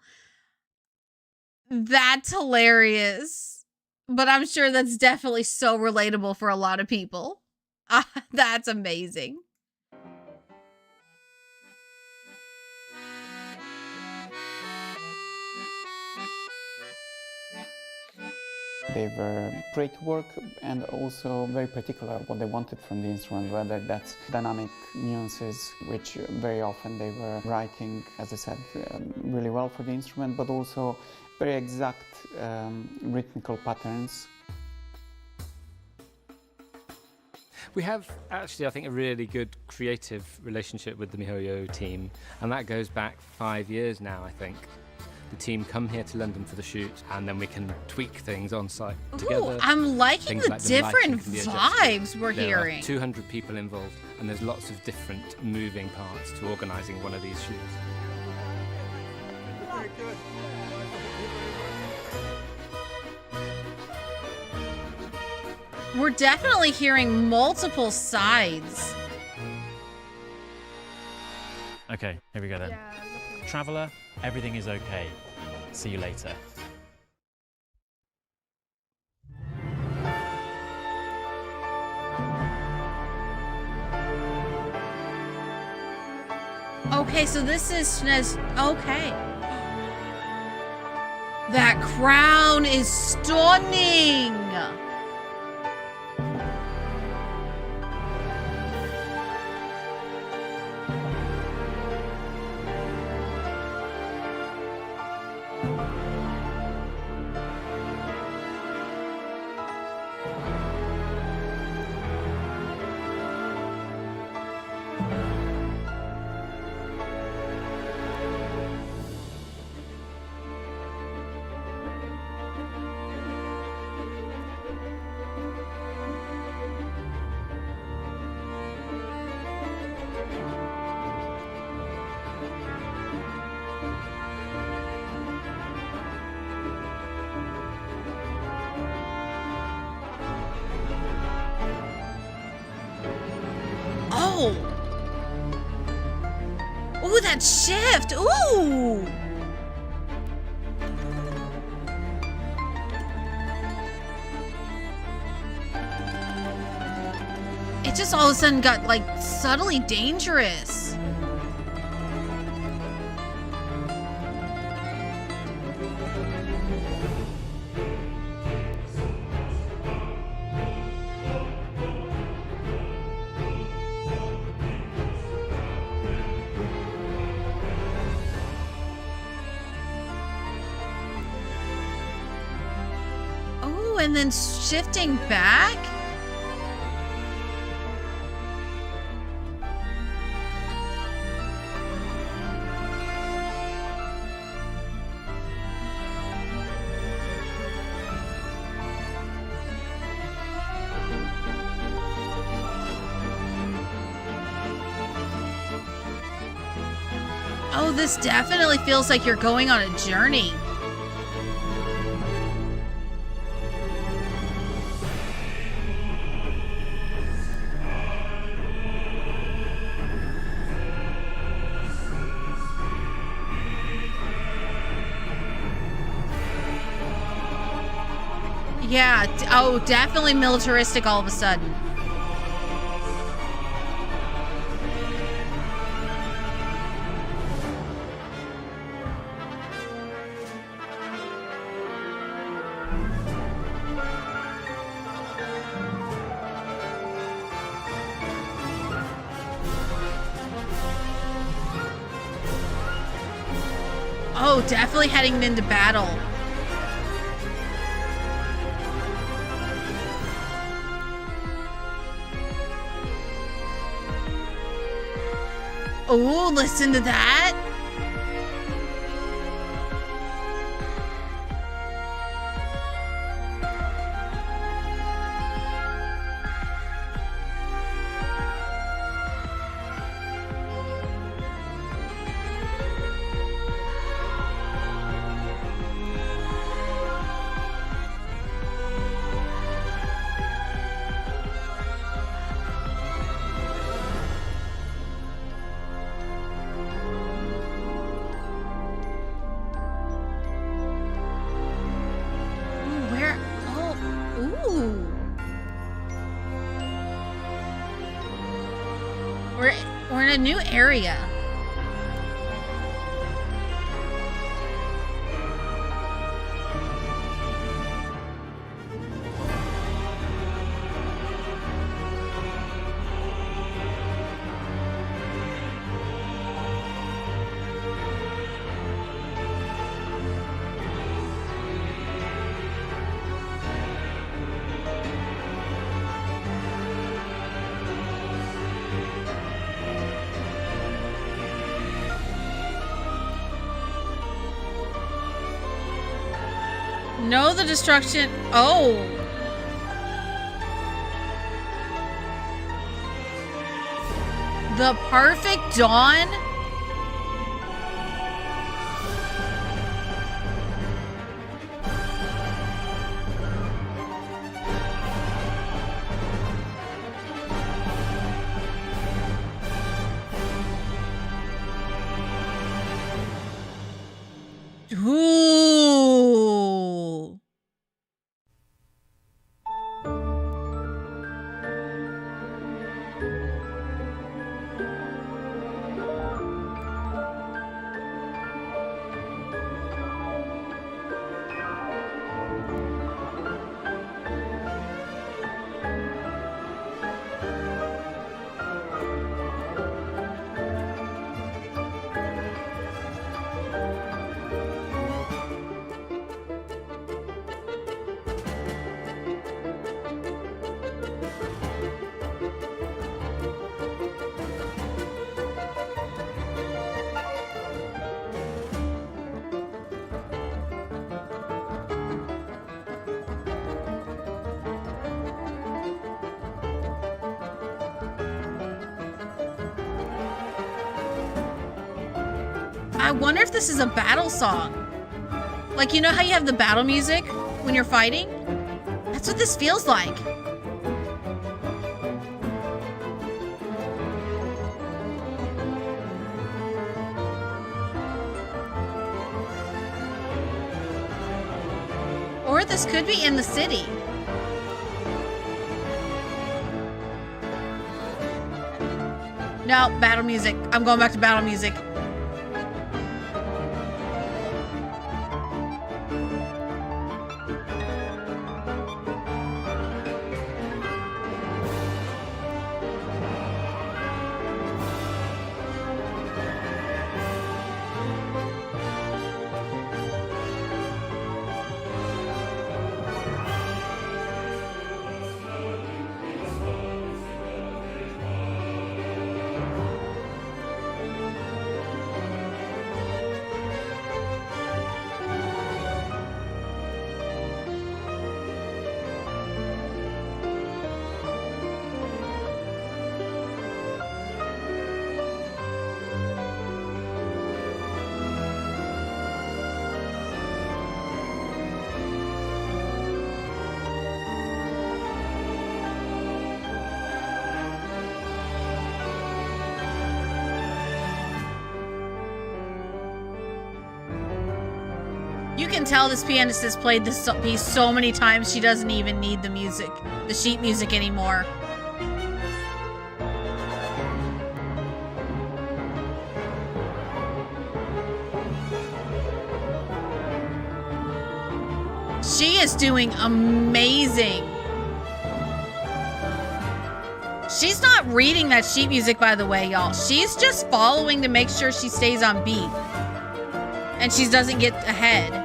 That's hilarious. But I'm sure that's definitely so relatable for a lot of people. That's amazing. They were great work and also very particular what they wanted from the instrument, whether that's dynamic nuances, which very often they were writing, as I said, really well for the instrument, but also very exact rhythmical patterns. We have actually, I think, a really good creative relationship with the MiHoYo team, and that goes back 5 years now, I think. The team come here to London for the shoot, and then we can tweak things on site together. Ooh, I'm liking Things the like different lighting can be vibes we're There hearing. are 200 people involved, and there's lots of different moving parts to organising one of these shoots. Very good. We're definitely hearing multiple sides. Okay, here we go then. Traveller, everything is okay. See you later. Okay, so this is SNES. Okay. That crown is stunning. Oh! Ooh, that shift! Ooh! It just all of a sudden got, like, subtly dangerous. Oh, and then shifting back? Oh, this definitely feels like you're going on a journey. Yeah, oh, definitely militaristic all of a sudden. Oh, definitely heading into battle. Oh, listen to that. a new area. No, the destruction. Oh. The perfect dawn? Ooh. I wonder if this is a battle song. Like, you know how you have the battle music when you're fighting? That's what this feels like. Or this could be in the city. No, battle music. I'm going back to battle music. You can tell this pianist has played this piece so many times she doesn't even need the music, the sheet music anymore. She is doing amazing. She's not reading that sheet music, by the way, y'all. She's just following to make sure she stays on beat. And she doesn't get ahead.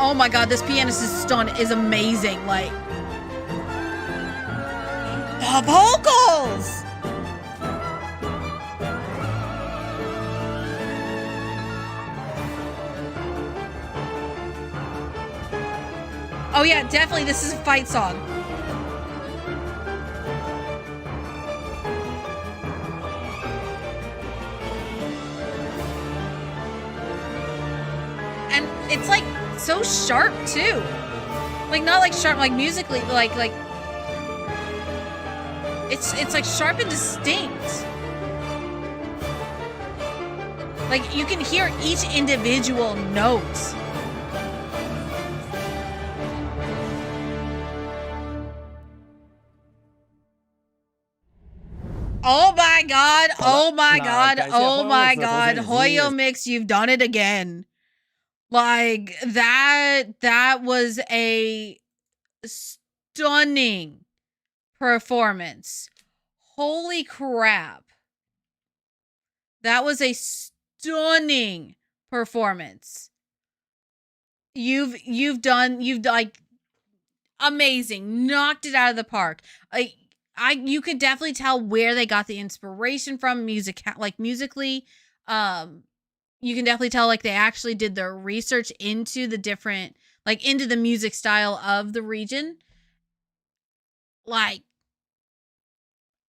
Oh my god, this pianist's stun is amazing. Like, the vocals! Oh yeah, definitely this is a fight song. And it's like so sharp too. Like not like sharp like musically, like it's like sharp and distinct. Like you can hear each individual note. Oh my god. Oh my god. 那感谢 Oh my 欢 god. 乐子同学以及 Hoyo Mix, you've done it again. Like that was a stunning performance. Holy crap. That was a stunning performance. You've like amazing. Knocked it out of the park. You could definitely tell where they got the inspiration from musically. You can definitely tell like they actually did their research into the different into the music style of the region. Like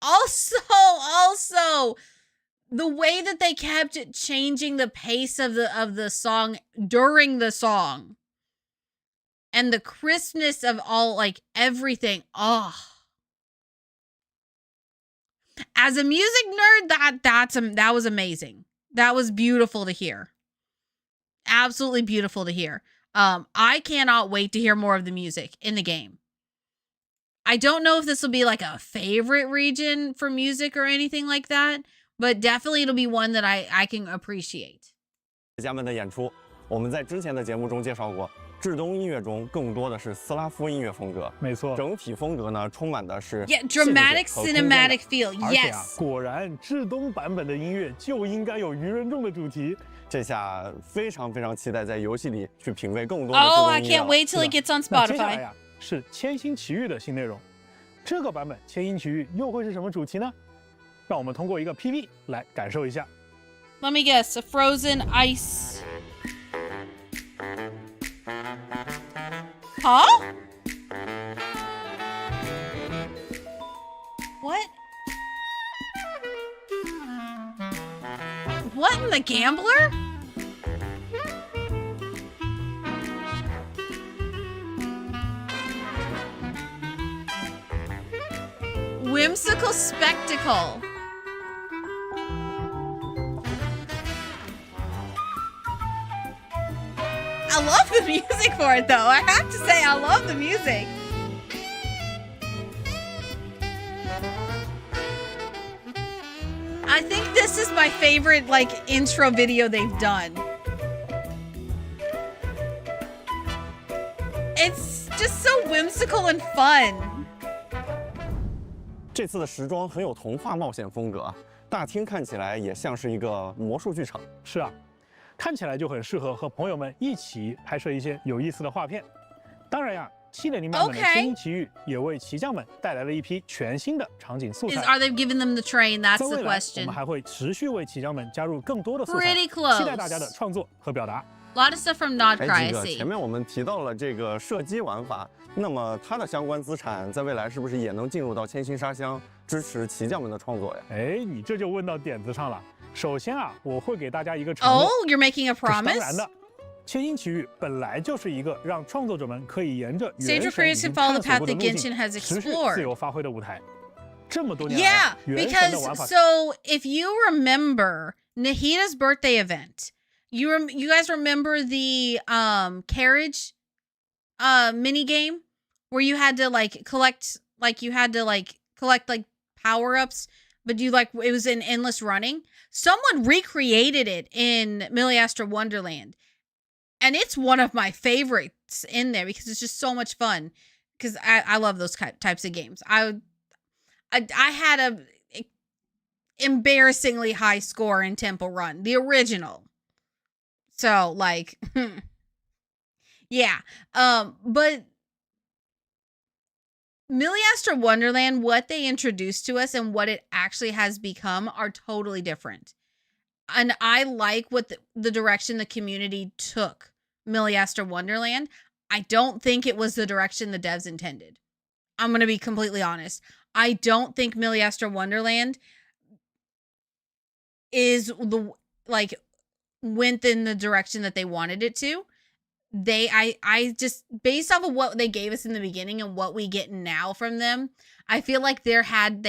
also the way that they kept changing the pace of the song during the song and the crispness of all like everything. Oh, as a music nerd, that was amazing. That was beautiful to hear. Absolutely beautiful to hear. I cannot wait to hear more of the music in the game. I don't know if this will be like a favorite region for music or anything like that, but definitely it'll be one that I can appreciate. 家们的演出，我们在之前的节目中介绍过，至东音乐中更多的是斯拉夫音乐风格，没错，整体风格呢充满的是 dramatic cinematic feel. 而且 Yes. 果然至东版本的音乐就应该有愚人众的主题。这下非常非常期待在游戏里去品味更多的 Oh, I can't wait till it gets on 那接下来 Spotify. 呀是千星奇遇的新内容，这个版本千星奇遇又会是什么主题呢？让我们通过一个 PV 来感受一下。Let me guess, a frozen ice. Huh? What? What in the Gambler? Whimsical spectacle. I love the music for it though. I have to say I love the music. I think this is my favorite intro video they've done. It's just so whimsical and fun. 这次的时装很有童话冒险风格啊，大厅看起来也像是一个魔术剧场。是啊，看起来就很适合和朋友们一起拍摄一些有意思的画片。当然呀，7.0版本的《千星奇遇》也为骑将们带来了一批全新的场景素材。Are they giving them the train? That's 在 the 未来， question. 我们还会持续为骑将们加入更多的素材， Pretty close. 期待大家的创作和表达。A lot of stuff from Nodcry, 哎， I 这个 see. 前面我们提到了这个射击玩法，那么它的相关资产在未来是不是也能进入到千星沙箱，支持骑将们的创作呀？哎，你这就问到点子上了。首先啊，我会给大家一个承诺。 Oh, you're making a 这是当 promise? 然的。千星奇遇本来就是一个让创作者们可以沿着 Sage 原 of 神已 Creators 经 can follow 探 the 索 path 过的 that 路径 Genshin has 持续 explored. 自由发挥的舞台。这么多年 Yeah, 来，原神的玩 because 法 so if you remember Nahida's birthday event, you guys remember the carriage mini game where you had to collect power-ups, but it was in endless running. Someone recreated it in Milliastra Wonderland. And it's one of my favorites in there because it's just so much fun. Because I love those types of games. I had a embarrassingly high score in Temple Run, the original. So yeah. But Milliastra Wonderland, what they introduced to us and what it actually has become are totally different. And I like what the direction the community took Milliastra Wonderland. I don't think it was the direction the devs intended. I'm going to be completely honest. I don't think Milliastra Wonderland is went in the direction that they wanted it to. I just, based off of what they gave us in the beginning and what we get now from them, I feel like they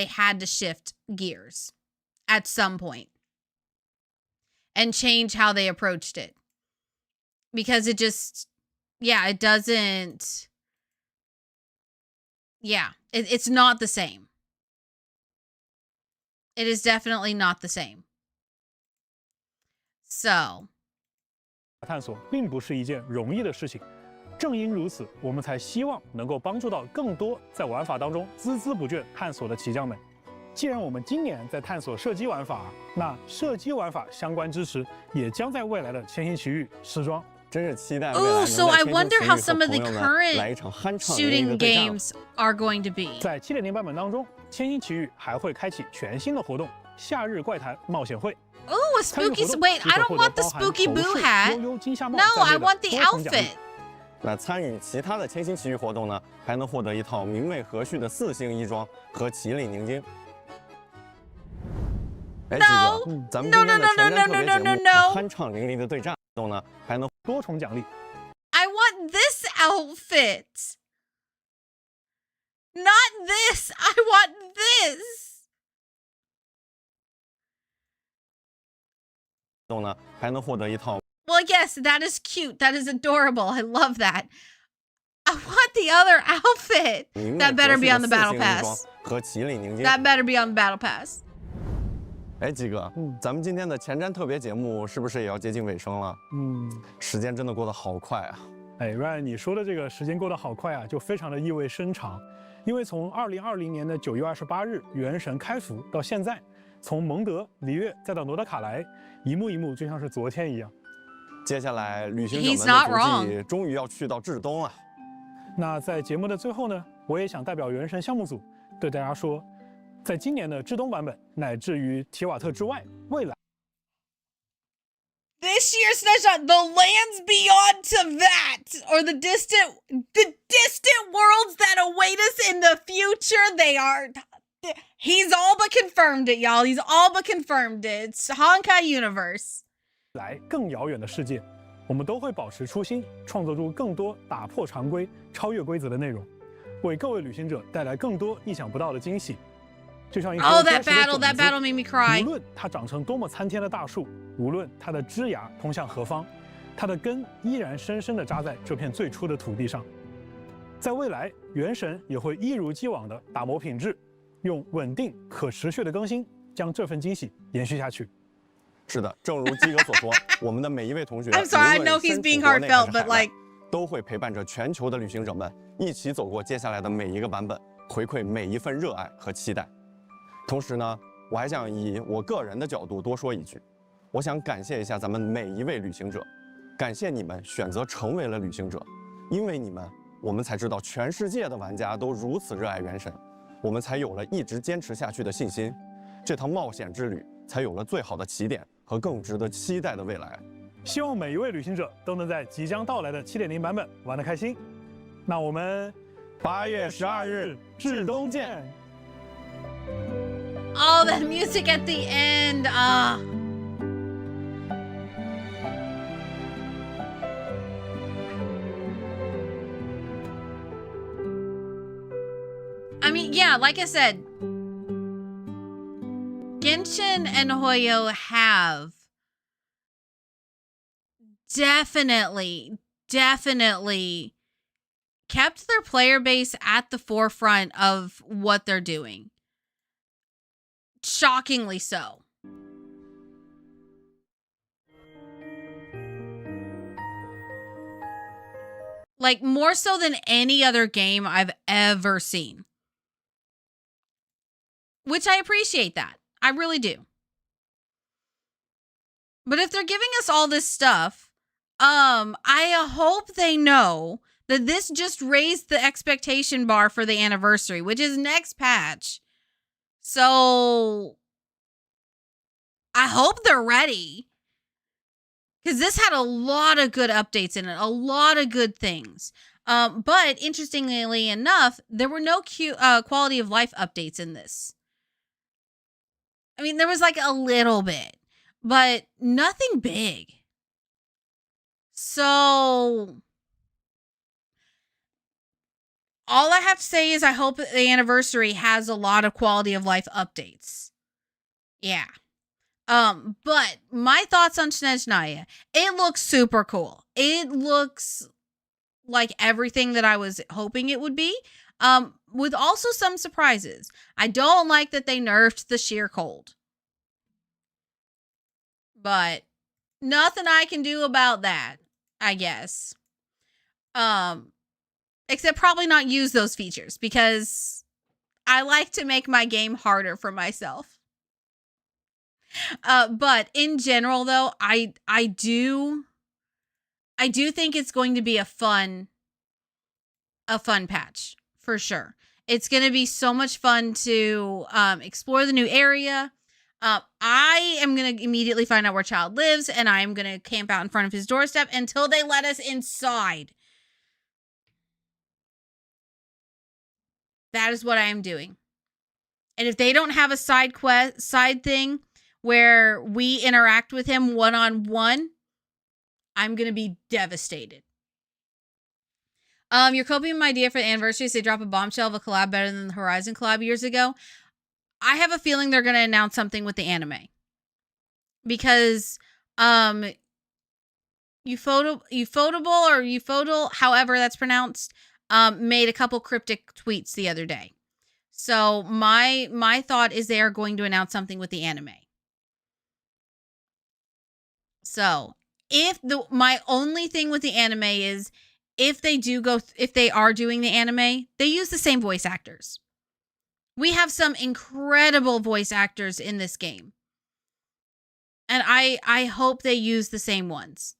had to shift gears at some point and change how they approached it, because it just, it doesn't, it's not the same. It is definitely not the same. So 探索并不是一件容易的事情，正因如此，我们才希望能够帮助到更多在玩法当中孜孜不倦探索的骑将们。既然我们今年在探索射击玩法，那射击玩法相关知识也将在未来的千星奇遇时装。真是期待。 Oh, so I wonder how some of the current shooting games are going to be. 在7.0版本当中，千星奇遇还会开启全新的活动——夏日怪谈冒险会。 Oh, a spooky... Wait, I don't want the spooky boo hat. No, I want the outfit. 那参与其他的千星奇遇活动呢，还能获得一套明媚和煦的4星衣装和麒麟凝晶。哎，几个，咱们今天的前瞻特别节目酣畅淋漓的对战活动呢，还能多重奖励。 I want this outfit. Not this. I want this. 动呢，还能获得一套。 Well, yes, that is cute. That is adorable. I love that. I want the other outfit. That better be on the battle pass. 和麒麟凝晶。 That better be on the battle pass. 哎，几哥，咱们今天的前瞻特别节目是不是也要接近尾声了？时间真的过得好快啊！哎 ，Ryan， 你说的这个时间过得好快啊，就非常的意味深长。因为从2020年的9月28日《原神》开服到现在，从蒙德、里约再到罗德卡莱，一幕一幕就像是昨天一样。接下来，旅行者们的足迹终于要去到至东了。那在节目的最后呢，我也想代表《原神》项目组对大家说。 在今年的至东版本，乃至于提瓦特之外，未来 This year's SNEZHNAYA, the lands beyond to that, or the distant worlds that await us in the future, they are. He's all but confirmed it, y'all. He's all but confirmed it. It's Honkai Universe. 来更遥远的世界，我们都会保持初心，创作出更多打破常规、超越规则的内容，为各位旅行者带来更多意想不到的惊喜。 就像一棵 that battle made me cry. 无论它长成多么参天的大树，无论它的枝芽通向何方，它的根依然深深地扎在这片最初的土地上。在未来，原神也会一如既往地打磨品质，用稳定可持续的更新，将这份惊喜延续下去。是的，正如基哥所说，我们的每一位同学， I'm sorry, I know he's being heartfelt, but like 都会陪伴着全球的旅行者们一起走过接下来的每一个版本，回馈每一份热爱和期待。 同时呢，我还想以我个人的角度多说一句，我想感谢一下咱们每一位旅行者，感谢你们选择成为了旅行者，因为你们，我们才知道全世界的玩家都如此热爱原神，我们才有了一直坚持下去的信心，这趟冒险之旅才有了最好的起点和更值得期待的未来。希望每一位旅行者都能在即将到来的7.0版本玩得开心。那我们8月12日至东见。 Oh, that music at the end. I mean, yeah, like I said, Genshin and Hoyo have definitely kept their player base at the forefront of what they're doing. Shockingly so. Like, more so than any other game I've ever seen. Which I appreciate that. I really do. But if they're giving us all this stuff, I hope they know that this just raised the expectation bar for the anniversary, which is next patch. So I hope they're ready, because this had a lot of good updates in it, a lot of good things. But interestingly enough, there were no quality of life updates in this. I mean, there was like a little bit, but nothing big. So all I have to say is I hope that the anniversary has a lot of quality of life updates. Yeah. But my thoughts on SNEZHNAYA, it looks super cool. It looks like everything that I was hoping it would be. with also some surprises. I don't like that they nerfed the sheer cold. But nothing I can do about that, I guess. Except probably not use those features because I like to make my game harder for myself. But in general though, I do think it's going to be a fun patch for sure. It's going to be so much fun to explore the new area. I am going to immediately find out where Child lives, and I am going to camp out in front of his doorstep until they let us inside. That is what I am doing. And if they don't have a side thing where we interact with him one-on-one, I'm going to be devastated. You're coping my idea for the anniversary is they drop a bombshell of a collab better than the Horizon collab years ago. I have a feeling they're going to announce something with the anime. Because Ufotable, however that's pronounced, made a couple cryptic tweets the other day. So my thought is they are going to announce something with the anime. So my only thing with the anime is if they are doing the anime, they use the same voice actors. We have some incredible voice actors in this game. And I hope they use the same ones.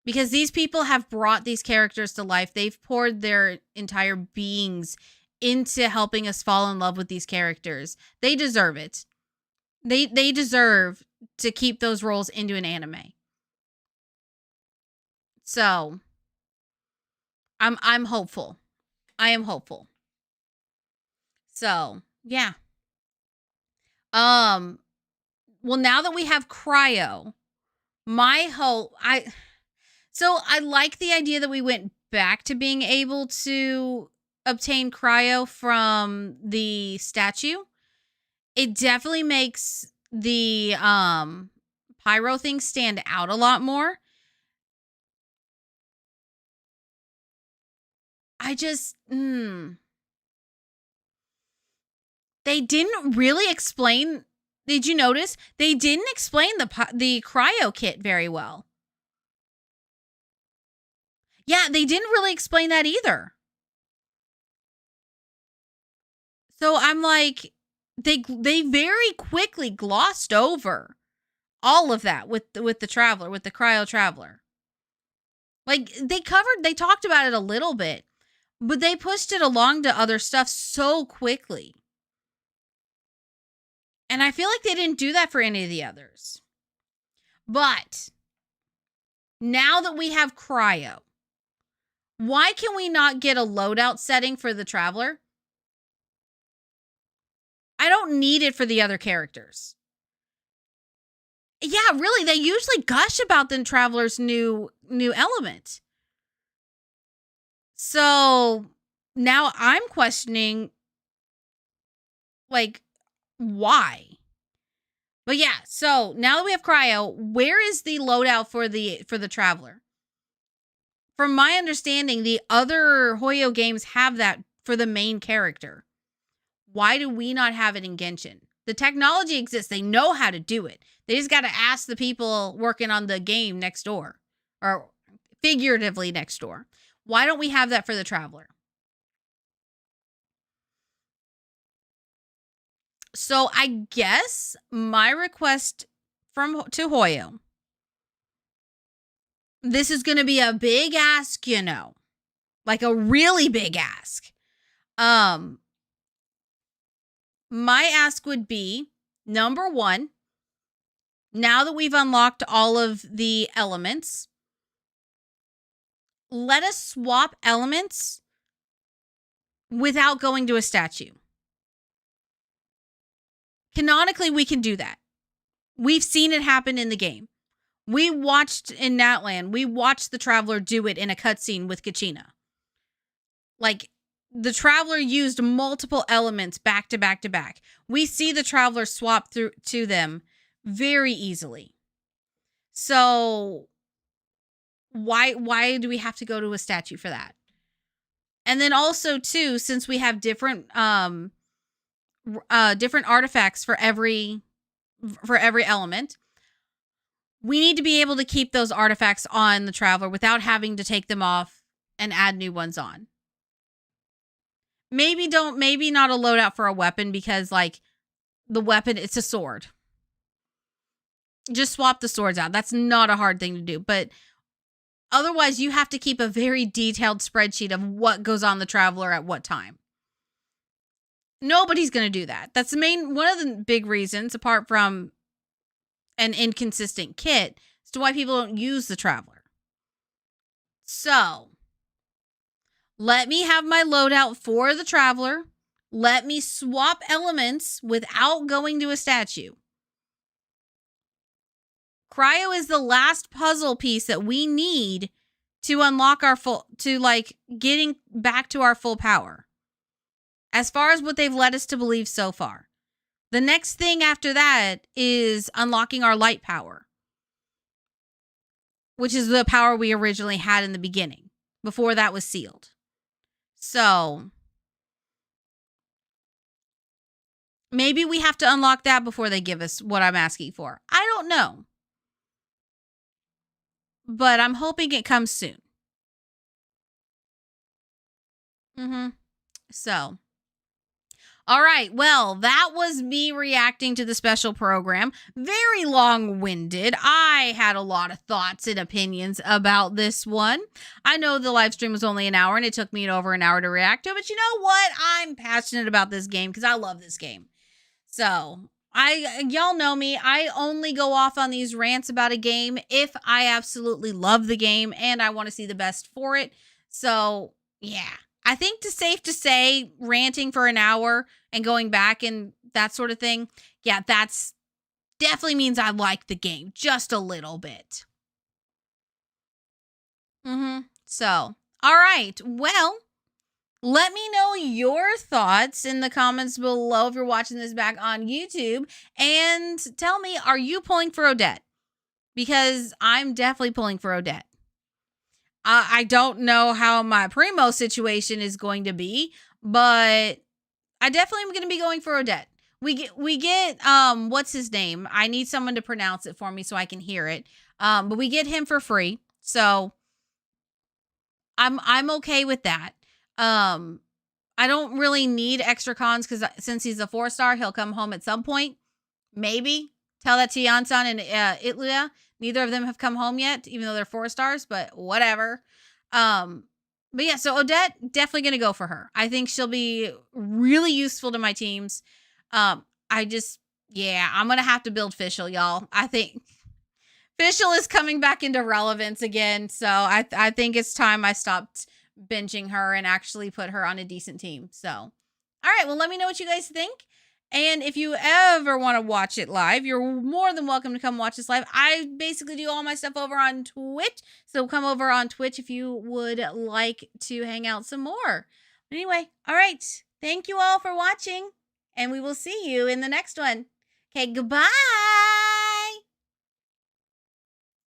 Because these people have brought these characters to life. They've poured their entire beings into helping us fall in love with these characters. They deserve it. They deserve to keep those roles into an anime. So I'm hopeful. I am hopeful. So, yeah. Well, now that we have cryo, I like the idea that we went back to being able to obtain cryo from the statue. It definitely makes the pyro thing stand out a lot more. I just they didn't really explain. Did you notice? They didn't explain the cryo kit very well. Yeah, they didn't really explain that either. So I'm like, they very quickly glossed over all of that with the traveler, with the cryo traveler. Like they talked about it a little bit, but they pushed it along to other stuff so quickly. And I feel like they didn't do that for any of the others. But now that we have cryo, why can we not get a loadout setting for the traveler? I don't need it for the other characters. Yeah, really, they usually gush about the traveler's new element. So now I'm questioning, like, why? But yeah, so now that we have cryo, where is the loadout for the traveler? From my understanding, the other Hoyo games have that for the main character. Why do we not have it in Genshin? The technology exists. They know how to do it. They just got to ask the people working on the game next door, or figuratively next door. Why don't we have that for the traveler? So I guess my request to Hoyo, this is going to be a big ask, like a really big ask. My ask would be, number one, now that we've unlocked all of the elements, let us swap elements without going to a statue. Canonically, we can do that. We've seen it happen in the game. We watched in Natland, we watched the Traveler do it in a cutscene with Kachina. Like, the Traveler used multiple elements back to back to back. We see the Traveler swap through to them very easily. So why do we have to go to a statue for that? And then also too, since we have different different artifacts for every element, we need to be able to keep those artifacts on the Traveler without having to take them off and add new ones on. Maybe not a loadout for a weapon, because like the weapon, it's a sword. Just swap the swords out. That's not a hard thing to do, but otherwise you have to keep a very detailed spreadsheet of what goes on the Traveler at what time. Nobody's going to do that. That's one of the big reasons, apart from an inconsistent kit, as to why people don't use the Traveler. So, let me have my loadout for the Traveler. Let me swap elements without going to a statue. Cryo is the last puzzle piece that we need to unlock getting back to our full power. As far as what they've led us to believe so far. The next thing after that is unlocking our light power, which is the power we originally had in the beginning, before that was sealed. So, maybe we have to unlock that before they give us what I'm asking for. I don't know. But I'm hoping it comes soon. So, all right. Well, that was me reacting to the special program. Very long-winded. I had a lot of thoughts and opinions about this one. I know the live stream was only an hour and it took me over an hour to react to it, but you know what? I'm passionate about this game because I love this game. So, y'all know me. I only go off on these rants about a game if I absolutely love the game and I want to see the best for it. So, yeah. I think it's safe to say ranting for an hour and going back and that sort of thing, yeah, that's definitely means I like the game just a little bit. So, all right. Well, let me know your thoughts in the comments below if you're watching this back on YouTube. And tell me, are you pulling for Odette? Because I'm definitely pulling for Odette. I don't know how my Primo situation is going to be, but I definitely am going to be going for Odette. We get what's his name? I need someone to pronounce it for me so I can hear it. But we get him for free. So I'm okay with that. I don't really need extra cons because since he's a 4-star, he'll come home at some point. Maybe. Tell that to Yansan and Itlia. Neither of them have come home yet, even though they're 4 stars, but whatever. But yeah, so Odette, definitely going to go for her. I think she'll be really useful to my teams. I'm going to have to build Fischl, y'all. I think Fischl is coming back into relevance again. So I think it's time I stopped binging her and actually put her on a decent team. So, all right, well, let me know what you guys think. And if you ever want to watch it live, you're more than welcome to come watch this live. I basically do all my stuff over on Twitch. So come over on Twitch if you would like to hang out some more. But anyway, all right. Thank you all for watching. And we will see you in the next one. Okay, goodbye.